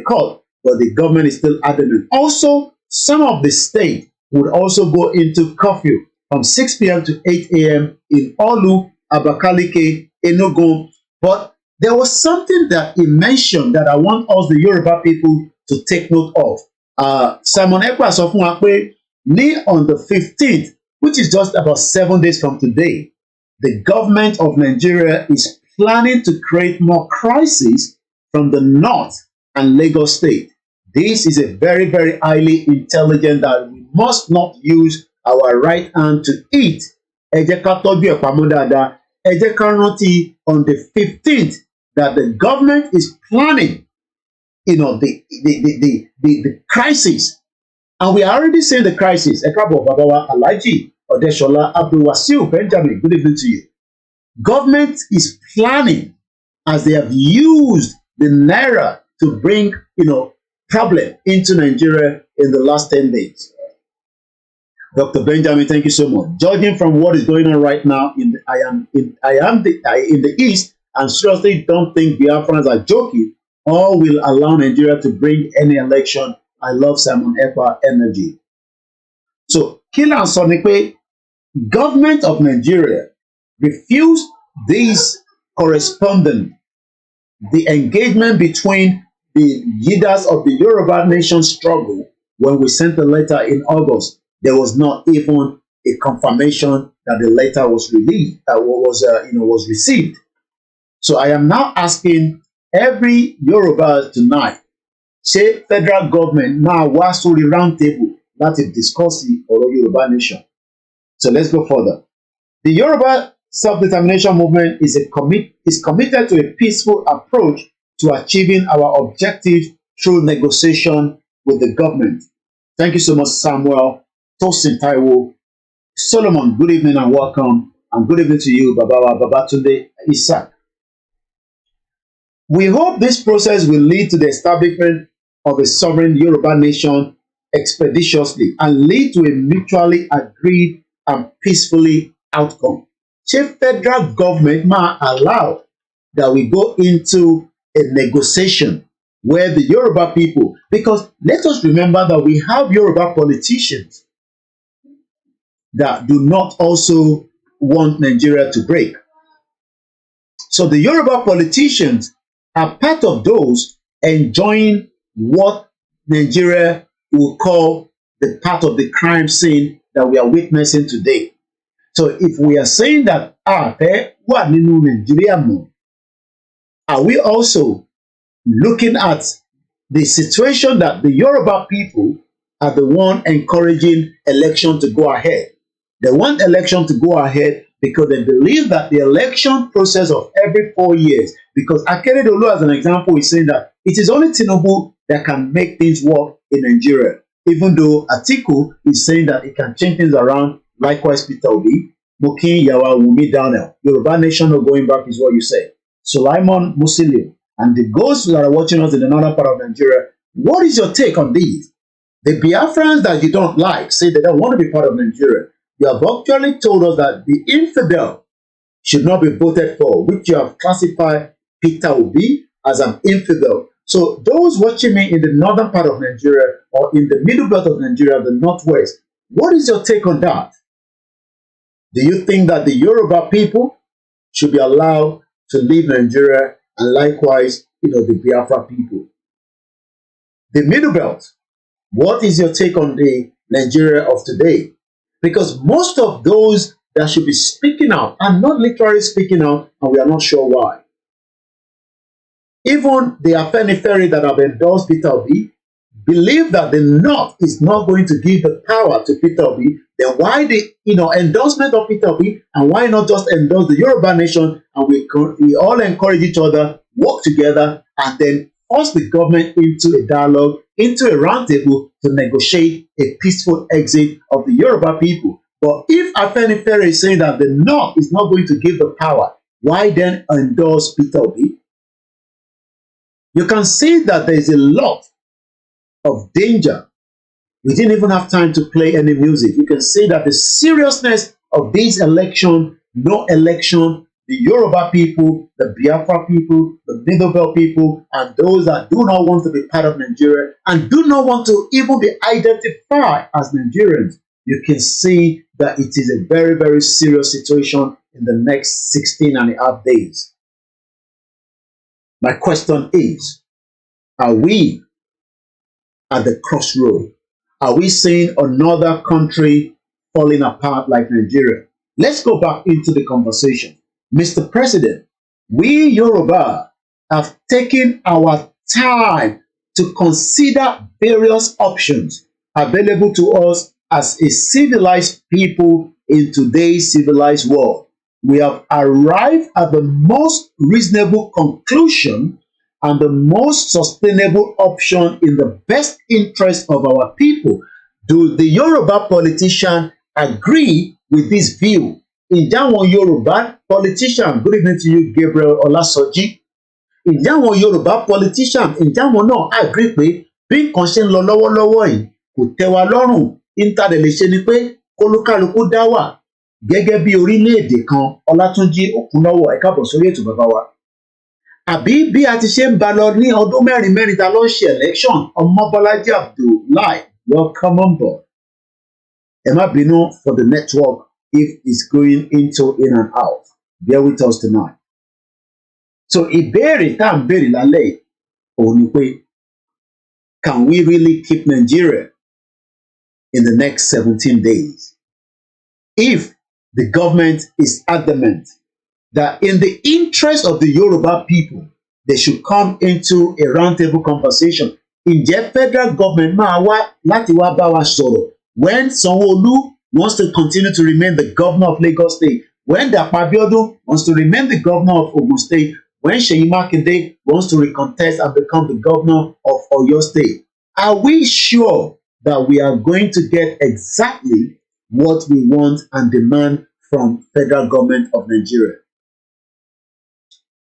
court. But the government is still adamant. Also, some of the state would also go into curfew from 6 p.m. to 8 a.m. in Olu, Abakaliki, Enugu. But there was something that he mentioned that I want us, the Yoruba people, to take note of. Simon Ekpa sọ fún wa pé on the 15th, which is just about 7 days from today, the government of Nigeria is planning to create more crises from the north and Lagos state. This is a very, very highly intelligent that we must not use our right hand to eat. Ẹ jẹ́ ká tọ́jú ẹ̀ pamọ́ dáadáa. Ẹ jẹ́ ká rántí on the 15th that the government is planning, the crisis. And we are already seeing the crisis. Ẹ káàbọ̀ bàbá wa Alhaji Odeshola Abdulwasiu Benjamin, good evening to you. Government is planning, as they have used the NAIRA to bring, problem into Nigeria in the last 10 days. Dr. Benjamin, thank you so much. Judging from what is going on right now, I am in the East, and seriously don't think Biafrans are joking, or will allow Nigeria to bring any election. I love Simon Ekpa energy. So, Kila Sonikwe, government of Nigeria refused this correspondence, the engagement between the leaders of the Yoruba nation struggle. When we sent the letter in August, there was not even a confirmation that the letter was released, was received. So I am now asking every Yoruba tonight, say federal government now wá sórí round table láti discuss ọ̀rọ̀ Yoruba nation. So let's go further. The Yoruba self-determination movement is committed to a peaceful approach to achieving our objectives through negotiation with the government. Thank you so much, Samuel, Tosin Taiwo, Solomon, good evening and welcome. And good evening to you, Babawa Babatunde Isaac. We hope this process will lead to the establishment of a sovereign Yoruba nation expeditiously and lead to a mutually agreed and peacefully outcome. Chief federal government might allow that we go into a negotiation where the Yoruba people, because let us remember that we have Yoruba politicians that do not also want Nigeria to break. So the Yoruba politicians are part of those enjoying what Nigeria will call the part of the crime scene that we are witnessing today. So if we are saying that what Nigeria more, are we also looking at the situation that the Yoruba people are the one encouraging election to go ahead? They want election to go ahead because they believe that the election process of every 4 years, because Akeredolu, as an example, is saying that it is only Tinubu that can make things work in Nigeria, even though Atiku is saying that it can change things around. Likewise, Peter Obi, Mokin, Yawa, Wumi, Daniel. Yoruba nation not going back is what you say. Sulaiman Musiliu, and the ghosts that are watching us in the northern part of Nigeria, what is your take on these? The Biafrans that you don't like say they don't want to be part of Nigeria. You have actually told us that the infidel should not be voted for, which you have classified Peter Obi as an infidel. So those watching me in the northern part of Nigeria or in the middle belt of Nigeria, the northwest, what is your take on that? Do you think that the Yoruba people should be allowed to leave Nigeria, and likewise, the Biafra people? The middle belt, what is your take on the Nigeria of today? Because most of those that should be speaking out are not literally speaking out, and we are not sure why. Even the Afenifere that have endorsed Peter Obi believe that the North is not going to give the power to Peter Obi. Then why the endorsement of Peter Obi, and why not just endorse the Yoruba nation, and we all encourage each other, work together, and then force the government into a dialogue, into a roundtable to negotiate a peaceful exit of the Yoruba people. But if Afenifere is saying that the North is not going to give the power, why then endorse Peter Obi? You can see that there is a lot of danger. We didn't even have time to play any music. You can see that the seriousness of this election, no election, the Yoruba people, the Biafra people, the Middle Belt people, and those that do not want to be part of Nigeria and do not want to even be identified as Nigerians, you can see that it is a very, very serious situation in the next 16 and a half days. My question is, are we at the crossroad? Are we seeing another country falling apart like Nigeria? Let's go back into the conversation. Mr. President, we Yoruba have taken our time to consider various options available to us as a civilized people in today's civilized world. We have arrived at the most reasonable conclusion and the most sustainable option in the best interest of our people. Do the Yoruba politician agree with this view? Ǹjẹ́ àwọn Yoruba politician, good evening to you, Gabriel Olasoji. Ǹjẹ́ àwọn Yoruba politician, ǹjẹ́ àwọn náà agree pé bí nǹkan ṣe ń lọ lọ́wọ́lọ́wọ́ yìí kò tẹ́ wa lọ́rùn? Ìtàdé lè ṣe ni pé kólúkálukú dá wà gẹ́gẹ́ bí orílẹ̀-èdè kan. Ọlátúnjí Òkúnlọ́wọ̀, ẹ káàbọ̀ sórí ètò bàbá wa. Àbí bí a ti ṣe ń bá lọ ní ọdún mẹ́rin ta ló ń ṣe election, Ọmọbọ́lájí Abdullahi, welcome on board. Ẹ má bínú for the network if it's going into in and out. Bear with us tonight. So ìbéèrè tá à ń béèrè lálẹ́ òun ni pé, can we really keep Nigeria in the next 17 days? If the government is adamant that in the interest of the Yoruba people, they should come into a roundtable conversation. Ǹjẹ́ federal government máa wá láti wá bá wa sọ̀rọ̀ when Sanwo-Olu wants to continue to remain the governor of Lagos State, when Dapo Abiodun wants to remain the governor of Ogun State, when Seyi Makinde wants to recontest and become the governor of Oyo State? Are we sure that we are going to get exactly what we want and demand from federal government of Nigeria?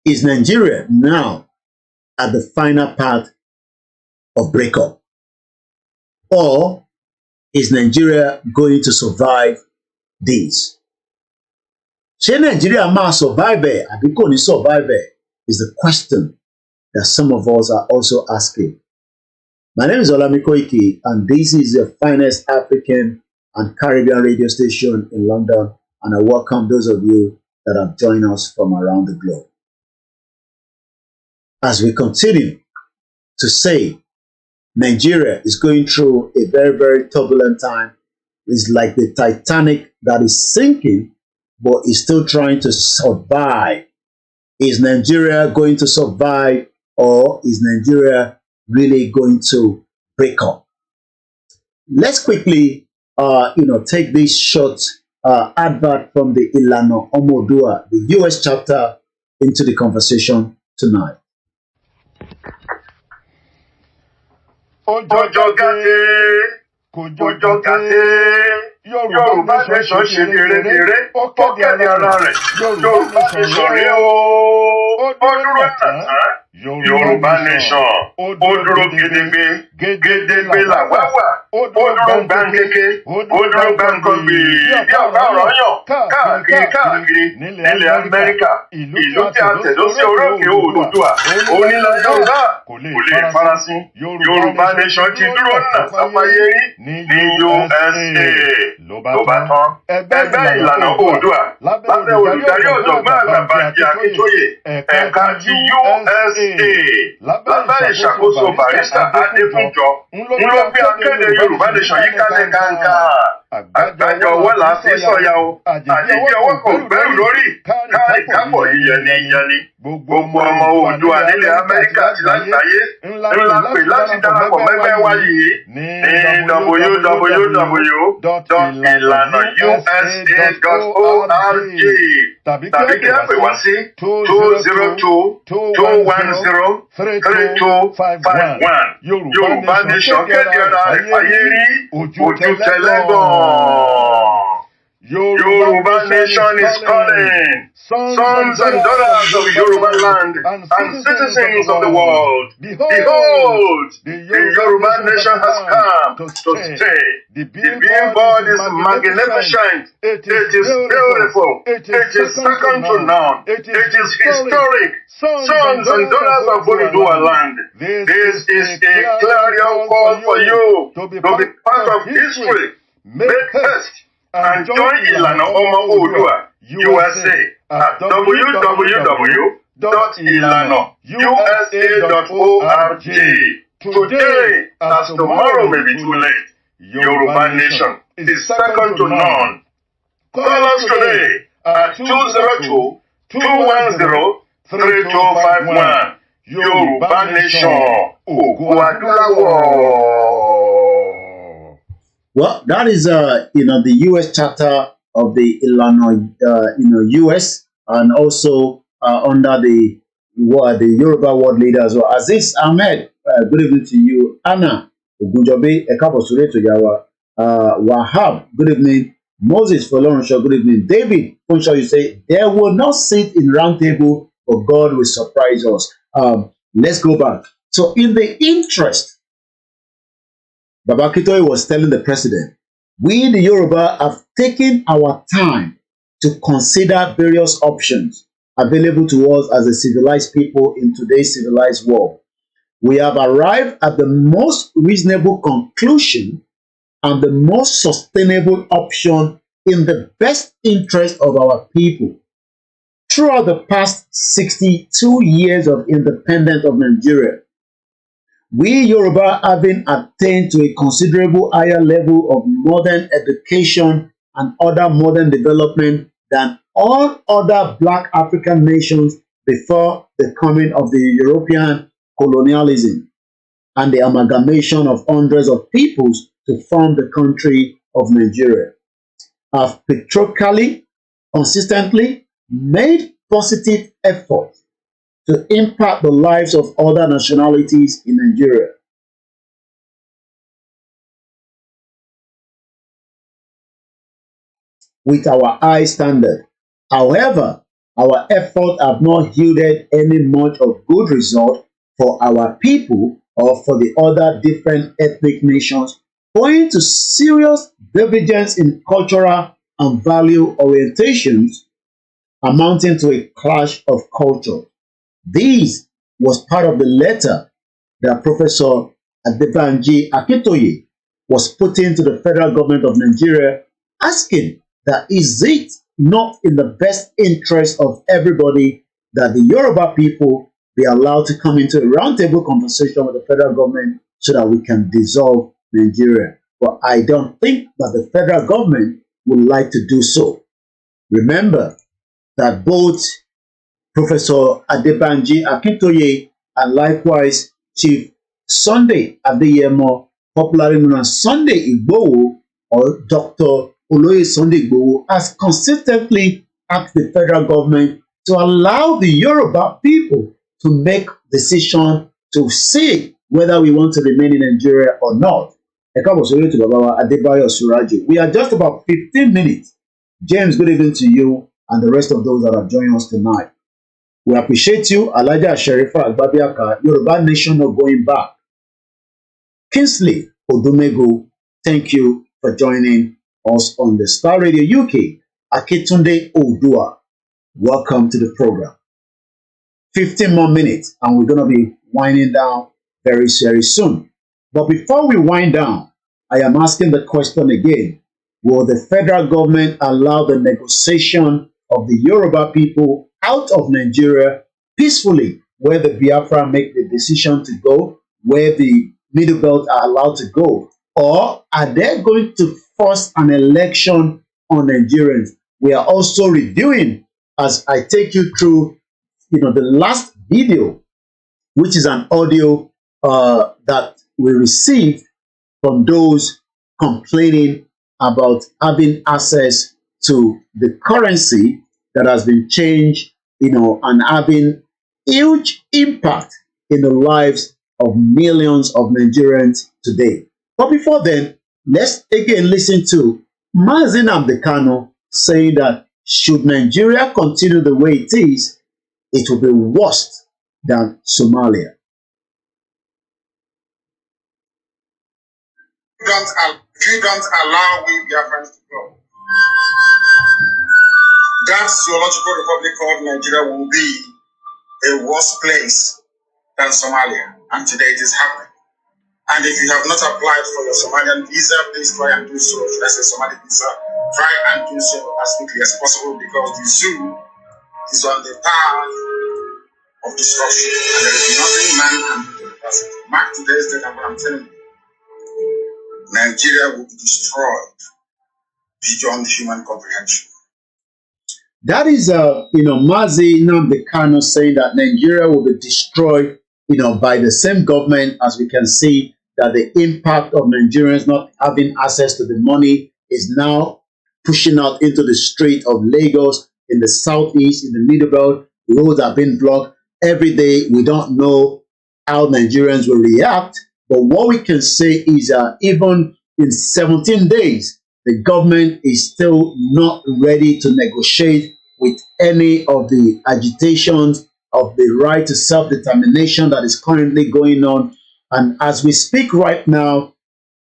Is Nigeria now at the final part of breakup? Or is Nigeria going to survive this? Ṣé Nigeria máa survive ẹ̀ àbí kò ní survive ẹ̀ is the question that some of us are also asking. My name is OLAYOMI KOIKI, and this is the finest African and Caribbean radio station in London, and I welcome those of you that have joined us from around the globe. as we continue to say Nigeria is going through a very, very turbulent time. It's like the Titanic that is sinking, but is still trying to survive. Is Nigeria going to survive, or is Nigeria really going to break up? Let's quickly, take this short advert from the Ilana Omodua, the US chapter, into the conversation tonight. Yorùbá nation ṣe kéré-kéré, ó kéde ara rẹ̀. Yorùbá nation rèé o, ó dúró tàtà. Yorùbá nation, ó dúró gédégbé làwa wà. Ó dúró gbàǹkéké, ó dúró gbàǹkọ̀gbì. Bí ọ̀gá ọ̀rọ̀ yàn káàkiri nílẹ̀ Amẹ́ríkà. Ìlú tí a tẹ̀dó sí orókè Oòduà. Onílẹ̀ Yorùbá kò lè farasin. Yorùbá nation ti dúró nà sáfáyé rí ní USA. Ló bá tán. Ẹgbẹ́ ìlànà Oòduà lábẹ́ olùdarí ọ̀jọ̀gbọ́n àgbà Bánjí Akíntóyè ẹ̀ka ti USA lábẹ́ ìṣàkóso Barrister Adéfúnjọ ń ló gbé akéde Yorùbá nation yìí kalẹ̀ gàǹgà. Àgbájọ ọwọ́ là á fi sọ̀yà o. Àjíjẹ ọwọ́ kan gbẹ́rù lórí. Káàrí kápọ̀ yíyẹni. Gbogbo ọmọ Oòduà nílẹ̀ Amẹ́ríkà àti lágbàáyé ńlá pè láti darapọ̀ mẹ́gbẹ́ wa yìí ní www.ilanausa.org tàbí kí ẹ pè wá sí 202-210-3251. Yorùbá nation kéde ara rẹ̀ fàyè rí ojú tẹlẹ́gàn. Yoruba nation is calling. Sons and daughters of Yoruba land and citizens of the world. Behold, the Yoruba nation has come to stay. The billboard is magnificent. It is beautiful. It is second to none. It is historic. Sons and daughters of Oòduà land. This is a clarion call for you to be part of history. Make haste and join Ilana Oòduà USA at www.ilanausa.org. Today, as tomorrow may be too late, Yoruba nation is second to none. Call us today at 202-210-3251. Yoruba nation, Ògo Adúláwọ̀. Well, that is the U.S. chapter of the Illinois, U.S. and also under the Yoruba world leader as well. Aziz Ahmed, good evening to you. Anna Ogunjobi, Ekpa to Yawa. Wahab, good evening. Moses Folorenshaw, good evening. David Funshaw, you say they will not sit in round table, but God will surprise us. Let's go back. So, in the interest. Baba Akintoye was telling the president, we, the Yoruba, have taken our time to consider various options available to us as a civilized people in today's civilized world. We have arrived at the most reasonable conclusion and the most sustainable option in the best interest of our people. Throughout the past 62 years of independence of Nigeria, we Yoruba, having attained to a considerable higher level of modern education and other modern development than all other Black African nations before the coming of the European colonialism and the amalgamation of hundreds of peoples to form the country of Nigeria, have patriotically, consistently made positive efforts to impact the lives of other nationalities in Nigeria. With our high standard. However, our efforts have not yielded any much of good result for our people or for the other different ethnic nations, owing to serious divergence in cultural and value orientations amounting to a clash of culture. This was part of the letter that Professor Bánjí Akíntóyè was putting to the federal government of Nigeria, asking that is it not in the best interest of everybody that the Yoruba people be allowed to come into a roundtable conversation with the federal government so that we can dissolve Nigeria. But I don't think that the federal government would like to do so. Remember that both Professor Adebanji Akintoye and likewise Chief Sunday Adeyemo, popularly known as Sunday Igboho, or Dr. Oloye Sunday Igboho, has consistently asked the federal government to allow the Yoruba people to make decision to see whether we want to remain in Nigeria or not. We are just about 15 minutes. James, good evening to you and the rest of those that have joined us tonight. We appreciate you, Elijah Sherifa Agbabiaka, Yoruba Nation not going back. Kingsley Odumego, thank you for joining us on the Star Radio UK. Aketunde Odua, welcome to the program. 15 more minutes and we're going to be winding down very, very soon. But before we wind down, I am asking the question again. Will the federal government allow the negotiation of the Yoruba people out of Nigeria peacefully, where the Biafra make the decision to go, where the Middle Belt are allowed to go? Or are they going to force an election on Nigerians? We are also reviewing, as I take you through, the last video, which is an audio that we received from those complaining about having access to the currency that has been changed, and having huge impact in the lives of millions of Nigerians today. But before then, let's again listen to Mazi Kanu saying that should Nigeria continue the way it is, it will be worse than Somalia. If you don't allow we Biafrans to go, that zoological republic called Nigeria will be a worse place than Somalia. And today it is happening. And if you have not applied for your Somalian visa, please try and do so. Should I say Somali visa? Try and do so as quickly as possible, because the zoo is on the path of destruction. And there is nothing man can do to the person. Mark today's date and what I'm telling you. Nigeria will be destroyed beyond human comprehension. That is, Mazi Kanu saying that Nigeria will be destroyed, by the same government, as we can see that the impact of Nigerians not having access to the money is now pushing out into the street of Lagos, in the southeast, in the Middle Belt. Roads are being blocked every day. We don't know how Nigerians will react, but what we can say is that even in 17 days, the government is still not ready to negotiate with any of the agitations of the right to self-determination that is currently going on. And as we speak right now,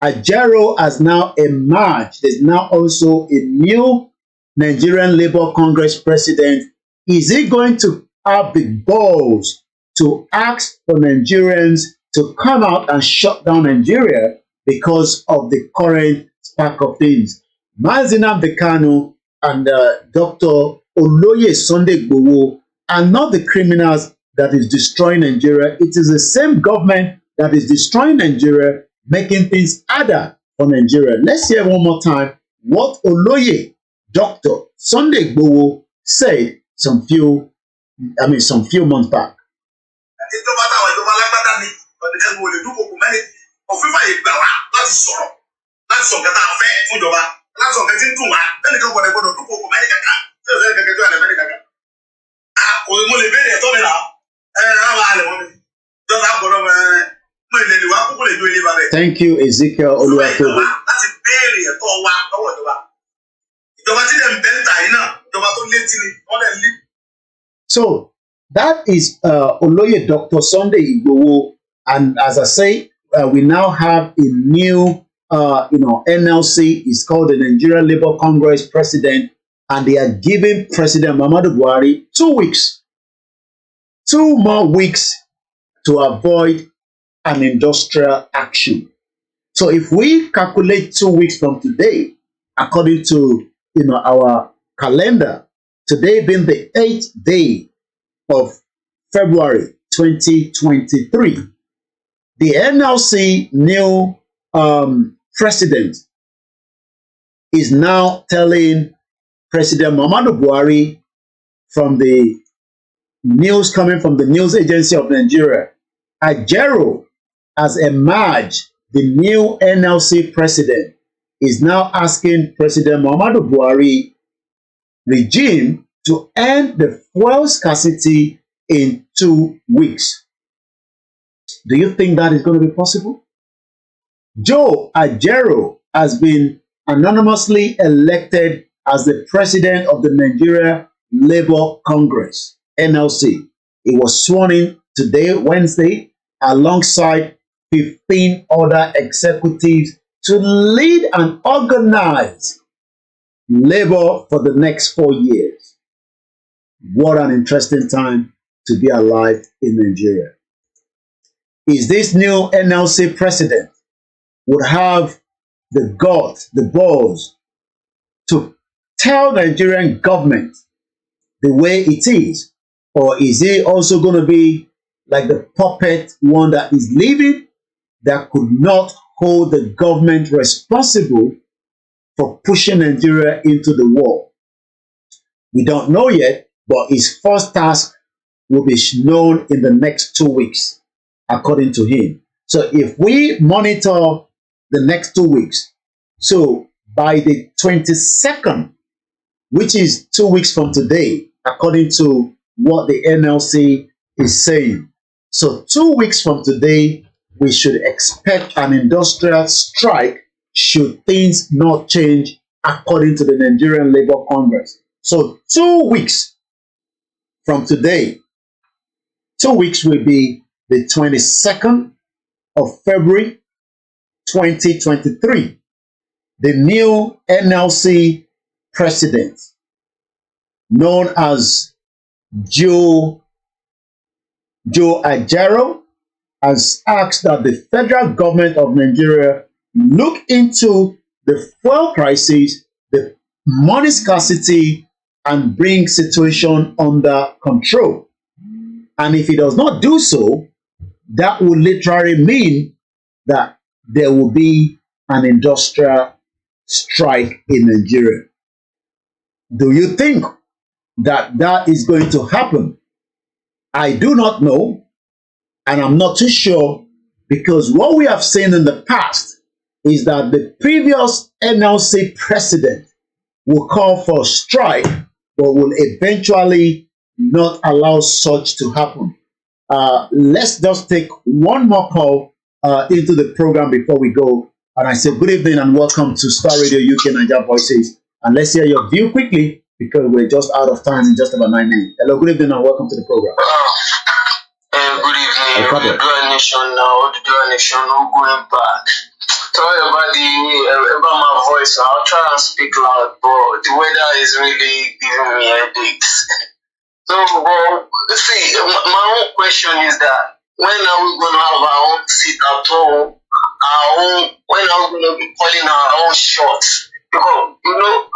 Ajero has now emerged. There's now also a new Nigerian Labour Congress president. Is he going to have the balls to ask for Nigerians to come out and shut down Nigeria because of the current spark of things? Mazi Kanu and Dr. Oloye Sunday Igboho are not the criminals that is destroying Nigeria. It is the same government that is destroying Nigeria, making things harder for Nigeria. Let's hear one more time what Oloye, Dr. Sunday Igboho said some few months back. Thank you, Ezekiel Oluwatobi. So that is Oloye Dr. Sunday Igboho, and as I say, we now have a new NLC. It's called the Nigerian Labour Congress president, and they are giving President Muhammadu Buhari 2 more weeks to avoid an industrial action. So if we calculate 2 weeks from today, according to our calendar, today being the 8th day of February 2023. The NLC new president is now telling President Muhammadu Buhari, from the news coming from the news agency of Nigeria, Ajero has emerged. The new NLC president is now asking President Muhammadu Buhari regime to end the fuel scarcity in 2 weeks. Do you think that is going to be possible? Joe Ajero has been anonymously elected as the president of the Nigeria Labour Congress, NLC. He was sworn in today, Wednesday, alongside 15 other executives to lead and organize labor for the next 4 years. What an interesting time to be alive in Nigeria. Is this new NLC president would have the guts, the balls to tell Nigerian government the way it is? Or is he also going to be like the puppet one that is leaving, that could not hold the government responsible for pushing Nigeria into the war? We don't know yet, but his first task will be known in the next 2 weeks, according to him. So if we monitor the next 2 weeks, so by the 22nd, which is 2 weeks from today, according to what the NLC is saying. So 2 weeks from today, we should expect an industrial strike should things not change according to the Nigerian Labour Congress. So 2 weeks from today, 2 weeks will be the 22nd of February 2023. The new NLC president, known as Joe Ajero, has asked that the federal government of Nigeria look into the fuel crisis, the money scarcity, and bring situation under control. And if it does not do so, that will literally mean that there will be an industrial strike in Nigeria. Do you think that that is going to happen? I do not know, and I'm not too sure, because what we have seen in the past is that the previous NLC president will call for a strike, but will eventually not allow such to happen. Let's just take one more call into the program before we go. And I say good evening and welcome to Star Radio UK Niger Voices. And let's hear your view quickly, because we're just out of time in just about 9 minutes. Hello, good evening and welcome to the program. Good evening. We do a nation now. We do a nation. No going back. Sorry about my voice. I'll try and speak loud, but the weather is really giving me headaches. So, see, my own question is that when are we going to have our own seat at home? When are we going to be calling our own shots? Because, you know,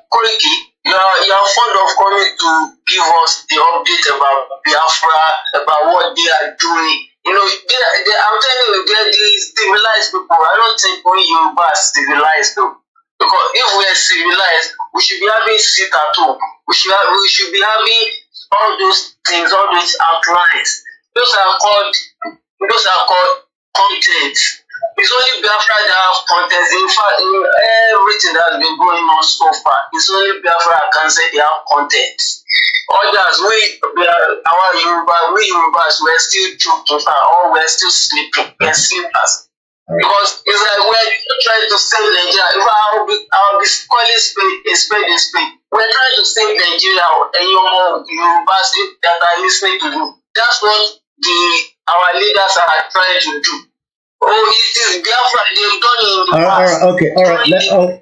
Koiki, you're fond of coming to give us the update about Biafra, about what they are doing. You know, I'm telling you, they're the civilized people. I don't think we Yoruba are civilized though. Because if we're civilized, we should be having sit at home. We should be having all those things, all those outlines. Those are called content. It's only Biafra that have content. In fact, in everything that has been going on so far, it's only Biafra that can say they have content. Others, our Yorubas, we're still joking, or we're still sleeping. We're sleepers. Because it's like we're trying to save Nigeria. I'll be calling a spade. We're trying to save Nigeria and Yorubas that are listening to you. That's what our leaders are trying to do. Oh, it is Biafra. They've done it in the past.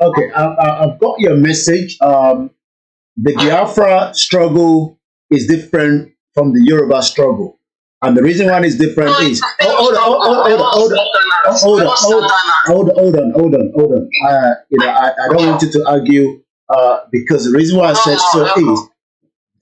Okay. I've got your message. The Biafra struggle is different from the Yoruba struggle. And the reason why it's different is hold on. I don't want you to argue because the reason why I said so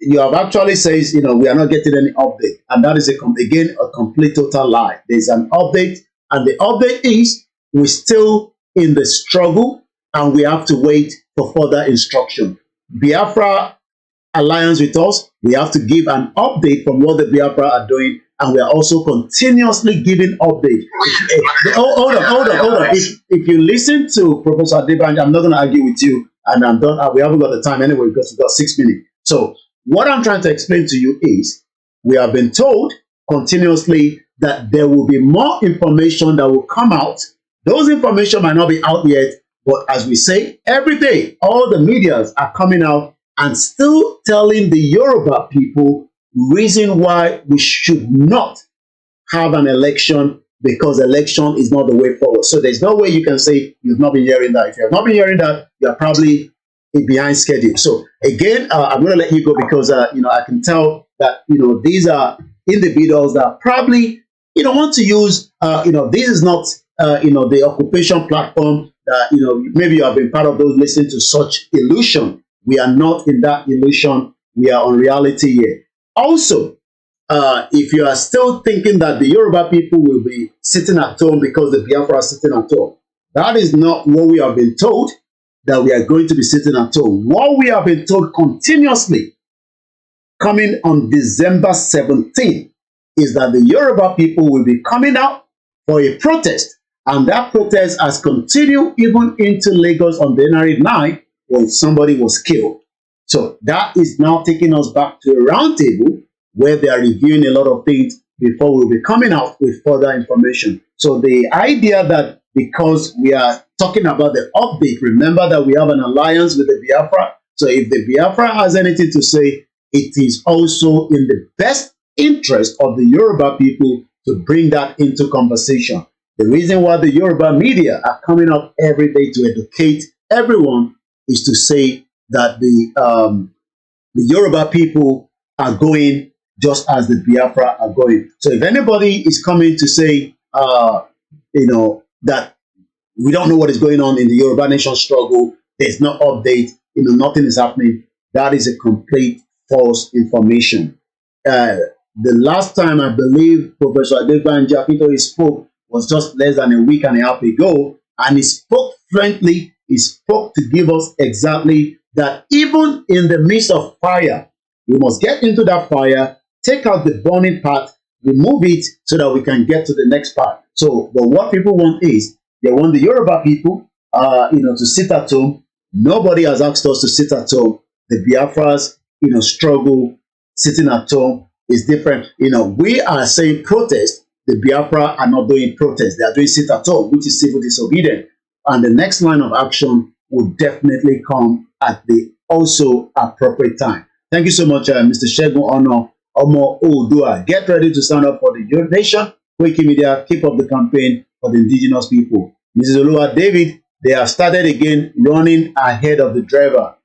is you have actually says, we are not getting any update. And that is, again, a complete total lie. There's an update, and the update is we're still in the struggle, and we have to wait for further instruction. Biafra alliance with us, we have to give an update from what the Biafra are doing, and we are also continuously giving updates. Hold on. If you listen to Professor Adebanjo, I'm not going to argue with you, and I'm done. We haven't got the time anyway because we've got 6 minutes. So what I'm trying to explain to you is we have been told continuously that there will be more information that will come out. Those information might not be out yet, but as we say, every day, all the medias are coming out and still telling the Yoruba people reason why we should not have an election, because election is not the way forward. So there's no way you can say you've not been hearing that. If you have not been hearing that, you're probably behind schedule. So again, I'm going to let you go because, I can tell that, these are individuals that probably, want to use, this is not, the occupation platform that, maybe you have been part of those listening to such illusion. We are not in that illusion. We are on reality here. Also, if you are still thinking that the Yoruba people will be sitting at home because the Biafra are sitting at home, that is not what we have been told, that we are going to be sitting at home. What we have been told continuously, coming on December 17th, is that the Yoruba people will be coming out for a protest. And that protest has continued even into Lagos on January 9th when somebody was killed. So that is now taking us back to a round table where they are reviewing a lot of things before we'll be coming out with further information. So the idea that because we are talking about the update, remember that we have an alliance with the Biafra. So if the Biafra has anything to say, it is also in the best interest of the Yoruba people to bring that into conversation. The reason why the Yoruba media are coming up every day to educate everyone is to say that the Yoruba people are going just as the Biafra are going. So if anybody is coming to say, that we don't know what is going on in the Yoruba nation struggle, there's no update, nothing is happening, that is a complete false information. The last time I believe Professor Adebanjo spoke was just less than a week and a half ago, and he spoke frankly, he spoke to give us exactly that even in the midst of fire, we must get into that fire, take out the burning part, remove it so that we can get to the next part. So, but what people want is, they want the Yoruba people, to sit at home. Nobody has asked us to sit at home. The Biafras, struggle, sitting at home is different. We are saying protest. The Biafra are not doing protest. They are doing sit at home, which is civil disobedience. And the next line of action will definitely come at the also appropriate time. Thank you so much, Mr. Shegun Omo Odua. Get ready to sign up for the Youth Nation. Koikimedia, keep up the campaign for the indigenous people. Mrs. Olua David, they have started again running ahead of the driver.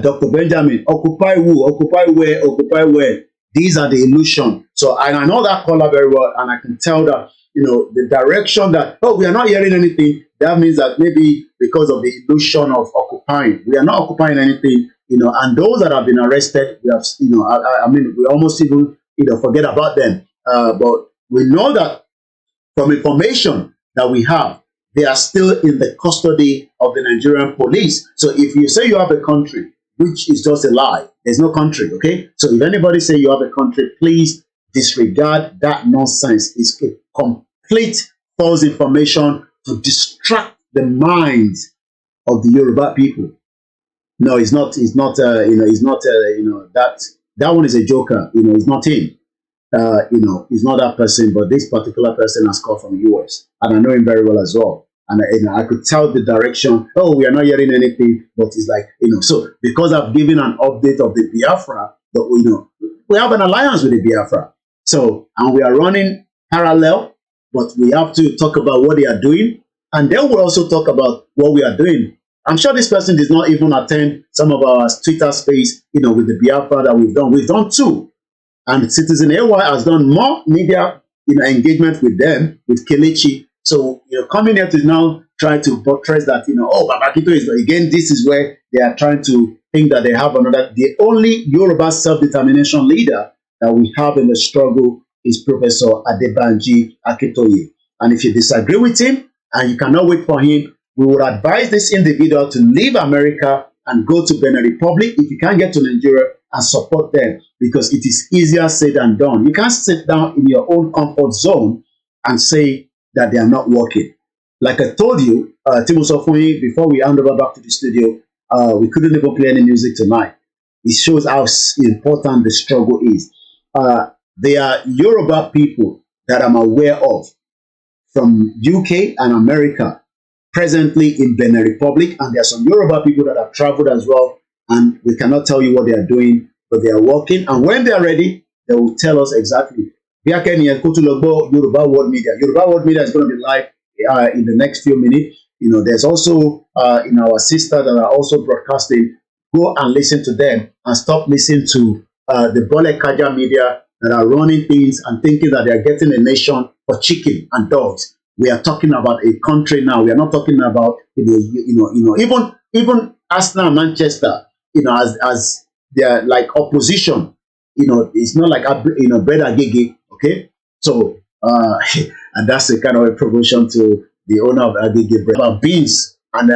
Dr. Benjamin, occupy who, occupy where, occupy where. These are the illusion. So I know that caller very well, and I can tell that, the direction that, we are not hearing anything, that means that maybe because of the illusion of occupying. We are not occupying anything, and those that have been arrested, we have, we almost even, forget about them. But we know that from information that we have, they are still in the custody of the Nigerian police. So if you say you have a country, which is just a lie, there's no country, okay? So if anybody say you have a country, please disregard that nonsense. It's a complete false information to distract the minds of the Yoruba people. No, it's not. It's not. That one is a joker. It's not him. It's not that person, but this particular person has come from the US, and I know him very well as well. And I could tell the direction. Oh, we are not hearing anything, but it's like So because I've given an update of the Biafra, but we have an alliance with the Biafra. So and we are running parallel, but we have to talk about what they are doing, and then we'll also talk about what we are doing. I'm sure this person did not even attend some of our Twitter space, with the Biafra that we've done. We've done two. And Citizen AY has done more media engagement with them, with Kelechi. So, coming here to now try to buttress that, Babakito is, again, this is where they are trying to, think that they have another. The only Yoruba self-determination leader that we have in the struggle is Professor Adebanji Akintoye. And if you disagree with him and you cannot wait for him, we would advise this individual to leave America and go to Benin Republic if you can't get to Nigeria and support them, because it is easier said than done. You can't sit down in your own comfort zone and say that they are not working. Like I told you, Timo Sofuni, before we hand over back to the studio, we couldn't even play any music tonight. It shows how important the struggle is. There are Yoruba people that I'm aware of from UK and America presently in Benin Republic, and there are some Yoruba people that have traveled as well, and we cannot tell you what they are doing, but they are working, and when they are ready, they will tell us exactly. Yoruba World Media. Yoruba World Media is going to be live in the next few minutes. You know, there's also in our sisters that are also broadcasting. Go and listen to them and stop listening to the Bole Kaja media that are running things and thinking that they are getting a nation for chicken and dogs. We are talking about a country now. We are not talking about even Arsenal and Manchester. As they are like opposition. It's not like bread agege. Okay, so and that's a kind of a promotion to the owner of Agege Bread. About beans and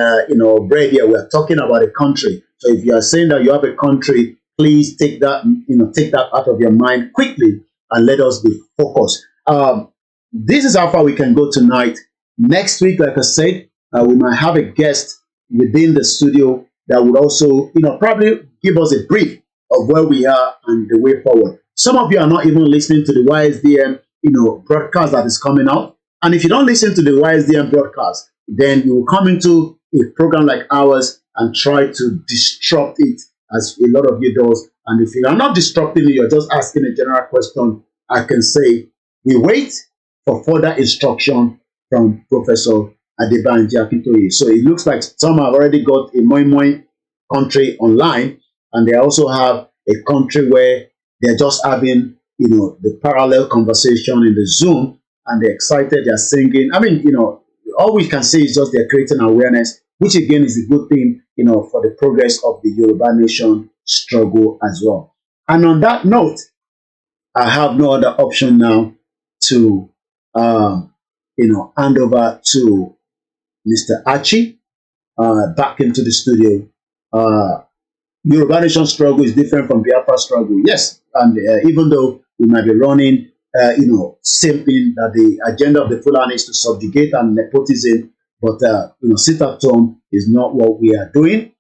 bread here. We are talking about a country. So if you are saying that you have a country, please take that out of your mind quickly and let us be focused. This is how far we can go tonight. Next week, like I said, we might have a guest within the studio that would also, probably give us a brief of where we are and the way forward. Some of you are not even listening to the YSDM, broadcast that is coming out. And if you don't listen to the YSDM broadcast, then you will come into a program like ours and try to disrupt it, as a lot of you do. And if you are not disrupting it, you're just asking a general question, I can say we wait for further instruction from Professor Adebanji Akintoye. So it looks like some have already got a Moi Moi country online, and they also have a country where they're just having, the parallel conversation in the Zoom, and they're excited, they're singing. I mean, all we can say is just they're creating awareness, which again is a good thing, for the progress of the Yoruba nation struggle as well. And on that note, I have no other option now to, hand over to Mr. Archie back into the studio. Yoruba nation struggle is different from Biafra struggle. Yes, and even though we might be running, same thing, that the agenda of the Fulani is to subjugate and nepotism, but sit at home is not what we are doing.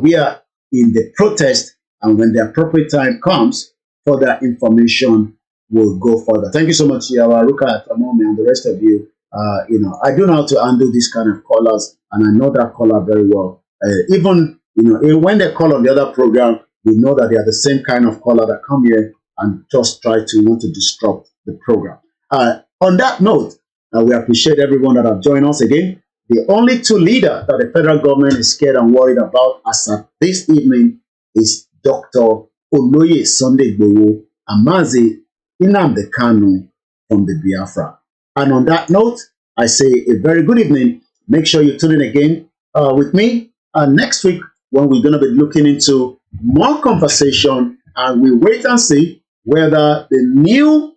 We are in the protest, and when the appropriate time comes, further information will go further. Thank you so much, Yawa, Ruka, Tamomi, and the rest of you. I do know how to handle this kind of callers, and I know that caller very well. Even when they call on the other program, we know that they are the same kind of caller that come here and just try to want to disrupt the program. On that note, we appreciate everyone that have joined us again. The only two leaders that the federal government is scared and worried about as of this evening is Dr. Oloye Sunday IGBOHO and Mazi Nnamdi Kanu from the Biafra. And on that note, I say a very good evening. Make sure you tune in again with me next week, when we're going to be looking into more conversation, and we wait and see whether the new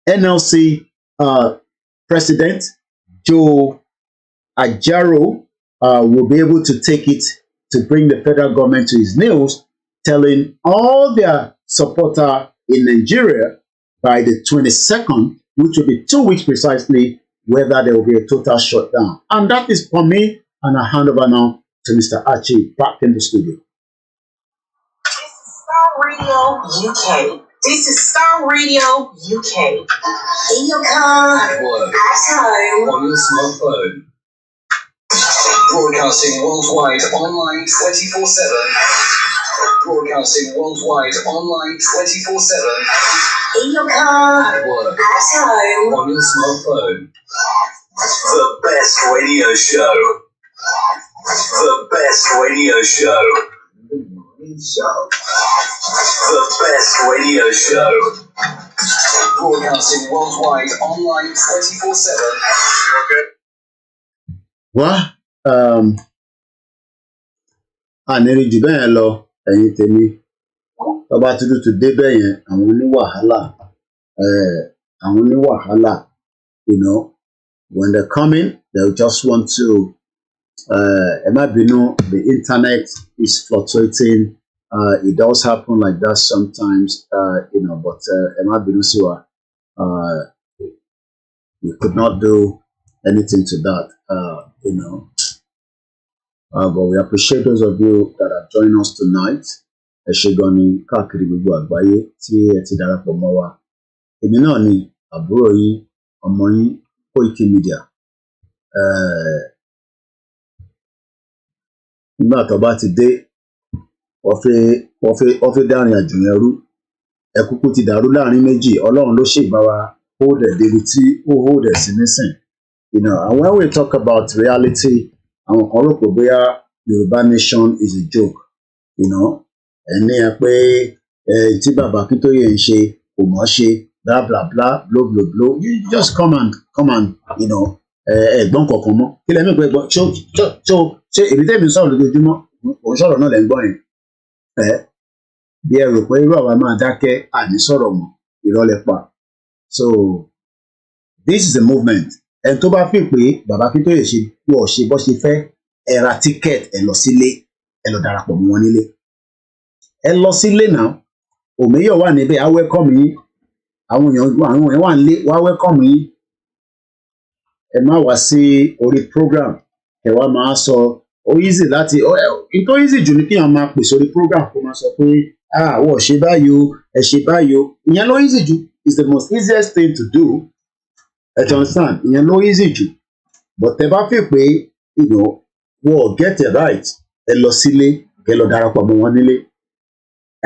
NLC president, Joe Ajaro, will be able to take it to bring the federal government to his knees, telling all their supporters in Nigeria by the 22nd, which will be 2 weeks precisely, whether there will be a total shutdown. And that is for me, and I hand over now to Mr. Archie back in the studio. This is Star Radio UK. This is Star Radio UK. In your car, at work, at home, on your smartphone. Broadcasting worldwide online 24/7. Broadcasting worldwide online 24/7. In your car, at work, at home, on your smartphone. The best radio show. The best radio show. The best radio show. Broadcasting worldwide online 24/7. Well, àníri jù bẹ́ẹ̀ lọ ẹ̀yin tèmi tó bá ti dúdú débẹ̀ yẹn àwọn ní wàhálà you know when they're coming they'll just want to ẹ má bínú the internet is fluctuating it does happen like that sometimes you know but ẹ má bínú sí wa we could not do anything to that you know but we appreciate those of you that have joined us tonight. Ẹ ṣé gan ni káàkiri gbogbo àgbáyé tí ẹ ti darapọ̀ mọ́ wa. Èmi náà ni àbúrò yín, ọmọ yín, koikimedia. Nígbà tó bá ti dé, wọ́n fẹ́ dárin àjò yẹn rú. Ẹ kúkú ti dàrú láàrin méjì, Ọlọ́run ló ṣègbà wa hold ẹ̀ débi tí ó hold ẹ̀ sí nísìn. You know, and when we talk about reality, àwọn kan rò pé bóyá Yorùbá nation is a joke, you know. Ẹni ẹ pé tí bàbá Akíntóyè ń ṣe kò mọ̀ ṣe bla bla bla blow blow blow you just come and you know ẹ̀gbọ́n kọ̀ọ̀kan mọ́ kí lẹ́nu pé ẹ̀gbọ́n ṣé èmi tẹ́mi sọ̀rọ̀ lójoojúmọ́ òun sọ̀rọ̀ náà lẹ́ ń gbọ́ yẹn bí ẹ rò pé irú àwa máa dákẹ́ àní sọ̀rọ̀ mọ́ irọ́ lẹ pa. So this is a movement ẹni tó bá fi pé bàbá Akíntóyè ṣe wọ́n ṣe bọ́ ṣe fẹ́ ẹ ra ticket ẹ lọ sílé ẹ lọ darapọ̀ mọ́ wọn nílé. Ẹ lọ sílé náà òmíyọ̀ wà níbẹ̀ á welcome yín àwọn èèyàn wà nílé wá welcome yín ẹ má wá sí orí program ẹ wá máa sọ ó easy láti tó easy jù ní kíyàn máa pè sórí program kó máa sọ pé wọ́n ṣe báyìí o ẹ ṣe báyìí o ìyẹn ló easy jù is the most easiest thing to do ẹ ti understand ìyẹn ló easy jù but ẹ bá fi pé you know wọ́n get it right ẹ lọ sílé ẹ lọ darapọ̀ mọ́ wọn nílé.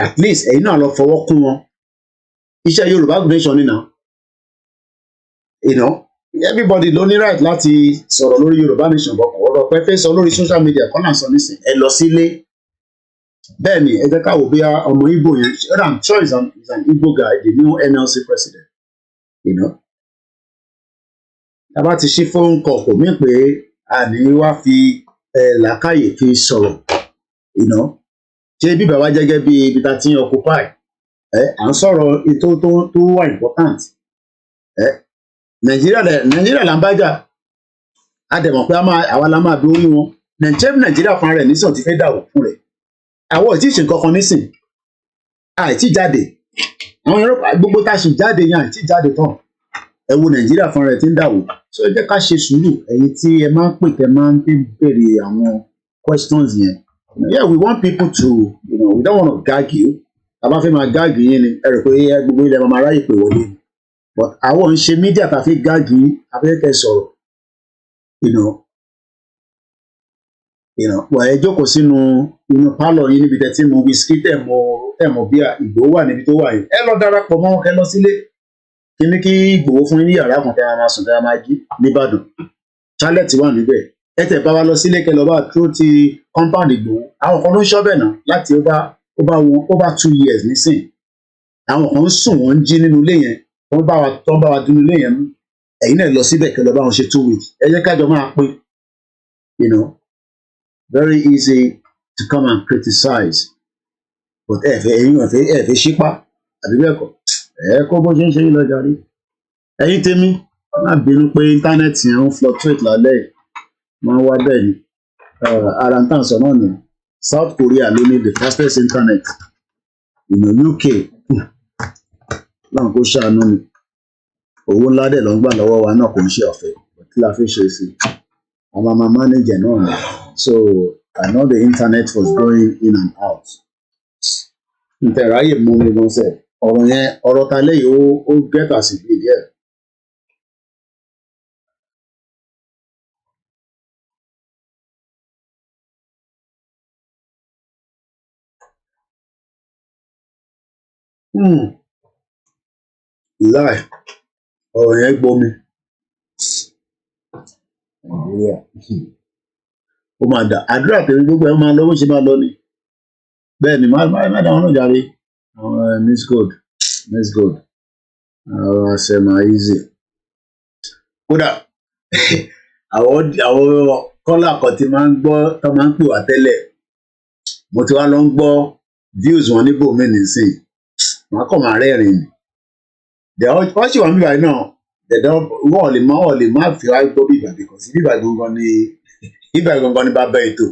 At least ẹ̀yin náà lọ fọwọ́ kún wọn iṣẹ́ Yorùbá nation nínà you know everybody ló ní right láti sọ̀rọ̀ lórí Yorùbá nation bọ̀ ọ̀rọ̀ pẹ́pẹ́ sọ lórí social media kan náà sọ nísìn ẹ lọ sílé bẹ́ẹ̀ ni ẹ jẹ́ ká wò bí ọmọ Igbo yẹn I'm sure is an Igbo guy the new NLC president you know tá bá ti ṣí phone call kò mí pé àní wá fi làákàyè fi sọ̀rọ̀ you know ṣé bíbẹ̀ wá jẹ́gẹ́ bí ibi tá ti ń occupy à ń sọ̀rọ̀ ètò tó wà important Nàìjíríà là ń bá jà á dẹ̀ mọ̀ pé àwa la máa bí orí wọn Nàìjíríà fúnra rẹ̀ nísìn ti fẹ́ dàwọ̀ fún rẹ̀ àwọn ò tí ì ṣe nǹkan kan nísìn àìtí jáde àwọn Yorùbá gbogbo tá a ṣì jáde yẹn àìtí jáde tán ẹ wo Nàìjíríà fúnra rẹ̀ ti ń dàwọ̀ so ẹ jẹ́ ká ṣe sùúrù ẹ̀yin tí ẹ máa ń pè tẹ máa ń béèrè àwọn questions yẹn. Yeah, we want people to, you know, we don't want to gag you. Àbá fẹ́ máa gag yín ni ẹ rò pé gbogbo ilẹ̀ máa ráyè pé wọlé ni. But àwọn ń ṣe mídíà tá a fi gag yín afẹ́kẹ́ sọ̀rọ̀. You know, wà ẹ jókòó sínú inú pálọ̀ yín níbi tẹ́tí mu wíṣkí tẹ̀mọ̀ bí Ìgbòho wà níbi tó wà yìí. Ẹ lọ darapọ̀ mọ́ ẹ lọ sílé. Kí ni kí Ìgbòho fún yín ní yàrá kan tẹ́ máa sùn tẹ́ máa jí nìbàdàn. Charlotte wà níbẹ̀. Ẹ tẹ̀ bá wa lọ sílé kẹ lọ bá dúró ti compound Ìgbòho àwọn kan ló ń ṣọ́bẹ̀ náà láti over 2 years nísìn àwọn kan ń sùn wọ́n ń jí nínú ilé yẹn tó ń bá wa dúró ilé yẹn mú ẹ̀yin náà lọ síbẹ̀ kẹ lọ bá wọn ṣe 2 weeks ẹ jẹ́ kájọ máa pín you know very easy to come and criticize but ẹ fẹ́ ṣípá àbí bẹ́ẹ̀ kọ́ ẹ kó bó ṣe ń ṣe yín lọ jàre ẹ̀yin tèmi má bínú pé íńtánẹ́ẹ̀tì yẹn ń fluctuate lálẹ́ yìí máa wá bẹ́ẹ̀ ni ara ń tàn sọ náà ni South Korea ló ní the fastest internet UK láwọn kó ṣàánú ni owó ńlá dẹ̀ ló ń gbà lọ́wọ́ wa náà kò ń ṣe ọ̀fẹ́ kí la fi ṣe sí àwọn máa manage náà ni so I know the internet was going in and out ntẹ̀ráyè mú mi gan sẹ̀ ọ̀rọ̀ ta lẹ́yìn ó get as it be there. Láì ọ̀rọ̀ yẹn gbomi Nàìjíríà ó máa dà àdúrà tèmi gbogbo ẹ̀ máa lọ bó ṣe máa lọ ni bẹ́ẹ̀ ni má dáwọn náà jàre miss gold àwọn àṣẹ máa easy kódà àwọn kọ́là kan ti máa ń gbọ́ tó máa ń pè wá tẹ́lẹ̀ mo ti wá lọ ń gbọ́ views wọn níbò mí nìsín wọn kàn máa rẹ́rìn ni wọ́n sì wà níbà náà dẹ̀dọ̀ wọ́n lè má fi wá gbọ́ bíbà because bíbà gangan ni bàbá ètò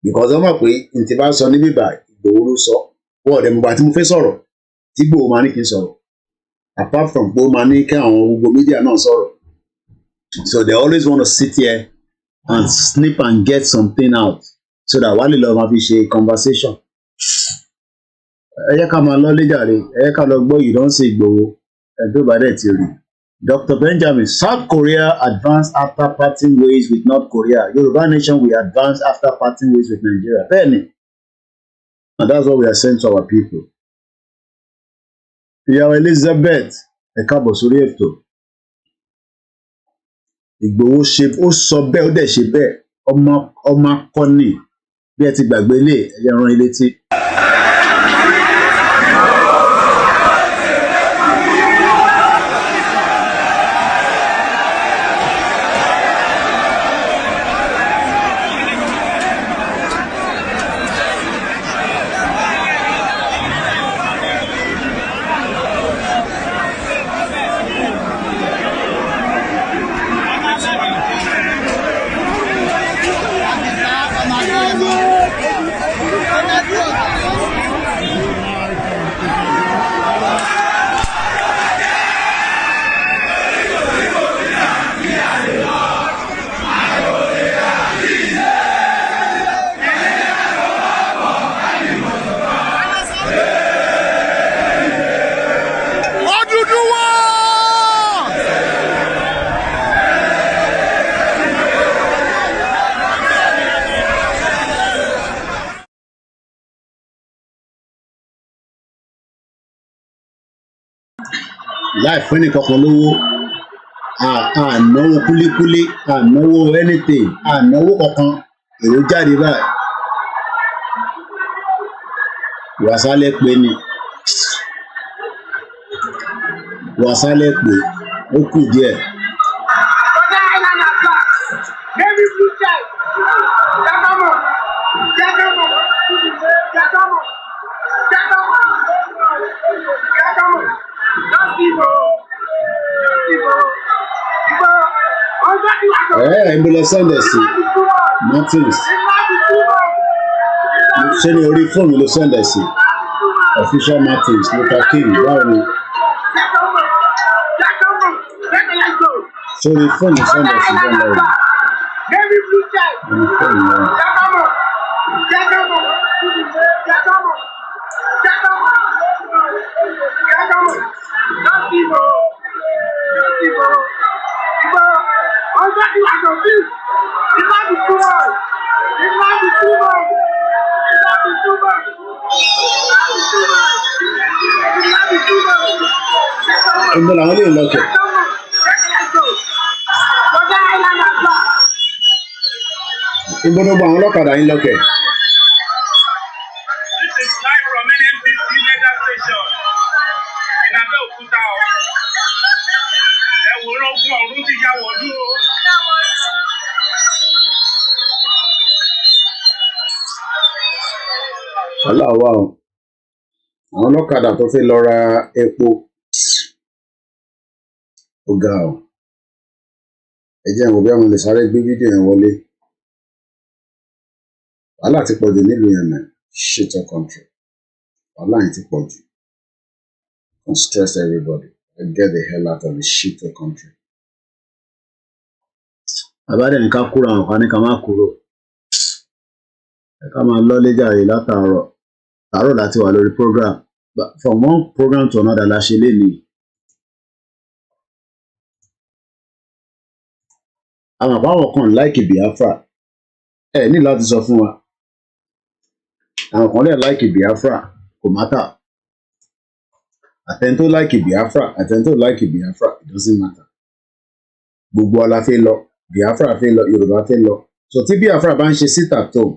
because wọ́n mọ̀ pé n ti bá sọ ní bíbà Ìgbòho ló sọ wọ́n ọ̀dẹ̀ mọ̀gbà tí mo fẹ́ sọ̀rọ̀ tí Ìgbòho máa ní kí n sọ̀rọ̀ apart from pé ó máa ní kí àwọn gbogbo mídíà náà sọ̀rọ̀ so they always want to sit here and snip and get something out so that wálé lọ́ọ́ máa fi ṣe conversation. Ẹ yẹ ká máa lọ léjàre ẹ yẹ ká lọ gbọ́ yìí ló ń ṣe Ìgbòho ẹ̀dọ́ bá dẹ̀ ti rí Dr. Benjamin South Korea advanced after parting ways with North Korea Yoruba nation will advance after parting ways with Nigeria bẹ́ẹ̀ni and that's what we are saying to our people. Ìyàwó Elizabeth ẹ káàbọ̀ sórí ètò Ìgbòho ṣe ó sọ bẹ́ẹ̀ ó dẹ̀ ṣe bẹ́ẹ̀ ọmọ akọni bí ẹ ti gbàgbé ilé ẹ̀yẹ ran ilé tí. Láì fún ẹnìkankan lówó ànáwó kúlíkúlí ànáwó anything ànáwó kankan èrò jáde báyìí wàsálẹ̀ pé ni wàsálẹ̀ pé ó kù díẹ̀. Ń bẹ lọ sẹ́ndẹ̀ sí Martins ṣé ní orí fóònù ló sẹ́ndẹ̀ sí official Martins Luther King báwo ni sórí fóònù sẹ́ndẹ̀ sí bẹ́ẹ̀ lọ́wọ́ orí fóònù náà. Ibo làwọn lè lọ kẹ̀. Ibo ló gba àwọn ọlọ́kadà yín lọ kẹ̀. Aláwa o àwọn ọlọ́kadà tó fẹ́ lọ ra epo ó ga ọ ẹ jẹ́ ìwọ̀n bí àwọn lè sáré gbé fídíò yẹn wọlé wàhálà ti pọ̀jù nílùú yẹn náà shit your country wàhálà yẹn ti pọ̀jù don't stress everybody and get the hell out of the shit your country. Àbádẹ́ni ká kúrò àwọn kan ní ká má kúrò ẹ ká máa lọ léjàre látàárọ̀ àárọ̀ láti wà lórí program from one program to another la ṣe lénìí. Àwọn àbáwọn kan láìkì Biafra ẹ ní láti sọ fún wa àwọn kan lè láìkì Biafra kò mátà àtẹni tó láìkì Biafra àtẹni tó láìkì Biafra it doesn't matter gbogbo ọlá fẹ́ lọ Biafra fẹ́ lọ Yorùbá fẹ́ lọ so tí Biafra bá ń ṣe sit at home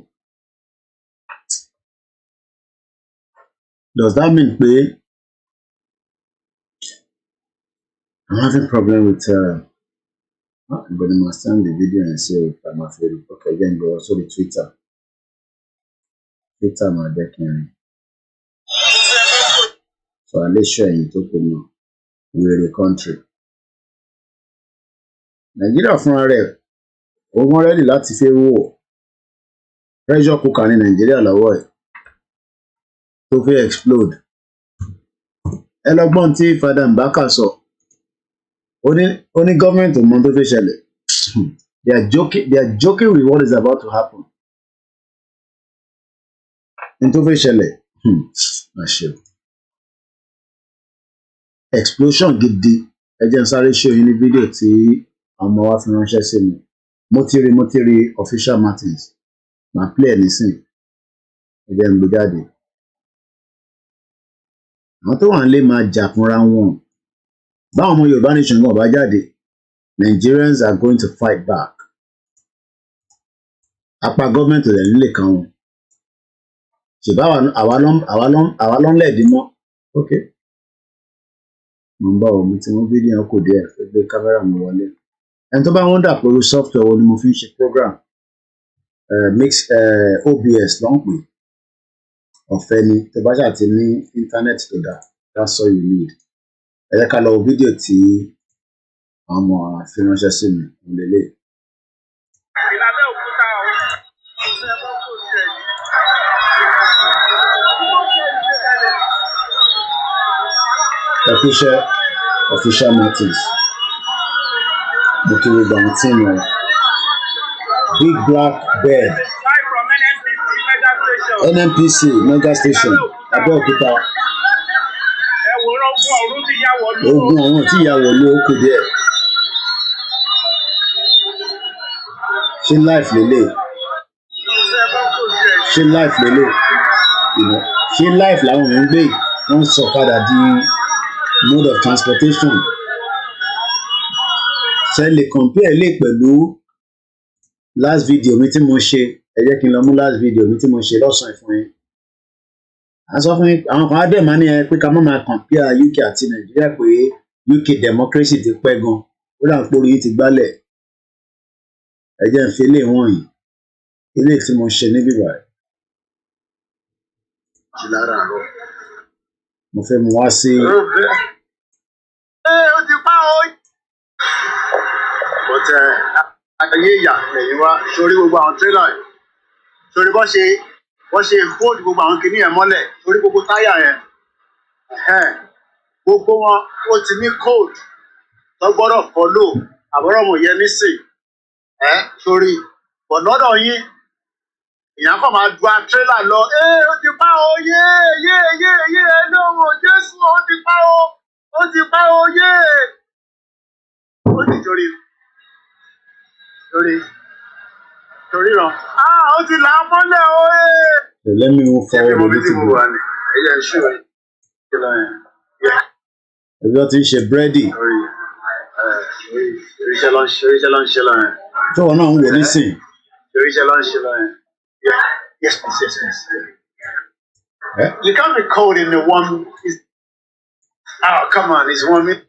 does that mean pé I'm having problem with I'm going to send the video and say if I'm afraid okay then go also the Twitter my decking coalition yìí tó kù náà wèrè country. Nàìjíríà fúnra rẹ̀ ogun rẹ́dì láti fẹ́ wò pressure cooker ní Nàìjíríà lọ́wọ́ ẹ̀ tó fẹ́ explode. Ẹ lọ́gbọ́n tí Fada Mbaka sọ ó ní gọ́ọ̀mẹ̀ntì mọ tó fẹ́ ṣẹlẹ̀. They are joking with what is about to happen. Ní tó fẹ́ ṣẹlẹ̀ àṣẹ explosion gidi. Ẹ jẹ́ n sáré ṣe yín ní fídíò tí ọmọ wa fi ránṣẹ́ sí mi. Mo ti rí official Martins máa play ẹ̀ nísìn. Ẹ jẹ́ n gbé jáde. Àwọn tó wà nílé máa jà fúnra wọn. Báwọn ọmọ Yorùbá nation náà bá jáde, Nigerians are going to fight back. Apá gọ́ọ̀mẹ̀ntì rẹ̀ nílé kan wọn. Ṣèbá àwa ló ń lẹ̀dí mọ́. Okay. Mo ń bá wọn mo ti mú fídíò kò díẹ̀ fẹ́ gbé kámẹ́rà mi wọlé. Ẹni tó bá wọ́n dà pẹ̀lú software wo ni mo fi ń ṣe program OBS ló ń pè. Ọ̀fẹ́ ni tó bá ṣáà ti ní internet tó dáa, that's all you need. Ẹ jẹ́ ká lọ wo fídíò tí àwọn ọmọ fi ránṣẹ́ sí mi lélẹ̀. Official Martins. Mo kí gbogbo àwọn tí mo Big Black Bed NNPC Mega Station Abẹ́òkúta. Ogun ọ̀run tí ìyá wọlé ó kù díẹ̀. Ṣé life lélẹ̀? Ṣé life lélẹ̀? Ṣé life làwọn èèyàn ń gbé? Wọ́n sọ padà di mode of transportation. Ṣé lè compare lè pẹ̀lú last video mi tí mo ṣe? Ẹ jẹ́ kí n lọ mú last video mi tí mo ṣe lọ́sàn-án fún yín. À sọ fún yín àwọn kan á dẹ̀ máa ní ẹ pé ká má máa compare UK àti Nàìjíríà pé UK democracy ti pẹ́ gan. Ó dà ń porí yín ti gbálẹ̀. Ẹ jẹ́ n fi ilé wọ̀nyí. Ilé tí mo ṣe níbí báyìí. Mo fẹ́ mú wá sí. Ó ti pa ó. But ayé ìyà lẹ́yìn wá sórí gbogbo àwọn tírélà yìí. Sórí bọ́ ṣe hold gbogbo àwọn kìíní yẹn mọ́lẹ̀ sórí gbogbo táyà yẹn. Gbogbo wọn ó ti ní code tó gbọ́dọ̀ follow àbọ̀rọ̀ mọ̀ yẹn nísìn. Sórí bọ̀ lọ́dọ̀ yín ìyàn kan máa du tírélà lọ. Ó ti pa ó yé lóhùn Jésù ó ti pa ó yé. Ó ti torí ràn. Ó ti là á mọ́lẹ̀ ó yé. Let me move forward a little bit. Ẹ̀yẹ ṣú ẹ̀ kí lọ yẹn. Ẹbí wọn ti ń ṣe búrẹ́dì. Oríṣẹ́ ló ń ṣe lọ yẹn. Tí wọn náà ń wò nísìn. Oríṣẹ́ ló ń ṣe lọ yẹn. Yes. You can't be cold in the one. Come on, it's 1 minute.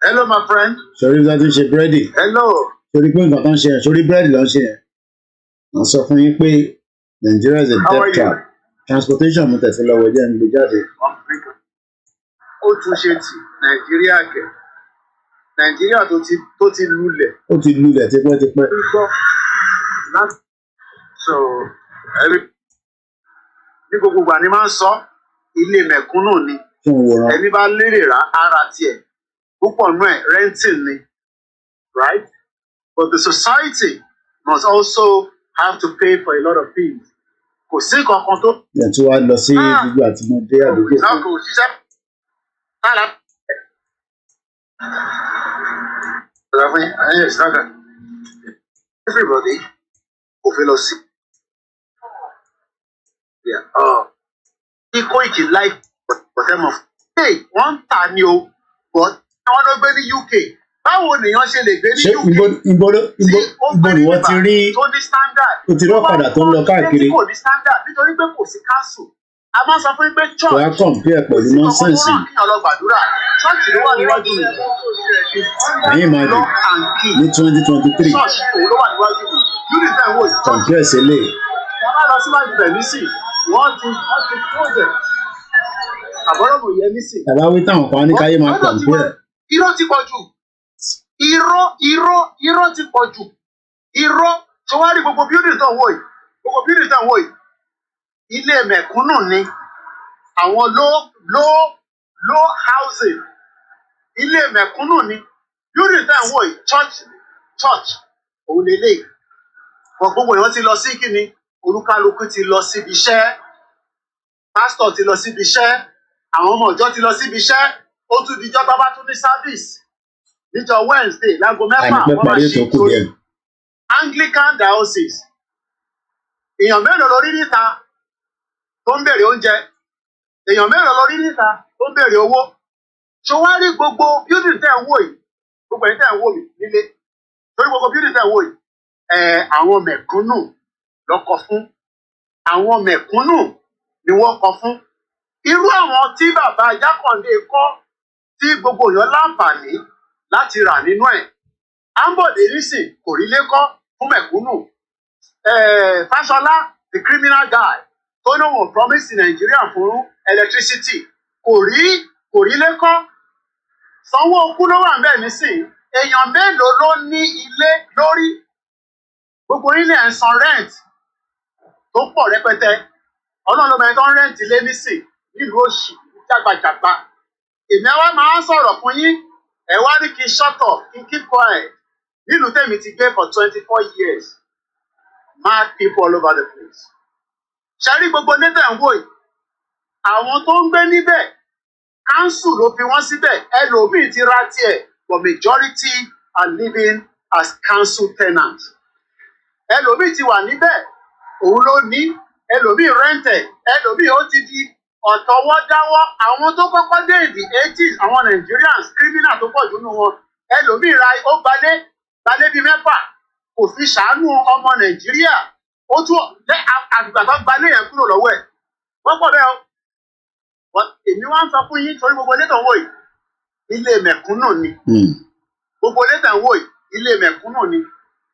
Hello, my friend. Sori bí wọ́n ti ń ṣe búrẹ́dì. Hello. Sori pé nǹkan tó ń ṣe yẹn, sori búrẹ́dì ló ń ṣe yẹn. Wọ́n sọ fún yín pé Nigeria is a death trap. Transportation mo tẹ̀sí lọ́wọ́ jẹ́ ń gbé jáde. Ó tún ṣe tì Nàìjíríà kẹ̀. Nàìjíríà tó ti lulẹ̀. Ó ti lulẹ̀ tipẹ́tipẹ́. So ní gbogbo ìgbà ni máa ń sọ ilé mẹ̀kúnnù ni. Ẹni bá lérè rà ara tiẹ̀. Púpọ̀ nù ẹ̀ renting ni. Right? But the society must also have to pay for a lot of things. Kò sí kankan tó. Yẹn tí wàá lọ sí gbígbà tí mo dé àdúgbò. Náà kò ṣiṣẹ́. Everybody kò fi lọ sí. Koiki like whatever. Hey, wọ́n ń tà ní o, but wọ́n ló gbé ní UK. Báwo nìyẹn ṣe lè gbé ní UK? Ibo ni wọ́n ti rí o ti rí ọ̀kadà tó ń lọ káàkiri. Kò ní standard nítorí pé kò sí council. A máa sọ fún yín pé church. Wàá compare pẹ̀lú nonsense. Church ló wà níwájú mi. Ẹ̀yin máa dùn ní 2023. Church òun ló wà níwájú mi. Unity wo church. Compare sílẹ̀. Wọ́n máa lọ síwájú rẹ̀ nísìn. Wọ́n ti close it. àbọ̀rọ̀ mò yẹ nísìn. Bàbá wí táwọn kan ní káyé máa compare. Irọ́ ti pọ̀ jù. Irọ́ ti pọ̀ jù. Irọ́ tó wá rí gbogbo building tó ń wò yìí. Gbogbo building tó ń wò yìí. Ilé mẹ̀kúnnù ni. Àwọn low housing. Ilé mẹ̀kúnnù ni. Building tó ń wò yìí church òun lélẹ̀. Gbogbo èèyàn ti lọ sí kíni? Olúkálukú ti lọ síbi iṣẹ́. Pásítọ̀ ti lọ síbi iṣẹ́. Àwọn ọmọ ìjọ ti lọ síbi iṣẹ́. Ó tún dijọ́ tó bá tún ní service. Níjọ́ Wednesday láago 6 wọ́n máa ṣe ìtòrí. Anglican diocese. Èèyàn mélòó lórí níta tó ń béèrè oúnjẹ? Èèyàn mélòó lórí níta tó ń béèrè owó? Ṣé wá rí gbogbo building tẹ̀ ń wò yìí? Gbogbo ẹ̀yin tẹ̀ ń wò mí nílé. Torí gbogbo building tẹ̀ ń wò yìí. Àwọn mẹ̀kúnnù lọ́kọ̀ fún. Àwọn mẹ̀kúnnù ni wọ́n kọ fún. Irú àwọn tí bàbá Jákàndé kọ́ tí gbogbo èèyàn láǹfààní láti rà nínú ẹ̀. Ambode nísìn kò rí lé kọ́ fún mẹ̀kúnnù. Fáṣọlá the criminal guy tó ní wọn promise Nàìjíríà fún electricity kò rí lé kọ́. Sanwó-Olú ló wà ńbẹ̀ nísìn. Èèyàn mélòó ló ní ilé lórí? Gbogbo yín lè ń san rent tó pọ̀ rẹpẹtẹ. Ọlọ́run ló mọ ẹni tó ń rent ilé nísìn nílùú òṣì jágbajàgba. Èmi àwa máa ń sọ̀rọ̀ fún yín. Ẹ wá ní kí n shut up, kí n keep quiet. Nílùú tèmi ti gbé for 24 years. Mad people all over the place. Ṣé rí gbogbo létà ń wò yìí? Àwọn tó ń gbé níbẹ̀, council ló fi wọ́n síbẹ̀. Ẹlòmíì ti ra tiẹ̀, but majority are living as council tenants. Ẹlòmíì ti wà níbẹ̀, òun ló ní. Ẹlòmíì rẹ́ǹtẹ̀, ẹlòmíì ó ti di ọ̀tọ̀wọ́dáwọ́. Àwọn tó kọ́kọ́ dé in the 80s, àwọn Nigerians, criminal tó pọ̀ jù nù wọn. Ẹlòmíì ra ó gbalé bíi 6 kò fi ṣàánú ọmọ Nàìjíríà. Ó tún àgbà tó gbalé yẹn kúrò lọ́wọ́ ẹ̀. Wọ́n pọ̀ bẹ́ẹ̀ o. Èmi wá ń sọ fún yín torí gbogbo ilé tó ń wò yìí. Ilé mẹ̀kúnnù ni. Gbogbo ilé tó ń wò yìí. Ilé mẹ̀kúnnù ni.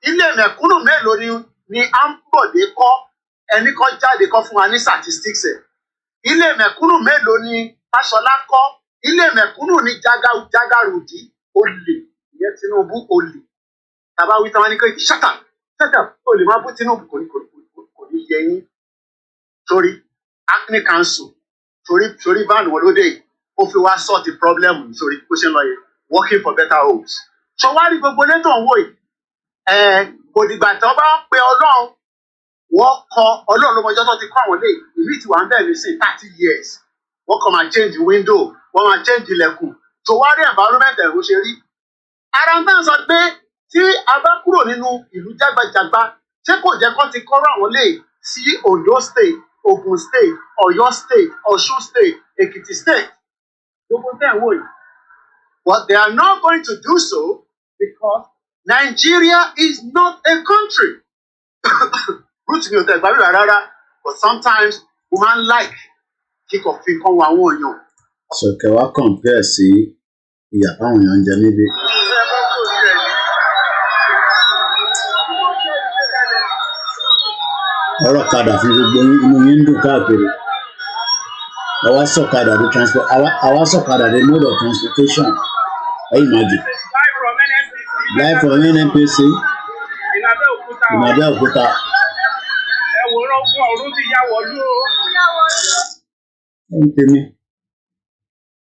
Ilé mẹ̀kúnnù mélòó ni Ambode kọ́? Ẹni kọ́ jáde kọ́ fún wa ní statistics ẹ̀. Ilé mẹ̀kúnnù mélòó ni Fáṣọlá kọ́? Ilé mẹ̀kúnnù ni Jágàrúdí olè. Ìyẹn Tinubu olè. Tàbá wí táwọn ní kò shut up olè máa bú Tinubu kò ní yẹ yín. Torí Acne Council torí báàlù wọn lóde yìí ó fi wá sort the problem sórí bó ṣe ń lọ yẹn working for better homes. Ṣé wá rí gbogbo létò ń wò yìí? Kò dìgbà tí wọ́n bá ń pe Ọlọ́run. Wọ́n kọ Ọlọ́run lọ́mọjọ́ tó ti kọ́ àwọn lé ìlú tí wà ń bẹ̀rẹ̀ sí 30 years. Wọ́n kàn máa change window, wọ́n máa change ilẹ̀kùn. Tó wá rí environment ẹ̀rọ ṣe rí. Ara ń bá sọ pé tí a bá kúrò nínú ìlú jágbajàgba, ṣé kò jẹ́ kó ti kọ́rọ̀ àwọn lé sí Ondo State, Ogun State, Ọ̀yọ́ State, Ọ̀ṣun State, Èkìtì State. Gbogbo tẹ̀ ń wò yìí. But they are not going to do so because Nigeria is not a country. Root mi ò tẹ̀ gbàgbé rárá, but sometimes we man like kíkọ fi nǹkan wọ àwọn èèyàn. Sọ̀kẹ́ wá compare sí ìyà táwọn èèyàn ń jẹ níbí. Ọ̀rọ̀ kadà fún gbogbo inú yín ń dùn káàkiri. Àwa sọ̀kadà di transport, àwa sọ̀kadà di mode of transportation. Ẹ̀yin imagine. Live from NNPC. Ìmọ̀dé òkúta. Ń tèmi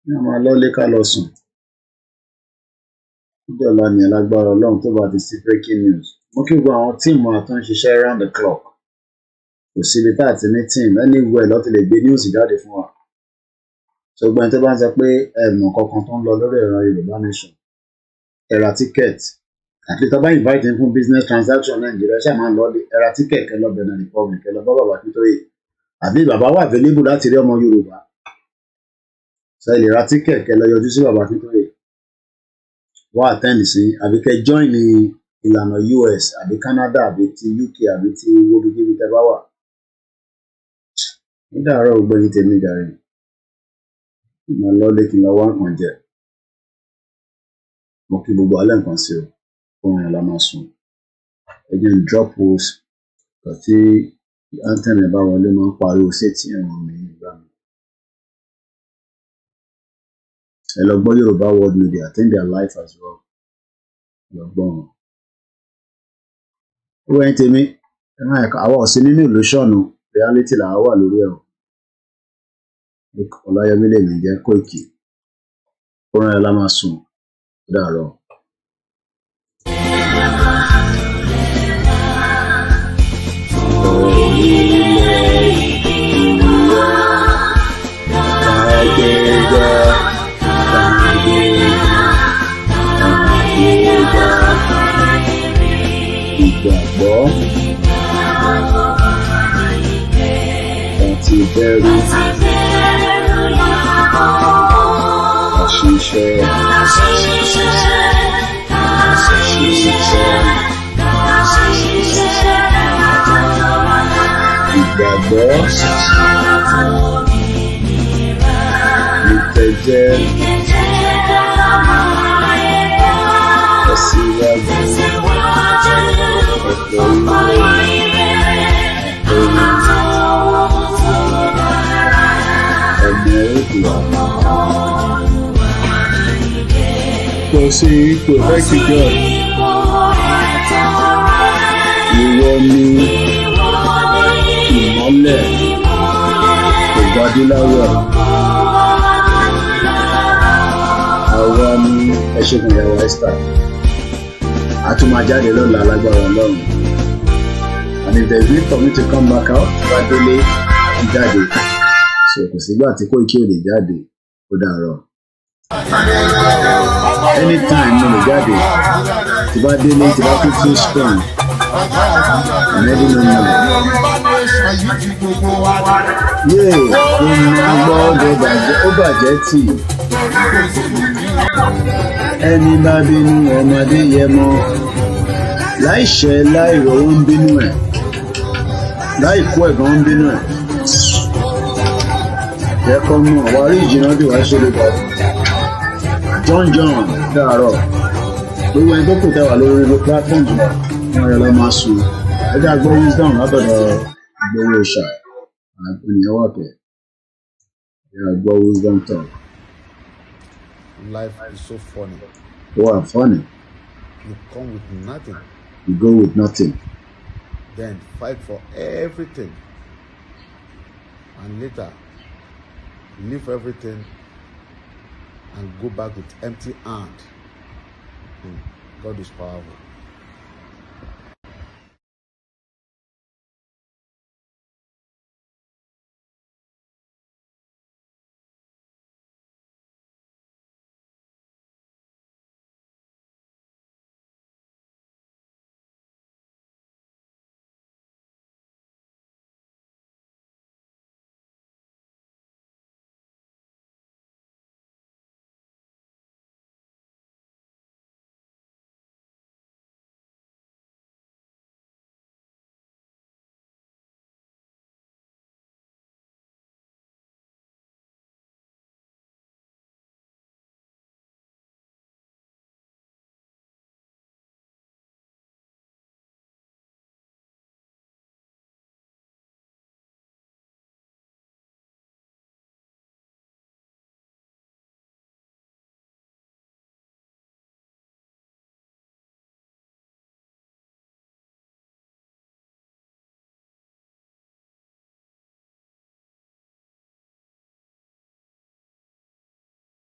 ní àwọn alọ́lé ká lọ sùn. Ìjọba ni alágbára Ọlọ́run tó bá ti sí breaking news. Mo kí gbogbo àwọn tíìmù àtọ́ ń ṣiṣẹ́ round the clock. Kò síbi tá àti ní tíìmù anywhere lọ́ti lè gbé news jáde fún wa. Ṣùgbọ́n tó bá ń sọ pé ẹ̀mọ̀ kankan tó ń lọ lórí ẹ̀rọ Yorùbá Nation. Ẹ ra ticket. Àti tó bá invite fún business transaction Nàìjíríà ṣáà máa ń lọ ẹ ra ticket kẹ́ lọ Benin Republic kẹ́ lọ bá bàbá Akíntóyè. Àbí bàbá wà available láti rí ọmọ Yorùbá. Ṣé ẹ lè ra ticket kẹ́ lọ yọjú sí bàbá Akíntóyè. Wọ́n attend sí àbí kẹ́ join ní ìlànà US àbí Canada àbí ti UK àbí ti wobíkíbi tẹ́ bá wà. Nídàárọ̀ ògbẹ́yìn tèmi jàre. Ìmọ̀ lọ́lé kí n lọ wá nǹkan jẹ. Mo kí gbogbo alẹ́ nǹkan sí o. Fún ẹ̀yàn la máa sùn. Ẹ jẹ́ n drop post kàn tí anthem ẹ̀ bá wọlé máa ń pariwo sétí ẹ̀wọ̀n mi nígbà mi. ẹ lọ gbọ́ Yorùbá World Media, I think they are live as well. Lọ gbọ́ wọn. Ó wẹ́n tèmi, ẹ máa ẹ̀ka àwọn ọ̀sìn nínú ìlúṣọ̀nù reality làwọn wà lórí ẹ̀ o. Ọláyọmí lèmi jẹ́ Kóìkì. Ó rán ẹ lá máa sùn. Ó dàárọ̀. Ìgbàgbọ́ àti ìbẹ̀rù àṣìṣe ìgbàgbọ́ ìtẹ̀jẹ́ kò sí ipò thank you God. Ìwọ ni ìmọ́lẹ̀ ìgbàdúláwọ̀. Àwa ni ẹṣẹ́gun ìyàwó Esther. A tún máa jáde lọ́la lágbára Ọlọ́run. And if there is need for me to come back out, bá délé jáde. So kò sígbà tí Kóìkì ò lè jáde, ó dàárọ̀. Anytime mo lè jáde, tí bá délé tí bá tún feel strong. Ìmẹ́lí ló ń lọ. Yéè, ìmọ̀ ọgbọ́dọ̀ bàjẹ́, ó bàjẹ́ tì. Ẹni bá bínú ọmọdé yẹ mọ́. Láìṣẹ̀ láìrọ̀ ó ń bínú ẹ̀. Láìkú ẹ̀gbọ́n ń bínú ẹ̀. Ẹ̀kọ́ mọ̀ wá rí ìjìnà bí wàá ṣe lè bàjẹ́. John dàárọ̀. Gbogbo ẹni tó kù tẹ́wà lórí gbogbo platform jùlọ. Wọ́n yẹ lọ máa sùn. Ẹjẹ́ àgbọ̀ wisdom látọ̀dọ̀ ìgbowó ìṣà. Ènìyàn wà kẹ̀. Ẹjẹ́ àgbọ̀ wisdom talk. Life is so funny. Wow, funny. You come with nothing. You go with nothing. Then fight for everything. And later, leave everything and go back with empty hand. God is powerful.